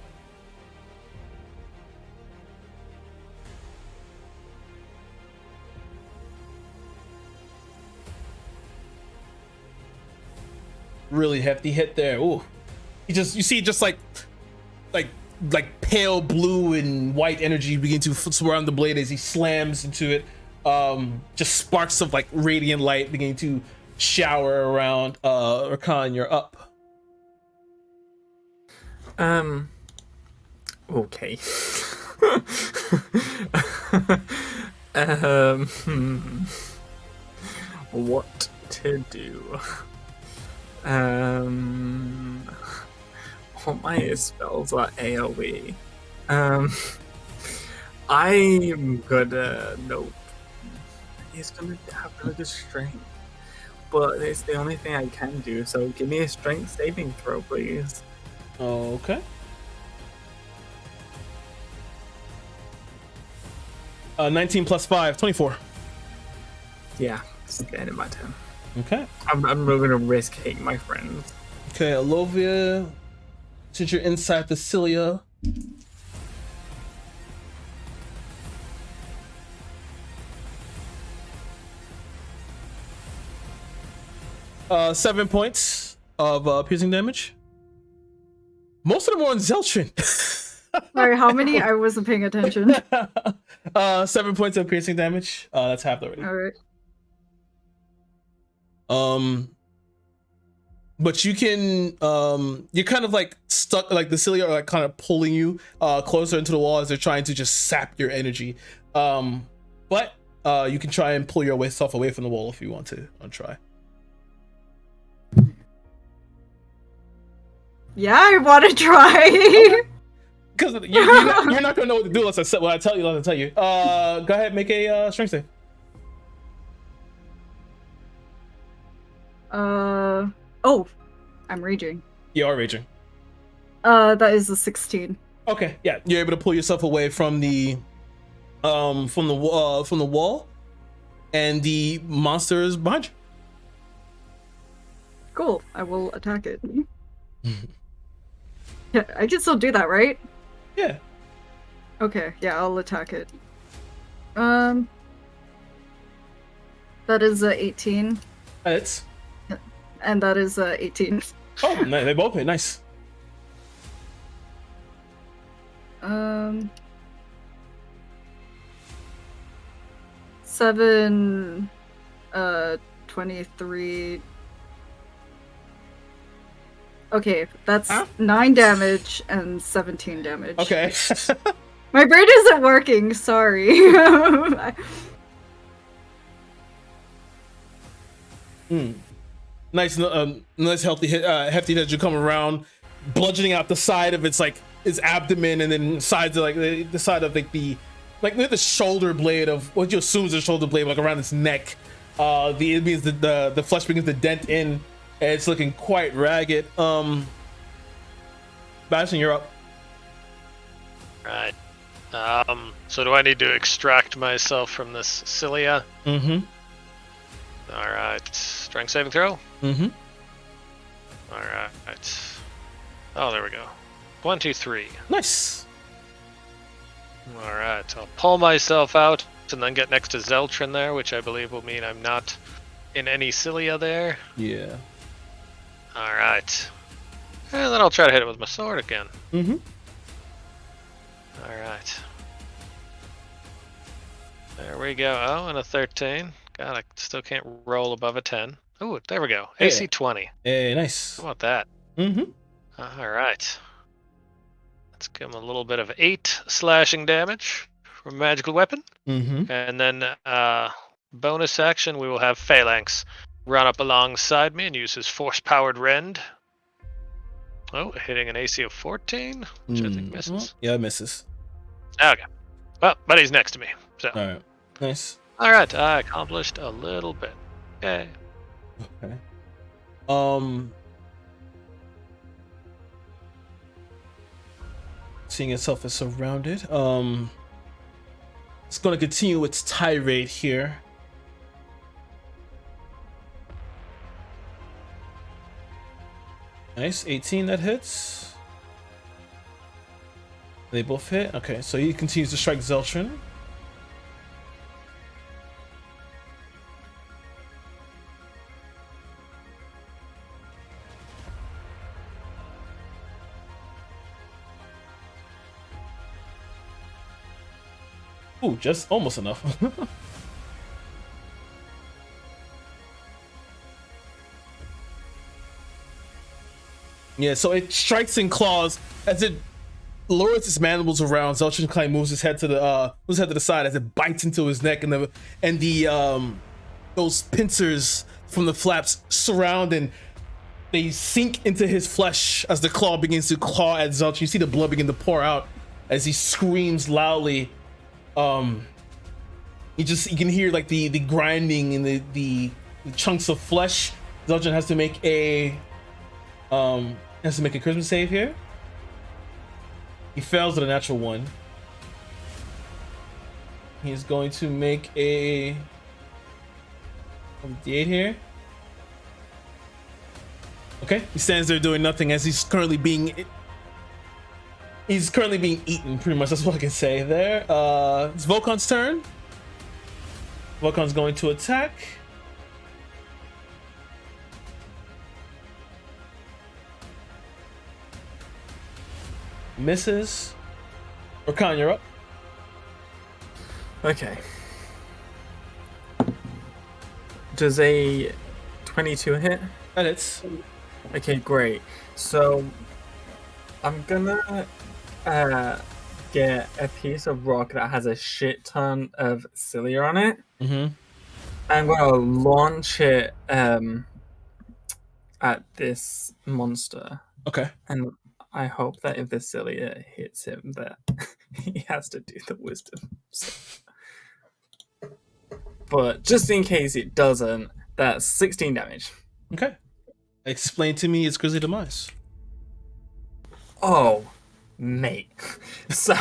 Really hefty hit there. Ooh, you see just like pale blue and white energy begin to surround the blade as he slams into it. Just sparks of like radiant light beginning to shower around. Rakan, you're up. Okay. What to do? All my spells are AoE. I'm gonna nope. He's gonna have really good strength, but it's the only thing I can do. So give me a strength saving throw, please. Okay. 19 plus 5, 24. Yeah, it's the end of my turn. Okay. I'm really gonna risk hating my friends. Okay, Alovia, since you're inside the cilia. 7 points of piercing damage. Most of them are on Zeltrin. Sorry, how many? I wasn't paying attention. 7 points of piercing damage. That's half already. All right. But you can you're kind of like stuck, like the cilia are like kind of pulling you closer into the wall as they're trying to just sap your energy. But you can try and pull yourself away from the wall if you want to. I'll try. Yeah, I want to try. Because you're not gonna know what to do unless I tell you. Go ahead, make a strength save. Oh, I'm raging. You are raging. That is a 16. Okay, yeah, you're able to pull yourself away from the wall, and the monster is behind you. Cool. I will attack it. Yeah, I can still do that, right? Yeah. Okay, yeah, I'll attack it. That is a 18. It's. And that is 18. Oh, they both hit. Nice. 7, 23. Okay, that's 9 damage and 17 damage. Okay. My brain isn't working, sorry. Nice, nice healthy hit, hefty hit as you come around, bludgeoning out the side of its abdomen, and then sides of the side of the shoulder blade of what you assume is a shoulder blade, like around its neck. It means the flesh begins to dent in, and it's looking quite ragged. Bastion, you're up. Right. So do I need to extract myself from this cilia? Mm-hmm. All right. Strength saving throw. Mm-hmm. All right. Oh, there we go. 23. Nice. All right. I'll pull myself out and then get next to Zeltrin there, which I believe will mean I'm not in any cilia there. Yeah. All right. And then I'll try to hit it with my sword again. Mm-hmm. All right. There we go. Oh, and a 13. God, I still can't roll above a 10. Oh, there we go. Hey. AC 20. Hey, nice. How about that? Mm-hmm. All right. Let's give him a little bit of 8 slashing damage from a magical weapon. Mm-hmm. And then bonus action, we will have Phalanx run up alongside me and use his force-powered rend. Oh, hitting an AC of 14, which I think misses. Yeah, it misses. Okay. Well, but he's next to me. So. All right. Nice. All right, I accomplished a little bit. Okay. Okay. Seeing itself as surrounded. It's going to continue its tirade here. Nice, 18, that hits. They both hit. Okay, so he continues to strike Zeltrin. Ooh, just almost enough. Yeah, so it strikes and claws as it lowers his mandibles around. Zelchin kind of moves his head to the side as it bites into his neck, and the those pincers from the flaps surround and they sink into his flesh as the claw begins to claw at Zelchin. You see the blood begin to pour out as he screams loudly. You can hear like the grinding and the chunks of flesh. Zelchin has to make a charisma save here. He fails at a natural 1. He's going to make a D8 here. Okay, he stands there doing nothing as he's currently being eaten, pretty much. That's what I can say there. It's Volkan's turn. Volkan's going to attack. Misses. Orkan, you're up. Okay. Does a 22 hit? And it's Okay, great. So I'm gonna get a piece of rock that has a shit ton of cilia on it. I'm gonna launch it at this monster. okay. And I hope that if the cilia hits him, that he has to do the wisdom. But just in case it doesn't, that's 16 damage. Okay. Explain to me its grisly demise. Oh, mate. So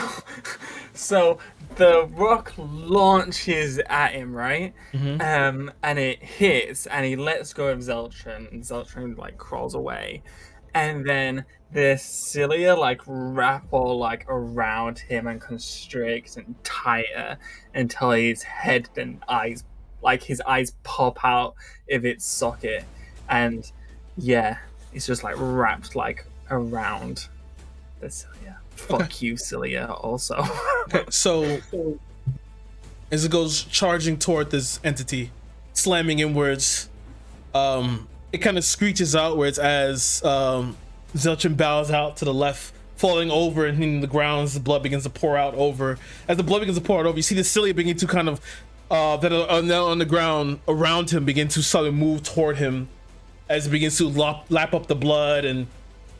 the rock launches at him, right? And it hits, and he lets go of Zeltron, and Zeltron like crawls away, and then the cilia like wrap all like around him and constrict and tighter until his head and eyes, like his eyes pop out of its socket, and yeah, it's just like wrapped like around the cilia. Fuck you, cilia. Also, Okay, so as it goes charging toward this entity, slamming inwards, it kind of screeches outwards as Zelchin bows out to the left, falling over and hitting the ground as the blood begins to pour out over. As the blood begins to pour out over, you see the cilia begin to kind of that are now on the ground around him begin to suddenly move toward him as it begins to lap up the blood and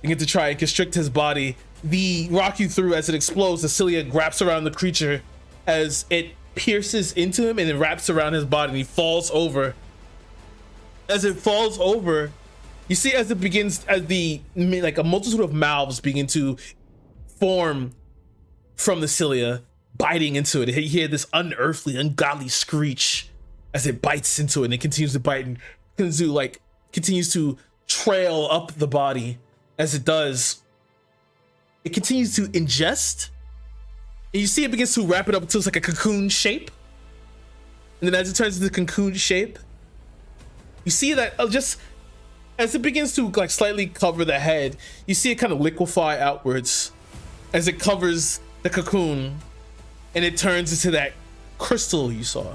begin to try and constrict his body. The rock you threw, as it explodes, the cilia wraps around the creature as it pierces into him and it wraps around his body and he falls over. As it falls over, you see as it begins, as like a multitude of mouths begin to form from the cilia, biting into it. You hear this unearthly, ungodly screech as it bites into it, and it continues to bite and continues to trail up the body. As it does, it continues to ingest, and you see it begins to wrap it up until it's like a cocoon shape. And then as it turns into the cocoon shape, you see that just as it begins to like slightly cover the head, you see it kind of liquefy outwards as it covers the cocoon, and it turns into that crystal you saw.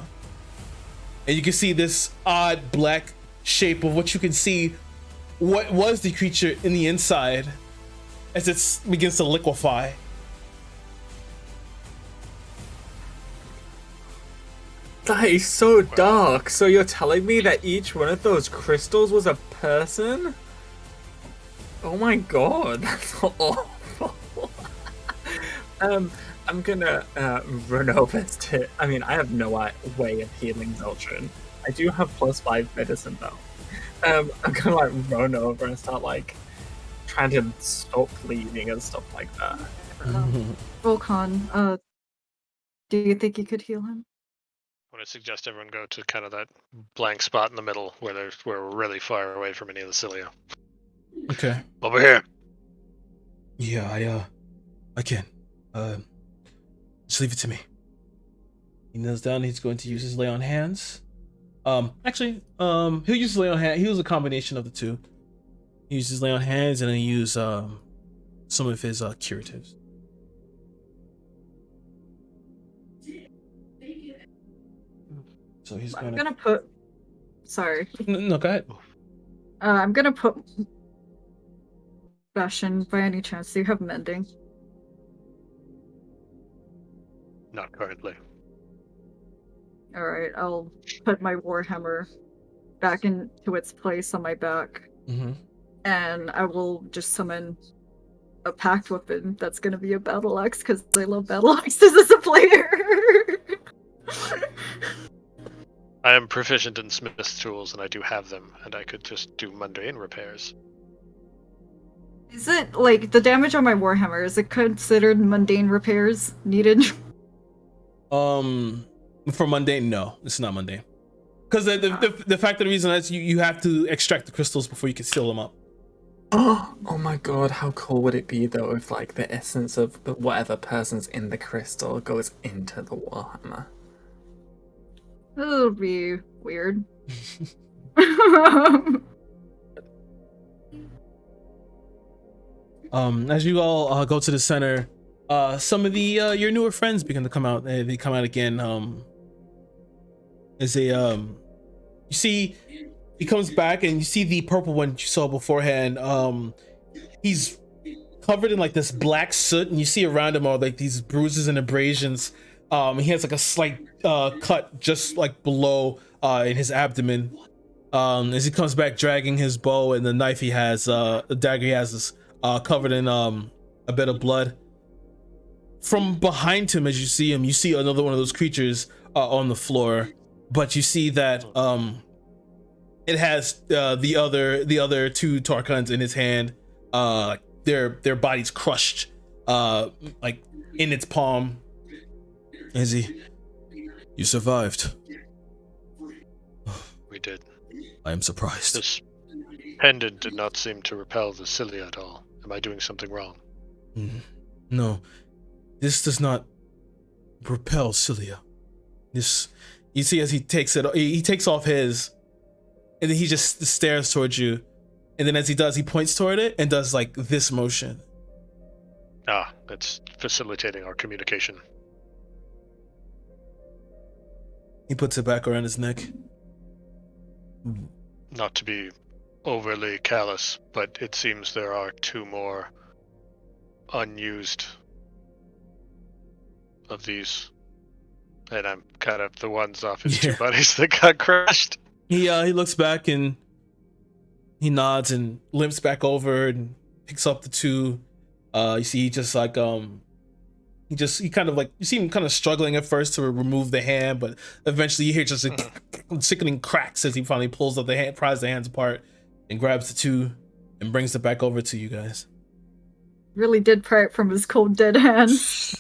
And you can see this odd black shape of what you can see what was the creature in the inside as it begins to liquefy. That is so dark. So you're telling me that each one of those crystals was a person? Oh my god, that's awful. I'm gonna run over to... I mean, I have no way of healing Zeltron. I do have +5 medicine though. I'm gonna like run over and start like trying to stop bleeding and stuff like that. Volkan, do you think you could heal him? I want to suggest everyone go to kind of that blank spot in the middle where we're really far away from any of the cilia. Okay. Over here. Yeah, I can. Just leave it to me. He kneels down. He's going to use his lay on hands. Actually, he'll use lay on hand. He'll use a combination of the two. He uses lay on hands and then he use some of his curatives. So he's gonna put. Sorry. No, go ahead. I'm gonna put. Bastion, by any chance, do you have mending? Not currently. Alright, I'll put my warhammer back into its place on my back. Mm-hmm. And I will just summon a packed weapon that's gonna be a battle axe, because I love battle axes as a player. I am proficient in smith's tools, and I do have them, and I could just do mundane repairs. Is it, like, the damage on my warhammer, is it considered mundane repairs needed? For mundane, no, it's not mundane. Because the fact of the reason is you have to extract the crystals before you can seal them up. Oh my god, how cool would it be though if like the essence of whatever person's in the crystal goes into the warhammer? That'll be weird. As you all go to the center, some of the your newer friends begin to come out. They come out again. As you see, he comes back and you see the purple one you saw beforehand. He's covered in like this black soot, and you see around him all like these bruises and abrasions. He has like a slight cut just like below in his abdomen. As he comes back dragging his bow and the knife he has, the dagger he has is covered in a bit of blood. From behind him, as you see him, you see another one of those creatures on the floor, but you see that it has the other two Tarkans in his hand. Their bodies crushed like in its palm. Izzy, you survived. We did. I am surprised. This pendant did not seem to repel the cilia at all. Am I doing something wrong? No, this does not repel cilia. This, you see, as he takes it, he takes off his, and then he just stares towards you, and then as he does, he points toward it and does like this motion. Ah, it's facilitating our communication. He puts it back around his neck. Not to be overly callous, but it seems there are two more unused of these. And I'm kind of the ones off his two buddies that got crushed. He looks back and he nods and limps back over and picks up the two. You see, he just like he kind of like, you see him kind of struggling at first to remove the hand, but eventually you hear just a sickening cracks as he finally pulls up the hand, pries the hands apart, and grabs the two and brings it back over to you guys. Really did pry it from his cold dead hands.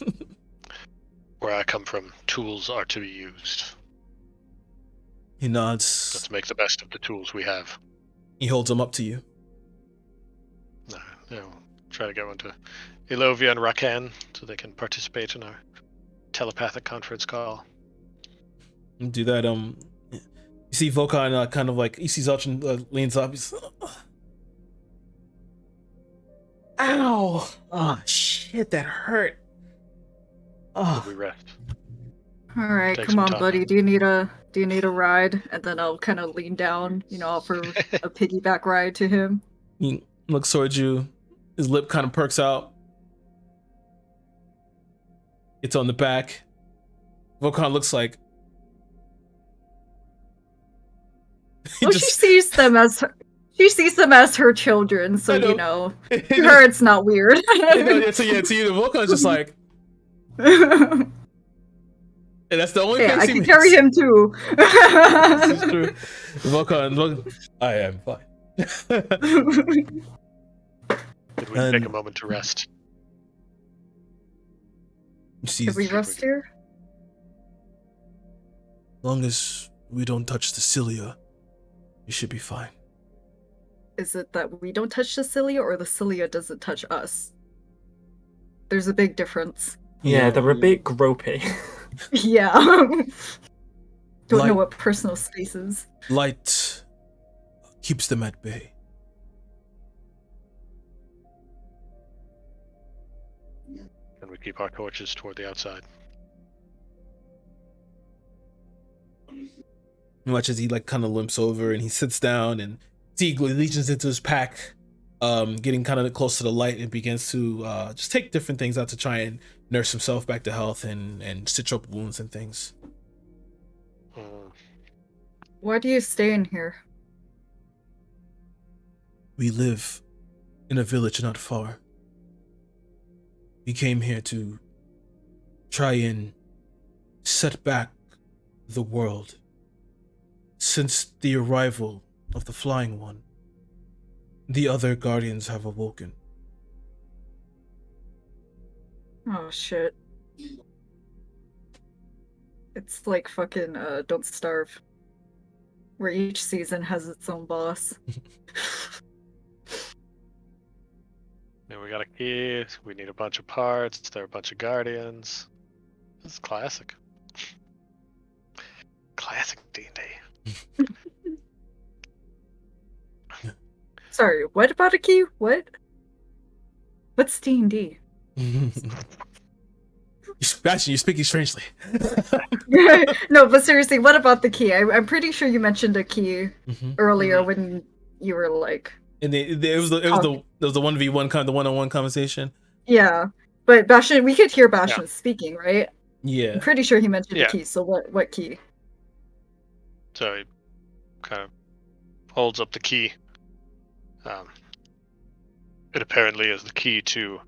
Where I come from, tools are to be used. He nods. Let's make the best of the tools we have. He holds them up to you. Try to get one to Ilovia and Rakan so they can participate in our telepathic conference call. Do that. You see Volkan kind of like, he sees Ultron leans up. He's, ow! Oh shit, that hurt. Oh. We rest. All right, Take come some on, time. buddy. Do you need a ride? And then I'll kind of lean down, offer a piggyback ride to him. He looks towards you. His lip kind of perks out. It's on the back. Volkan looks like. Well, she sees them as her children, so to her it's not weird. So Volkan's just like. And that's the only I face can carry him too. This is true. Volkan, I am fine. Did we take a moment to rest? Can we rest here? As long as we don't touch the cilia, you should be fine. Is it that we don't touch the cilia, or the cilia doesn't touch us? There's a big difference. Yeah, they're a bit gropey. Yeah. Don't know what personal space is. Light keeps them at bay. And we keep our torches toward the outside. You watch as he like kind of limps over and he sits down and he leaches into his pack, getting kind of close to the light and begins to just take different things out to try and nurse himself back to health and stitch up wounds and things. Mm. Why do you stay in here? We live in a village not far. We came here to try and set back the world. Since the arrival of the Flying One, the other guardians have awoken. Oh shit. It's like fucking Don't Starve, where each season has its own boss. And we got a key. We need a bunch of parts. There are a bunch of guardians. This is classic. Classic D&D. Sorry, what about a key? What? What's D&D? Sebastian, you're speaking strangely. No, but seriously, what about the key? I'm pretty sure you mentioned a key earlier when you were like, And it was the 1v1 kind of the one-on-one conversation. yeah. But Bastion, we could hear Bastion speaking, right? Yeah. I'm pretty sure he mentioned Yeah. a key. So what key? So he kind of holds up the key. It apparently is the key to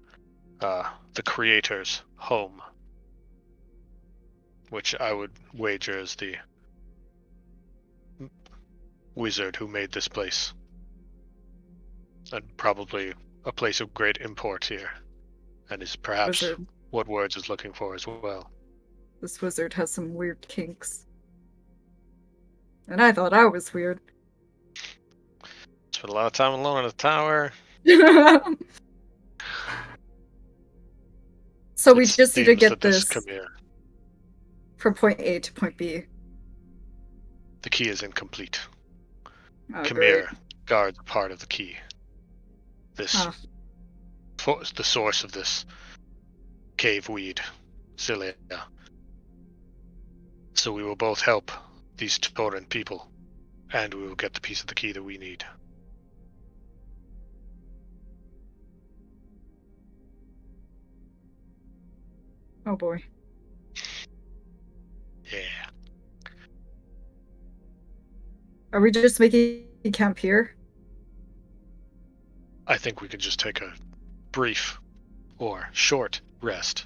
the creator's home, which I would wager is the wizard who made this place, and probably a place of great import here, and is perhaps Wizard. what Words is looking for as well. This wizard has some weird kinks. And I thought I was weird. Spent a lot of time alone in the tower. So we It just need to seems get that this Khmer, from point A to point B. the key is incomplete. Oh, Khmer great. guards a part of the key. This Ah. the source of this cave weed, Cilia. So we will both help these Tauran people, and we will get the piece of the key that we need. Oh boy. Yeah. Are we just making camp here? I think we could just take a brief or short rest,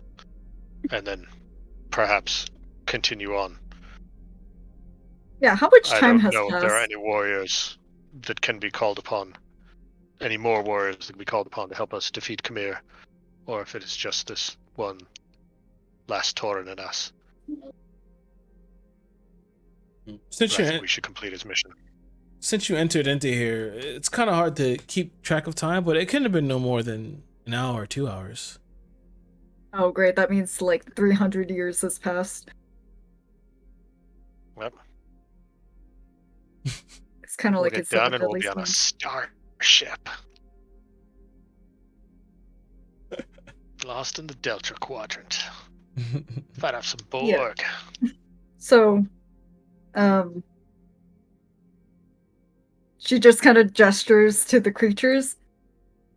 and then perhaps continue on. Yeah, how much I time don't has know if there are passed? any warriors that can be called upon, any more warriors that can be called upon to help us defeat Khmer, or if it is just this one last Tauran and us. Since I think we should complete his mission. Since you entered into here, it's kind of hard to keep track of time, but it couldn't have been no more than an hour or 2 hours. Oh great, that means like 300 years has passed. Yep. It's kind of We'll like get it's at done the and we'll deadly be on a scenes. starship. Lost in the Delta Quadrant. Fight off some Borg. Yeah. So, she just kind of gestures to the creatures.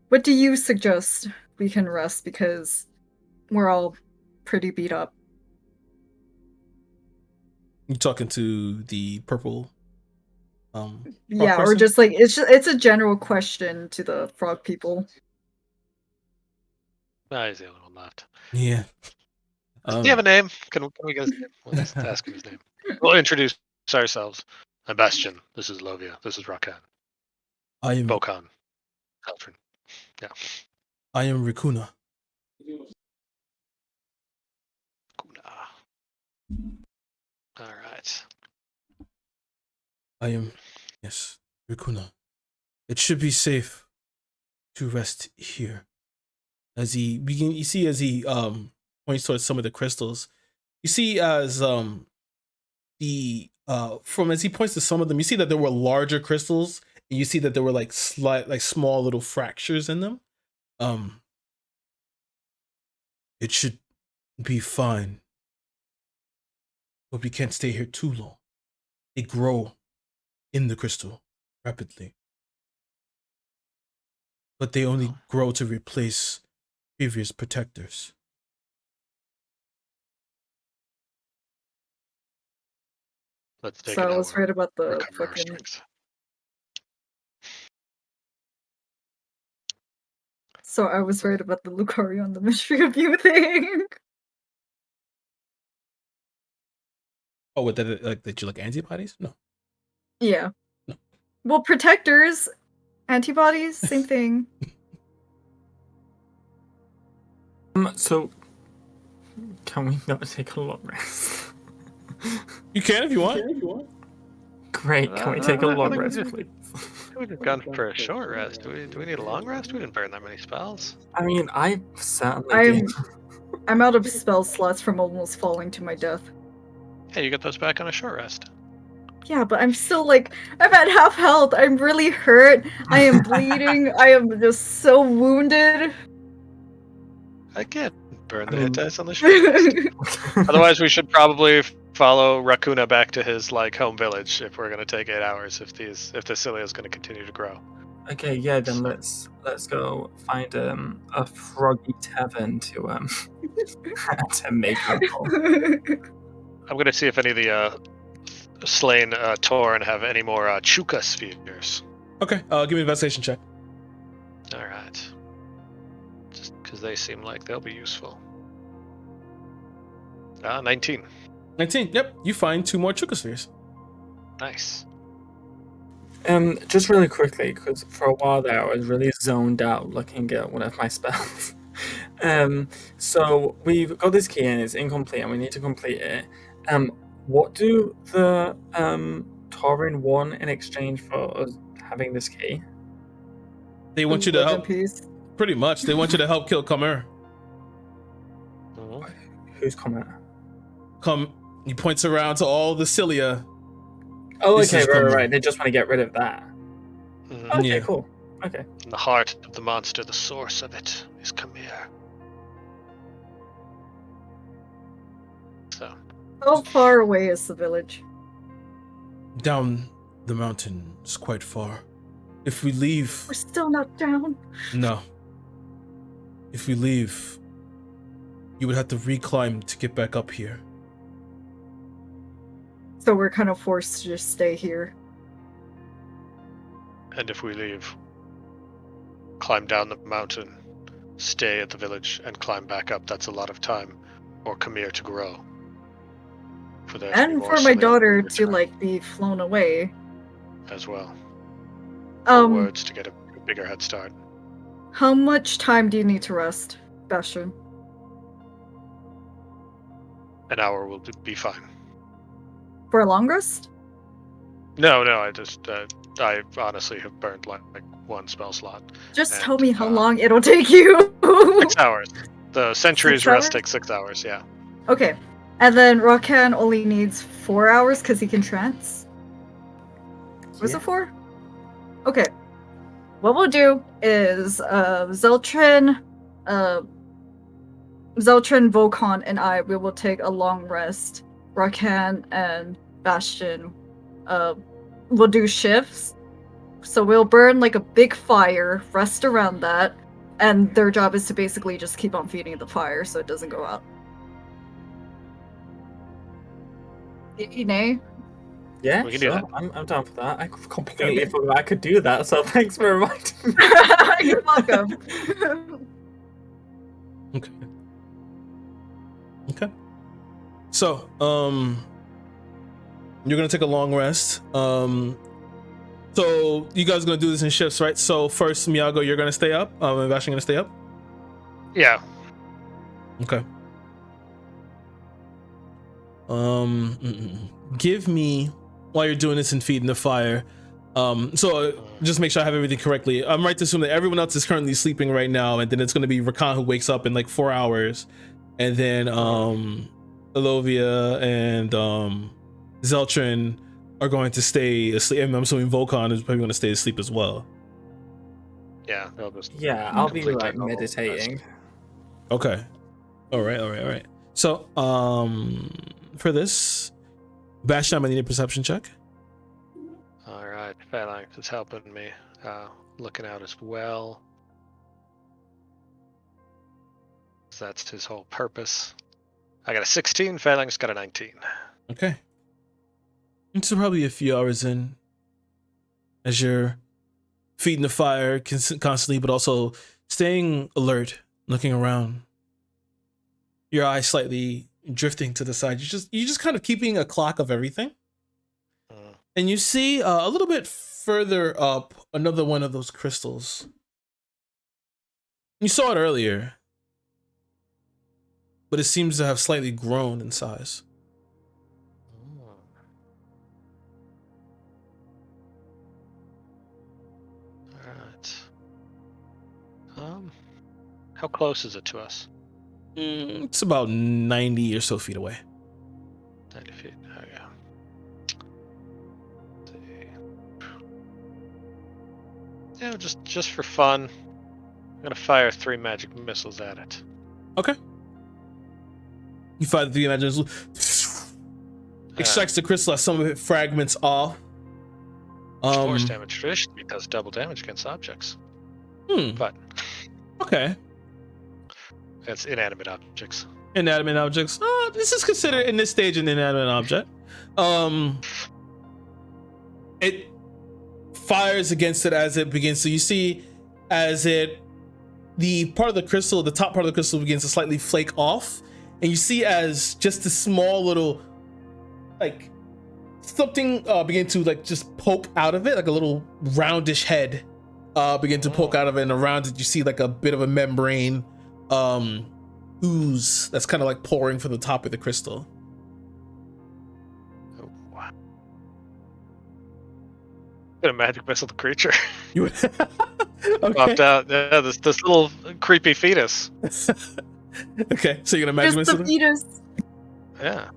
What do you suggest we can rest, because we're all pretty beat up? You talking to the purple Yeah, or person? just like it's a general question to the frog people. He's the only one left. Yeah. Does he have a name? Can we get his name? We'll just ask him his name. We'll introduce ourselves. I'm Bastion. This is Lovia. This is Rakan. I am Bokan. Caltrin. Yeah. I am Rikuna. All right. I am, yes, Rikuna. It should be safe to rest here. As he begin, you see as he points towards some of the crystals. You see as the from as he points to some of them, you see that there were larger crystals, and you see that there were like small little fractures in them. It should be fine, but we can't stay here too long. They grow in the crystal rapidly, but they only grow to replace previous protectors. Let's take So an I was hour. right about the Recover our fucking. strength. So I was right about the Lucario the Mystery of You thing. Oh, what did it like? Did you like antibodies? No. Yeah. No. Well, protectors, antibodies, same thing. So, can we not take a long rest? You can if you want. Great. Can we take a I long think rest, please? we'd have gone for a short rest. Do we need a long rest? We didn't burn that many spells. I mean, I certainly did. I'm out of spell slots from almost falling to my death. Hey, you get those back on a short rest. Yeah, but I'm still like, I'm at half health. I'm really hurt. I am bleeding. I am just so wounded. Again, burn I the mean- hit dice on the short rest. Otherwise, we should probably follow Rakuna back to his home village if we're gonna take 8 hours. If the cilia is gonna continue to grow. Okay, yeah, then let's go find a froggy tavern to to make our goal. I'm gonna see if any of the slain Tauren have any more Chuka spheres. Okay. Give me an investigation check. All right. Just because they seem like they'll be useful. 19. 19. Yep. You find 2 more Chuka spheres. Nice. Just really quickly, because for a while there I was really zoned out looking at one of my spells. So we've got this key and it's incomplete, and we need to complete it. What do the Tauren want in exchange for us having this key? They want you to Live in help. peace. Pretty much. They want you to help kill Khmer. Mhm. Who's comment? He points around to all the cilia. Oh, This okay, is right. Khmer. They just want to get rid of that. Mhm. Okay, Yeah. cool. Okay. And the heart of the monster, the source of it, is Khmer. So, How far away is the village? Down the mountain is quite far. If we leave, We're still not down. no. If we leave, you would have to reclimb to get back up here. So we're kind of forced to just stay here. and if we leave, climb down the mountain, stay at the village, and climb back up, that's a lot of time for Khmer to grow. For there to be And more for my cilia daughter to return like be flown away. as well. More Um, words to get a bigger head start. how much time do you need to rest, Bastion? An hour will be fine. For a long rest? No, I honestly have burned like one spell slot. Just And, tell me how long it'll take you. 6 hours. The sentry's 6 rest hours? takes 6 hours, yeah. Okay. And then Rakan only needs 4 hours because he can trance? Was it 4? Okay. What we'll do is Zeltrin, Volcon, and we will take a long rest. Rakan and Bastion will do shifts. So we'll burn like a big fire, rest around that, and their job is to basically just keep on feeding the fire so it doesn't go out. Nay? Yeah, We can do sure. that. I'm down for that. I completely forgot I could do that, so thanks for reminding me. You're welcome. Okay. Okay. So, you're gonna take a long rest. So you guys are gonna do this in shifts, right? So first, Miyago, you're gonna stay up. And Bastion gonna stay up. Yeah. Okay. Give me while you're doing this and feeding the fire. Just make sure I have everything correctly. I'm right to assume that everyone else is currently sleeping right now, and then it's gonna be Rakan who wakes up in like 4 hours, and then Elovia and Zeltrin are going to stay asleep. And I'm assuming Volcon is probably going to stay asleep as well. Yeah, they'll just Yeah, I'll be complete like their normal meditating. Okay. All right. So, for this, Bastion, I need a perception check. All right, Phalanx is helping me, looking out as well. That's his whole purpose. I got a 16, Phalanx got a 19. Okay. It's probably a few hours in as you're feeding the fire constantly, but also staying alert, looking around. Your eyes slightly drifting to the side. You're just kind of keeping a clock of everything. And you see a little bit further up another one of those crystals. You saw it earlier, but it seems to have slightly grown in size. How close is it to us? It's about 90 or so feet away. 90 feet. Oh, yeah. Yeah, just for fun, I'm gonna fire 3 magic missiles at it. Okay. You fire the 3 magic missiles. Extracts the crystal as some of it fragments off. Force damage traditionally does double damage against objects. But okay. It's inanimate objects. Inanimate objects. This is considered in this stage an inanimate object. It fires against it as it begins. So you see, as the part of the crystal, the top part of the crystal begins to slightly flake off, and you see as just a small little, like something begin to like just poke out of it, like a little roundish head begin to poke out of it, and around it you see like a bit of a membrane ooze that's kind of like pouring from the top of the crystal. Oh, wow. Gonna magic missile the creature. Okay. Popped out. Yeah, this little creepy fetus. Okay, so you're gonna magic Just missile the it? fetus. Yeah.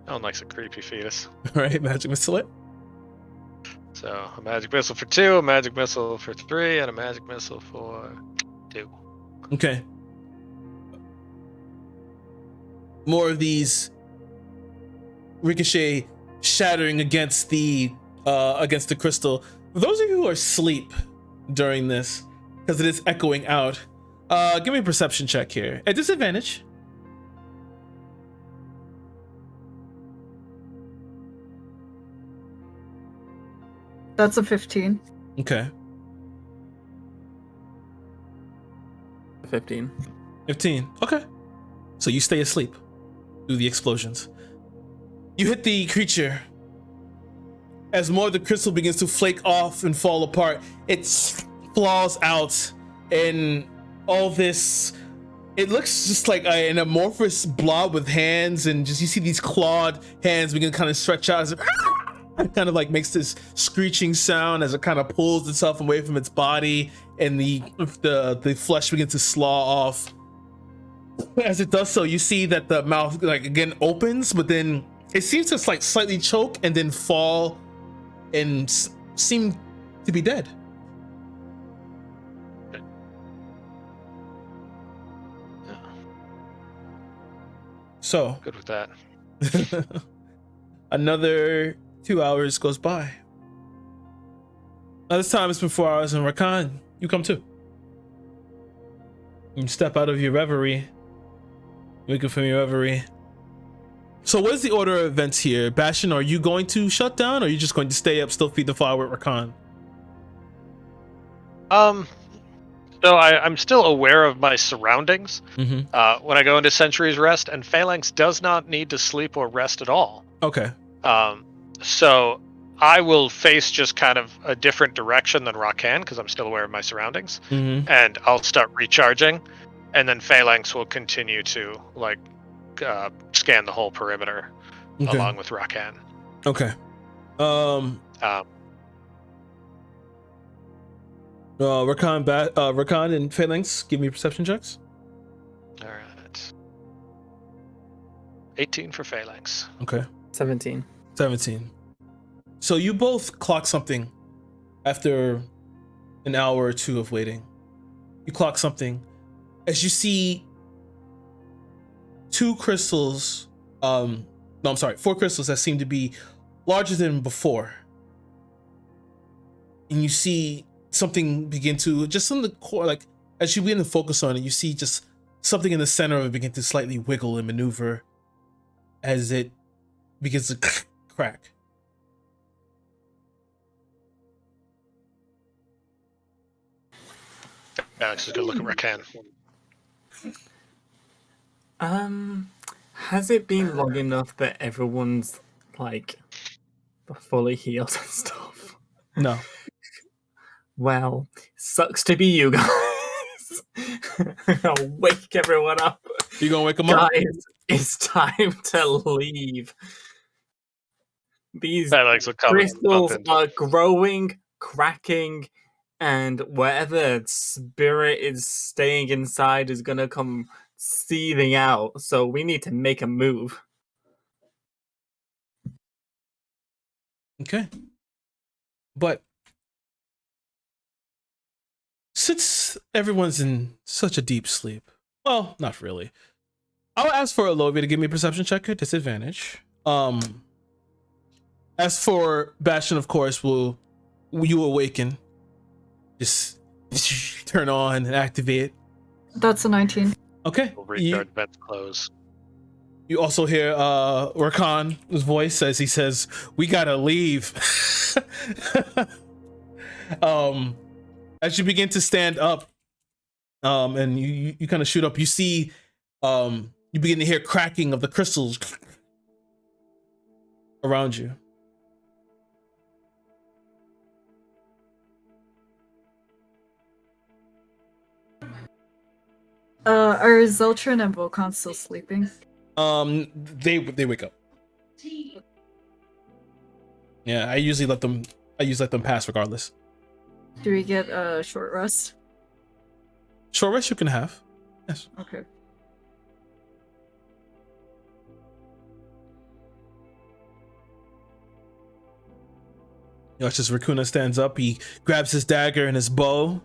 No one likes a creepy fetus. All right, magic missile it. So a magic missile for 2, a magic missile for 3, and a magic missile for 2. Okay. More of these ricochet shattering against the crystal. For those of you who are asleep during this, because it is echoing out, give me a perception check here at disadvantage. That's a 15. Okay. 15. 15. Okay. So you stay asleep through the explosions. You hit the creature. As more of the crystal begins to flake off and fall apart, it flaws out, and all this, it looks just like an amorphous blob with hands, and just you see these clawed hands begin to kind of stretch out as it kind of like makes this screeching sound as it kind of pulls itself away from its body, and the flesh begins to slaw off. As it does so, you see that the mouth like again opens, but then it seems to like slightly choke and then fall and seem to be dead. Yeah. So Good with that. another 2 hours goes by. Now this time it's been 4 hours, and Rakan, you come too. You step out of your reverie. Wake up from your reverie. So what is the order of events here? Bastion, are you going to shut down, or are you just going to stay up, still feed the fire with Rakan? So I'm still aware of my surroundings Mm-hmm. when I go into Century's Rest, and Phalanx does not need to sleep or rest at all. Okay. So I will face just kind of a different direction than Rakan, because I'm still aware of my surroundings, Mm-hmm. and I'll start recharging, and then Phalanx will continue to scan the whole perimeter Okay. along with Rakan. Okay. Rakan and Phalanx, give me perception checks. All right. 18 for Phalanx. Okay. 17. 17. So you both clock something after an hour or two of waiting. You clock something as you see 4 crystals that seem to be larger than before. And you see something begin to, just in the core, like as you begin to focus on it, you see just something in the center of it begin to slightly wiggle and maneuver as it begins to crack. Alex is gonna look at Rakan. Has it been long enough that everyone's like fully healed and stuff? No. Well, sucks to be you guys. I'll wake everyone up. You gonna wake him up? Guys, it's time to leave. These Alex will come and bump crystals into. are growing, cracking, and whatever spirit is staying inside is gonna come seething out. So we need to make a move. Okay. But since everyone's in such a deep sleep, well, not really. I'll ask for Alovia to give me a perception check at disadvantage. As for Bastion, of course, will you awaken? Just turn on and activate. That's a 19. Okay. We'll restart Ben's clothes. You also hear Rakan's voice as he says, "We gotta leave." As you begin to stand up, and you kind of shoot up, you see, you begin to hear cracking of the crystals around you. Are Zeltrin and Volcon still sleeping? They wake up. Yeah, I usually let them pass regardless. Do we get a short rest? Short rest you can have. Yes. Okay. You watch as Raccoona stands up, he grabs his dagger and his bow.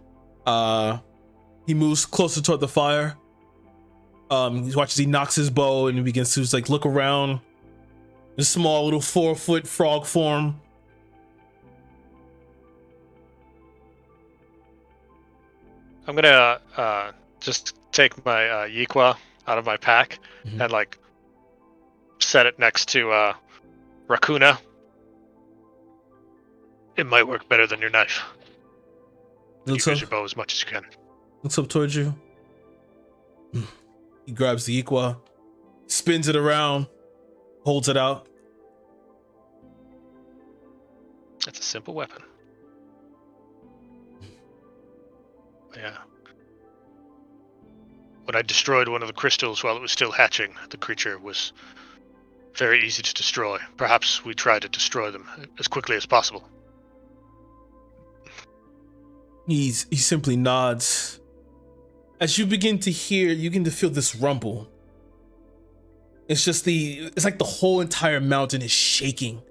He moves closer toward the fire. He watches, he knocks his bow and he begins to just like look around. This small little 4-foot frog form. I'm gonna just take my Yiqua out of my pack and like set it next to Raccoona. It might work better than your knife. Looks Use up, your bow as much as you can. looks up towards you. He grabs the Iqua, spins it around, holds it out. It's a simple weapon. Yeah. When I destroyed one of the crystals while it was still hatching, the creature was very easy to destroy. Perhaps we try to destroy them as quickly as possible. He simply nods. As you begin to hear, you begin to feel this rumble. It's like the whole entire mountain is shaking.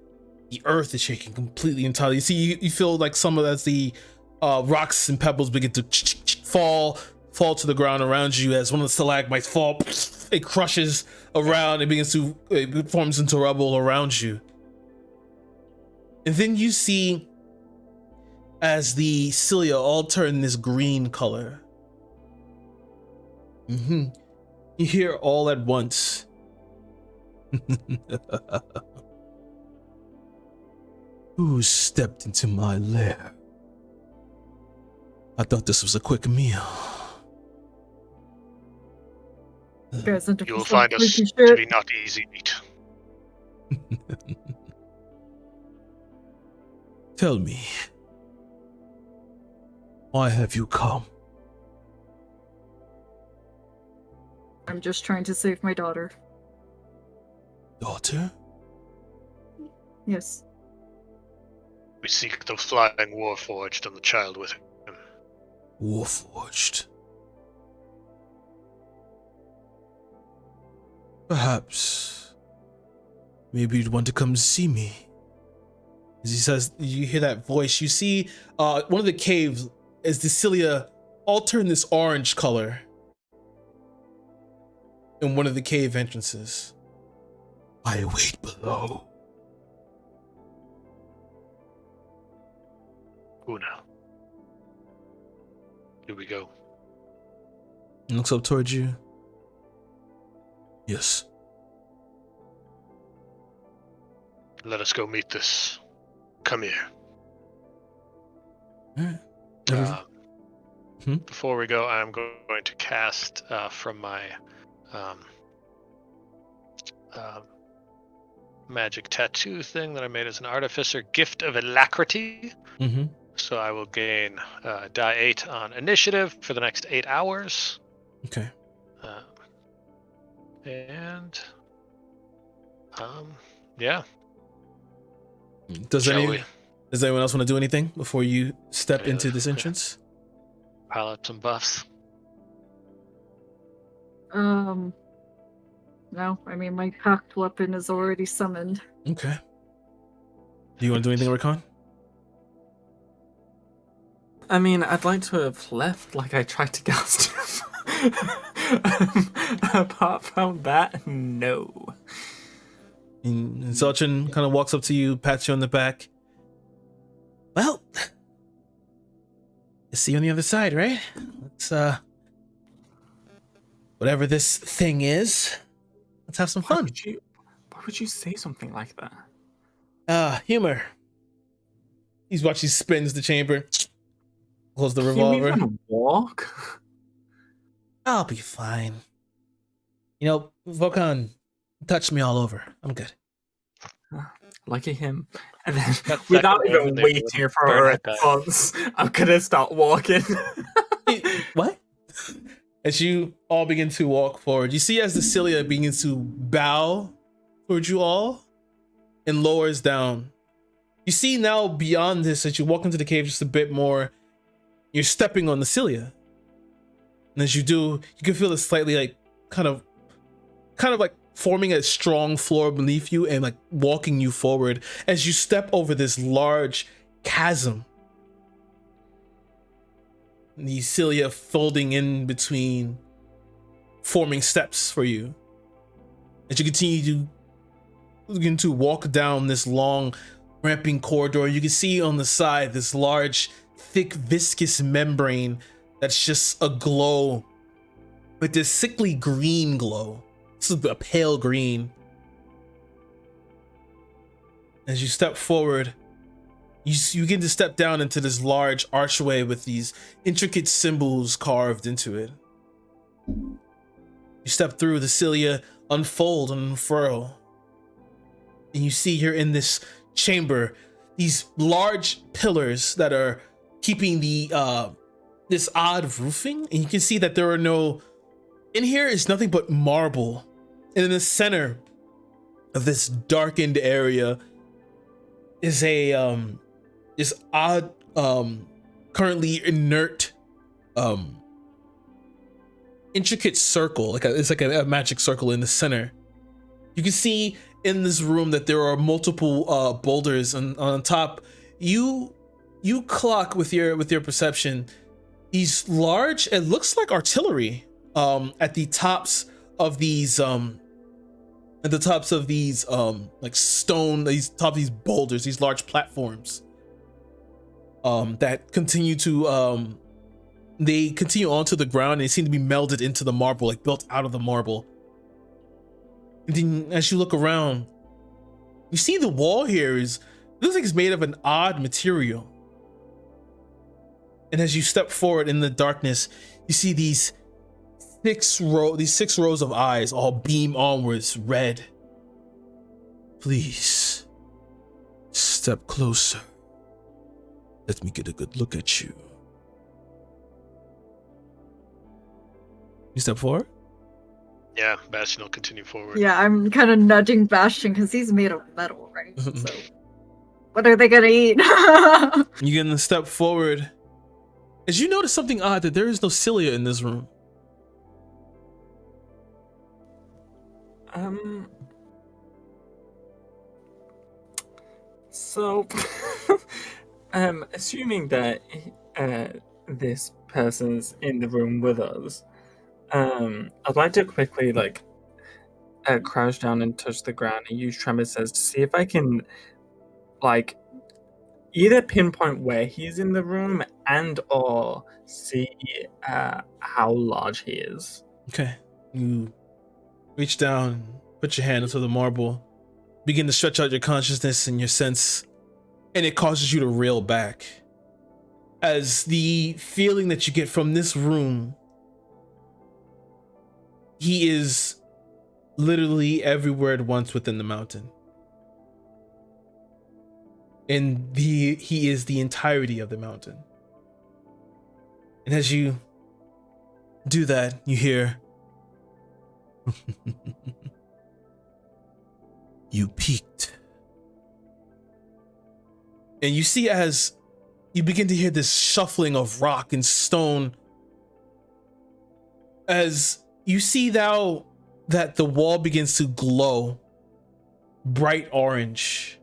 The earth is shaking completely entirely. You see, you feel like some of the rocks and pebbles begin to fall to the ground around you as one of the stalagmites fall. It crushes around and it forms into rubble around you. And then you see as the cilia all turn this green color. You hear all at once. Who stepped into my lair? I thought this was a quick meal. You will find us to be not easy meat. Tell me, why have you come? I'm just trying to save my daughter. Daughter? Yes. We seek the flying warforged and the child with him. Warforged. Perhaps. Maybe you'd want to come see me. As he says, you hear that voice. You see one of the caves as the cilia all turn this orange color in one of the cave entrances. I wait below. Una. Here we go. He looks up towards you. Yes. Let us go meet this. Come here. Alright. Before we go, I'm going to cast from my magic tattoo thing that I made as an artificer, Gift of Alacrity. Mm-hmm. So I will gain die 8 on initiative for the next 8 hours. Okay. And yeah. Does Shall anyone else want to do anything before you step Yeah, into this yeah. entrance? Pile up some buffs. No, I mean, my cocked weapon is already summoned. Okay. Do you want to do anything, Rakan? I mean, I'd like to have left like I tried to cast him. Apart from that, no. And Zelchin kind of walks up to you, pats you on the back. Well, I see you on the other side, right? Let's whatever this thing is, let's have some Why fun. would you say something like that? Humor. He's watching, spins the chamber, close the Can you revolver. even walk? I'll be fine. You know, Vokan touched me all over. I'm good. Lucky him. And then, That without second even one, they waiting would for burn a that guy. response, I'm gonna start walking. What? As you all begin to walk forward, you see as the Cilia begins to bow towards you all and lowers down. You see now beyond this, as you walk into the cave just a bit more, you're stepping on the Cilia. And as you do, you can feel it slightly like kind of like forming a strong floor beneath you and like walking you forward as you step over this large chasm. The cilia folding in between, forming steps for you. As you continue to begin to walk down this long ramping corridor, you can see on the side this large, thick, viscous membrane that's just aglow with this sickly green glow. This is a pale green. As you step forward, you begin to step down into this large archway with these intricate symbols carved into it. You step through, the cilia unfold and unfurl. And you see here in this chamber, these large pillars that are keeping the this odd roofing. And you can see that there are no, in here is nothing but marble. And in the center of this darkened area is a this odd currently inert intricate circle, it's like a magic circle in the center. You can see in this room that there are multiple boulders, and on top you clock with your perception these large, it looks like artillery at the tops of these like stone, these boulders, these large platforms that continue to they continue onto the ground, and they seem to be melded into the marble, like built out of the marble. And then as you look around, you see the wall here looks like it's made of an odd material. And as you step forward in the darkness, you see these six rows of eyes all beam onwards, red. Please step closer. Let me get a good look at you. You step forward? Yeah, Bastion will continue forward. Yeah, I'm kind of nudging Bastion because he's made of metal, right? So, what are they gonna eat? You're gonna step forward. As you notice something odd, that there is no cilia in this room. So, assuming that this person's in the room with us, I'd like to quickly crouch down and touch the ground and use tremor says to see if I can either pinpoint where he's in the room and or see how large he is. Okay. You reach down, put your hand into the marble. begin to stretch out your consciousness and your sense, and it causes you to reel back as the feeling that you get from this room. He is literally everywhere at once within the mountain. And he is the entirety of the mountain. And as you do that, you hear, you peaked. And you see as you begin to hear this shuffling of rock and stone, as you see now that the wall begins to glow bright orange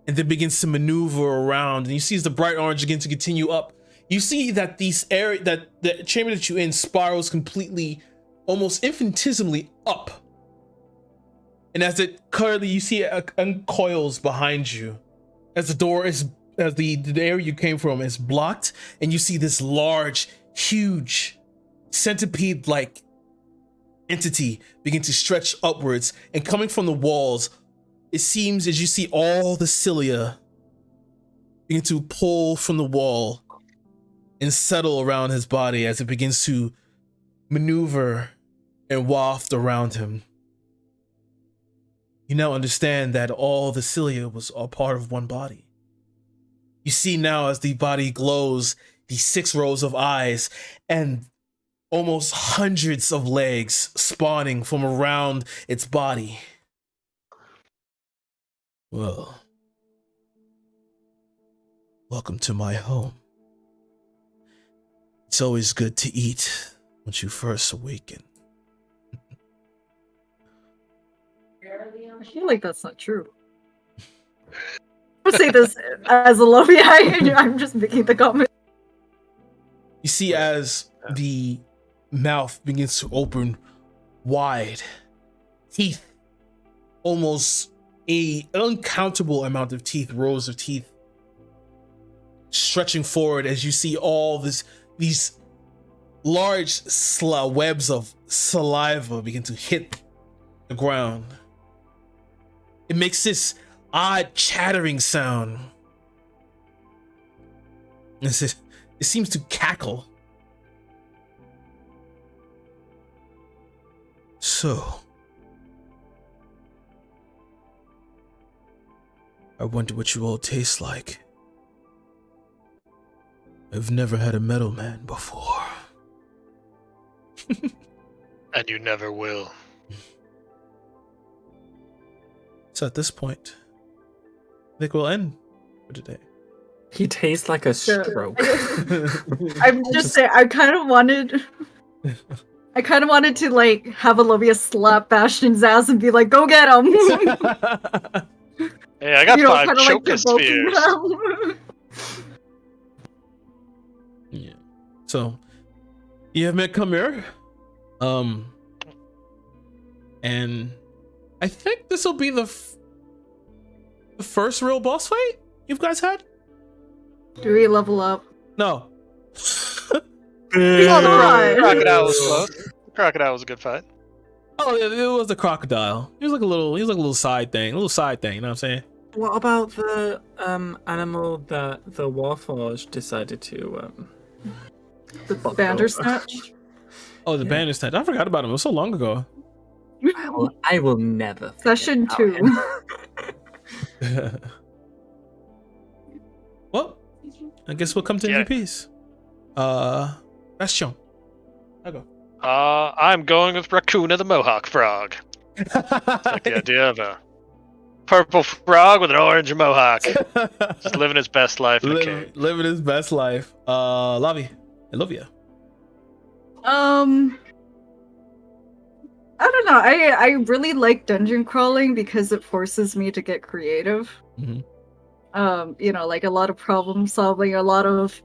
and then begins to maneuver around, and you see as the bright orange begins to continue up, you see that that the chamber that you're in spirals completely, almost infinitesimally up. And as it currently, you see it uncoils behind you as the door is, as the area you came from is blocked, and you see this large, huge centipede-like entity begin to stretch upwards, and coming from the walls, it seems as you see all the cilia begin to pull from the wall and settle around his body as it begins to maneuver and waft around him. You now understand that all the cilia was all part of one body. You see now as the body glows, these 6 rows of eyes and almost hundreds of legs spawning from around its body. Well, welcome to my home. It's always good to eat once you first awaken. I feel like that's not true. I'll say this as a Lovey. I'm just making the comment. You see as the mouth begins to open wide, teeth, almost an uncountable amount of teeth, rows of teeth, stretching forward as you see all these large webs of saliva begin to hit the ground. It makes this odd chattering sound. It seems to cackle. So, I wonder what you all taste like. I've never had a metal man before. And you never will. So at this point, I think we'll end for today. He tastes like a stroke. I'm just saying, I kind of wanted to like have Olivia slap Bastion's ass and be like, "Go get him!" Hey, I got 5 kinda like chocospheres. provoking them. Yeah. So you have met Kamir. And I think this will be the first real boss fight you guys had? Do we level up? No. Crocodile was close. Crocodile was a good fight. Oh, it was the crocodile. He was like a little side thing, you know what I'm saying? What about the animal that the Warforged decided to The Bandersnatch? Oh, the Bandersnatch. I forgot about him. It was so long ago. I will never. Session 2. Well, I guess we'll come to Yeah. MVPs. Bastion. I'll go. I'm going with Raccoon the Mohawk Frog. Like the idea of a purple frog with an orange mohawk. Just living his best life in a cave. Living his best life. Lavi, I love you. I don't know. I really like dungeon crawling because it forces me to get creative. Mhm. Like a lot of problem solving, a lot of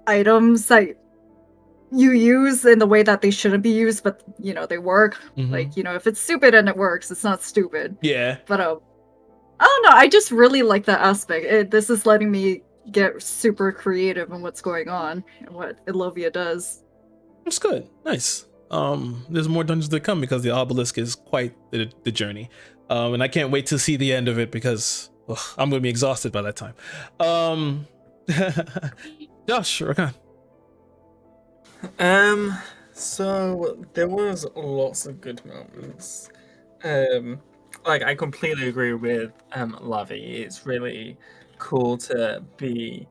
items that you use in the way that they shouldn't be used, but they work. Mhm. Like, if it's stupid and it works, it's not stupid. Yeah. But I don't know. I just really like that aspect. This is letting me get super creative in what's going on and what Ilovia does. That's good. Nice. there's more dungeons to come because the obelisk is quite the journey. And I can't wait to see the end of it because I'm gonna be exhausted by that time. Josh, Rakan. So there was lots of good moments. Like I completely agree with Lavi. It's really cool to be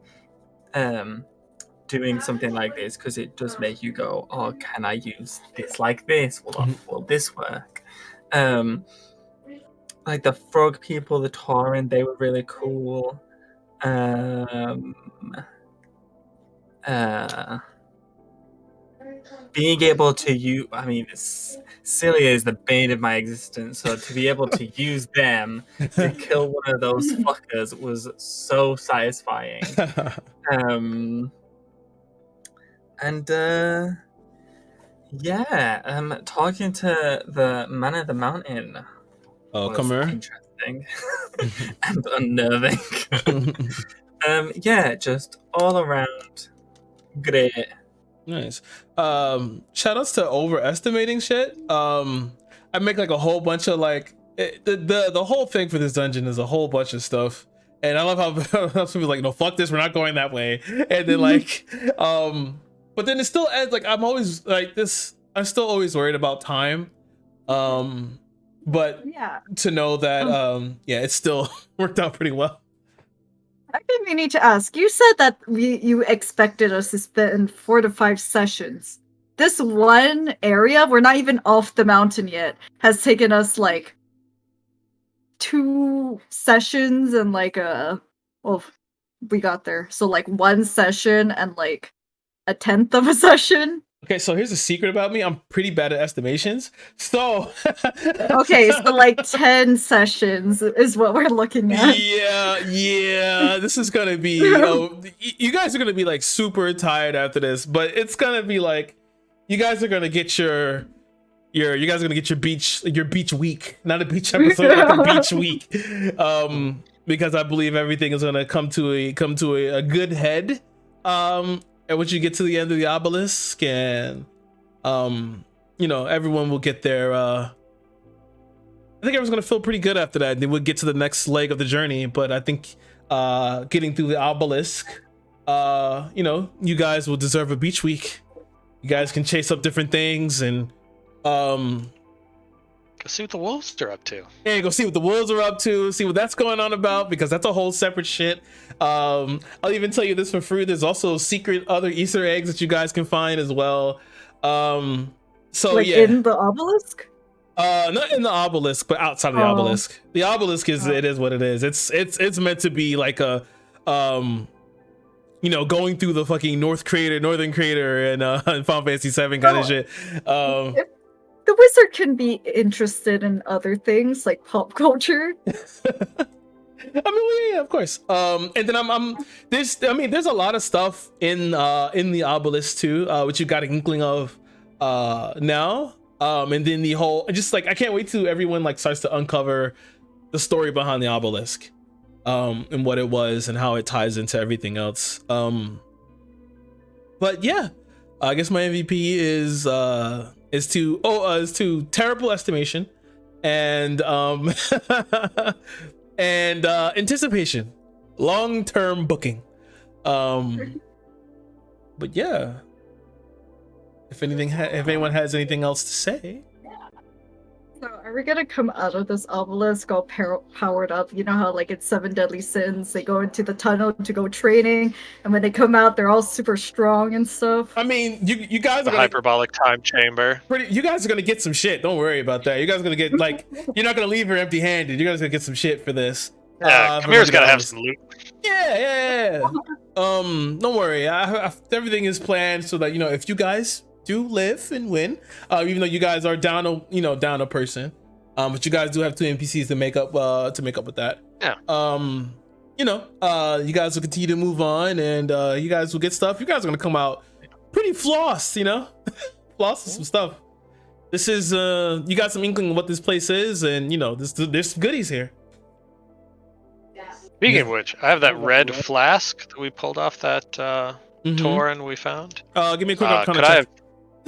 doing something like this because it does make you go, oh, can I use this like this? Will this work? Like the frog people, the Tauren, they were really cool. Being able to use, I mean, Cilia is the bane of my existence, so to be able to use them to kill one of those fuckers was so satisfying. Talking to the man of the mountain was interesting and unnerving. Just all around great. Nice. Shout outs to overestimating shit. I make like a whole bunch of like the whole thing for this dungeon is a whole bunch of stuff. And I love how people like, no, fuck this, we're not going that way. And then like, but then it still adds like I'm always like this. I'm still always worried about time. But Yeah. to know that it still worked out pretty well. I've been meaning to ask. You said that you expected us to spend 4 to 5 sessions. This one area, we're not even off the mountain yet, has taken us like 2 sessions and like we got there. So like 1 session and like a 10th of a session. Okay, so here's a secret about me. I'm pretty bad at estimations. So okay, so like 10 sessions is what we're looking at. Yeah. This is gonna be you guys are gonna be like super tired after this, but it's gonna be like you guys are gonna get your beach week, not a beach episode, like a beach week. Because I believe everything is gonna come to a good head. And once you get to the end of the obelisk, and everyone will get their I think everyone's gonna feel pretty good after that. They would get to the next leg of the journey, but I think getting through the obelisk, you guys will deserve a beach week. You guys can chase up different things and go see what the wolves are up to. Yeah, go see what the wolves are up to, see what that's going on about, because that's a whole separate shit. I'll even tell you this for free. There's also secret other Easter eggs that you guys can find as well. So like yeah, in the obelisk? Not in the obelisk, but outside of the obelisk. The obelisk is it is what it is. It's meant to be like a going through the fucking northern crater and Final Fantasy 7 kind of shit. The wizard can be interested in other things like pop culture. I mean, yeah, of course. And then there's a lot of stuff in the obelisk too, which you got an inkling of now. And then the whole, just like I can't wait till everyone like starts to uncover the story behind the obelisk, and what it was and how it ties into everything else. But yeah, I guess my MVP is to terrible estimation and and anticipation, long-term booking. But yeah, if anyone has anything else to say. So are we gonna come out of this obelisk all powered up? You know how like it's 7 deadly sins, they go into the tunnel to go training, and when they come out they're all super strong and stuff. I mean, you guys the are hyperbolic time chamber. You guys are gonna get some shit. Don't worry about that. You guys are gonna get like you're not gonna leave her empty-handed. You guys are gonna get some shit for this. Kamira's gotta have some loot. Yeah. Don't worry. Everything is planned so that if you guys do live and win, even though you guys are down a person, but you guys do have 2 NPCs to make up with that. Yeah. You guys will continue to move on, and you guys will get stuff. You guys are gonna come out pretty flossed, floss with some stuff. This is you got some inkling of what this place is, and there's goodies here. Speaking of which, I have that red flask that we pulled off that Tauren we found. Give me a quick Arcana check.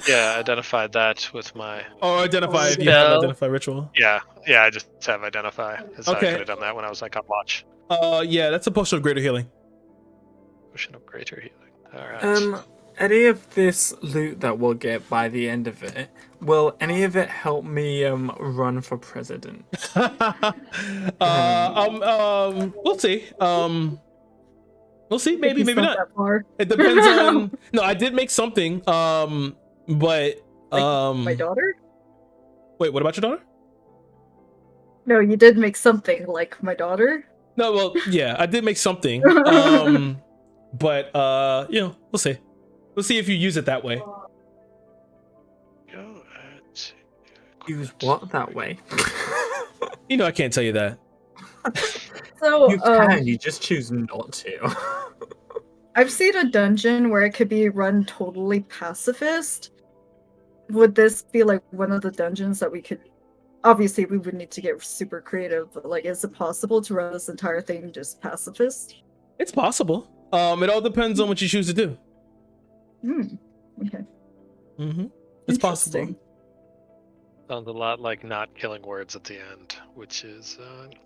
Yeah, identified that with my. Or identify if you have Spell. identify ritual. Yeah, I just have identify. So I Okay. could have done that when I was like on watch. Yeah, that's a potion of greater healing. Potion of greater healing. All right. Any of this loot that we'll get by the end of it, will any of it help me run for president? We'll see. We'll see. Maybe, It's maybe not. that far. It depends on. No, I did make something. But My daughter? Wait, what about your daughter? No, you did make something like my daughter. No, well, yeah, I did make something. But we'll see. We'll see if you use it that way. Go at. Use what that way? You know, I can't tell you that. So, You can, you just choose not to. I've seen a dungeon where it could be run totally pacifist. Would this be like one of the dungeons that we could? Obviously, we would need to get super creative, but like, is it possible to run this entire thing just pacifist? It's possible. It all depends on what you choose to do. Okay. It's possible. Interesting. Sounds a lot like not killing words at the end, which is.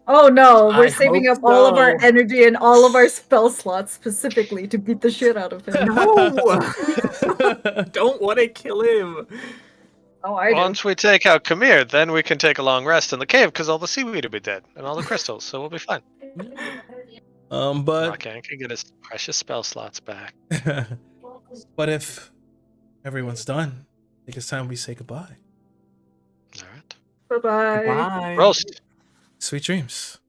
Oh no, we're I saving hope up all of our so. energy and all of our spell slots specifically to beat the shit out of him. No! Don't want to kill him. Oh, I do. Once we take out Kamir, then we can take a long rest in the cave because all the seaweed will be dead and all the crystals, so we'll be fine. But Okay, I can get his precious spell slots back. but if everyone's done, I think it's time we say goodbye. All right. Bye-bye. Bye. Roast. Sweet dreams.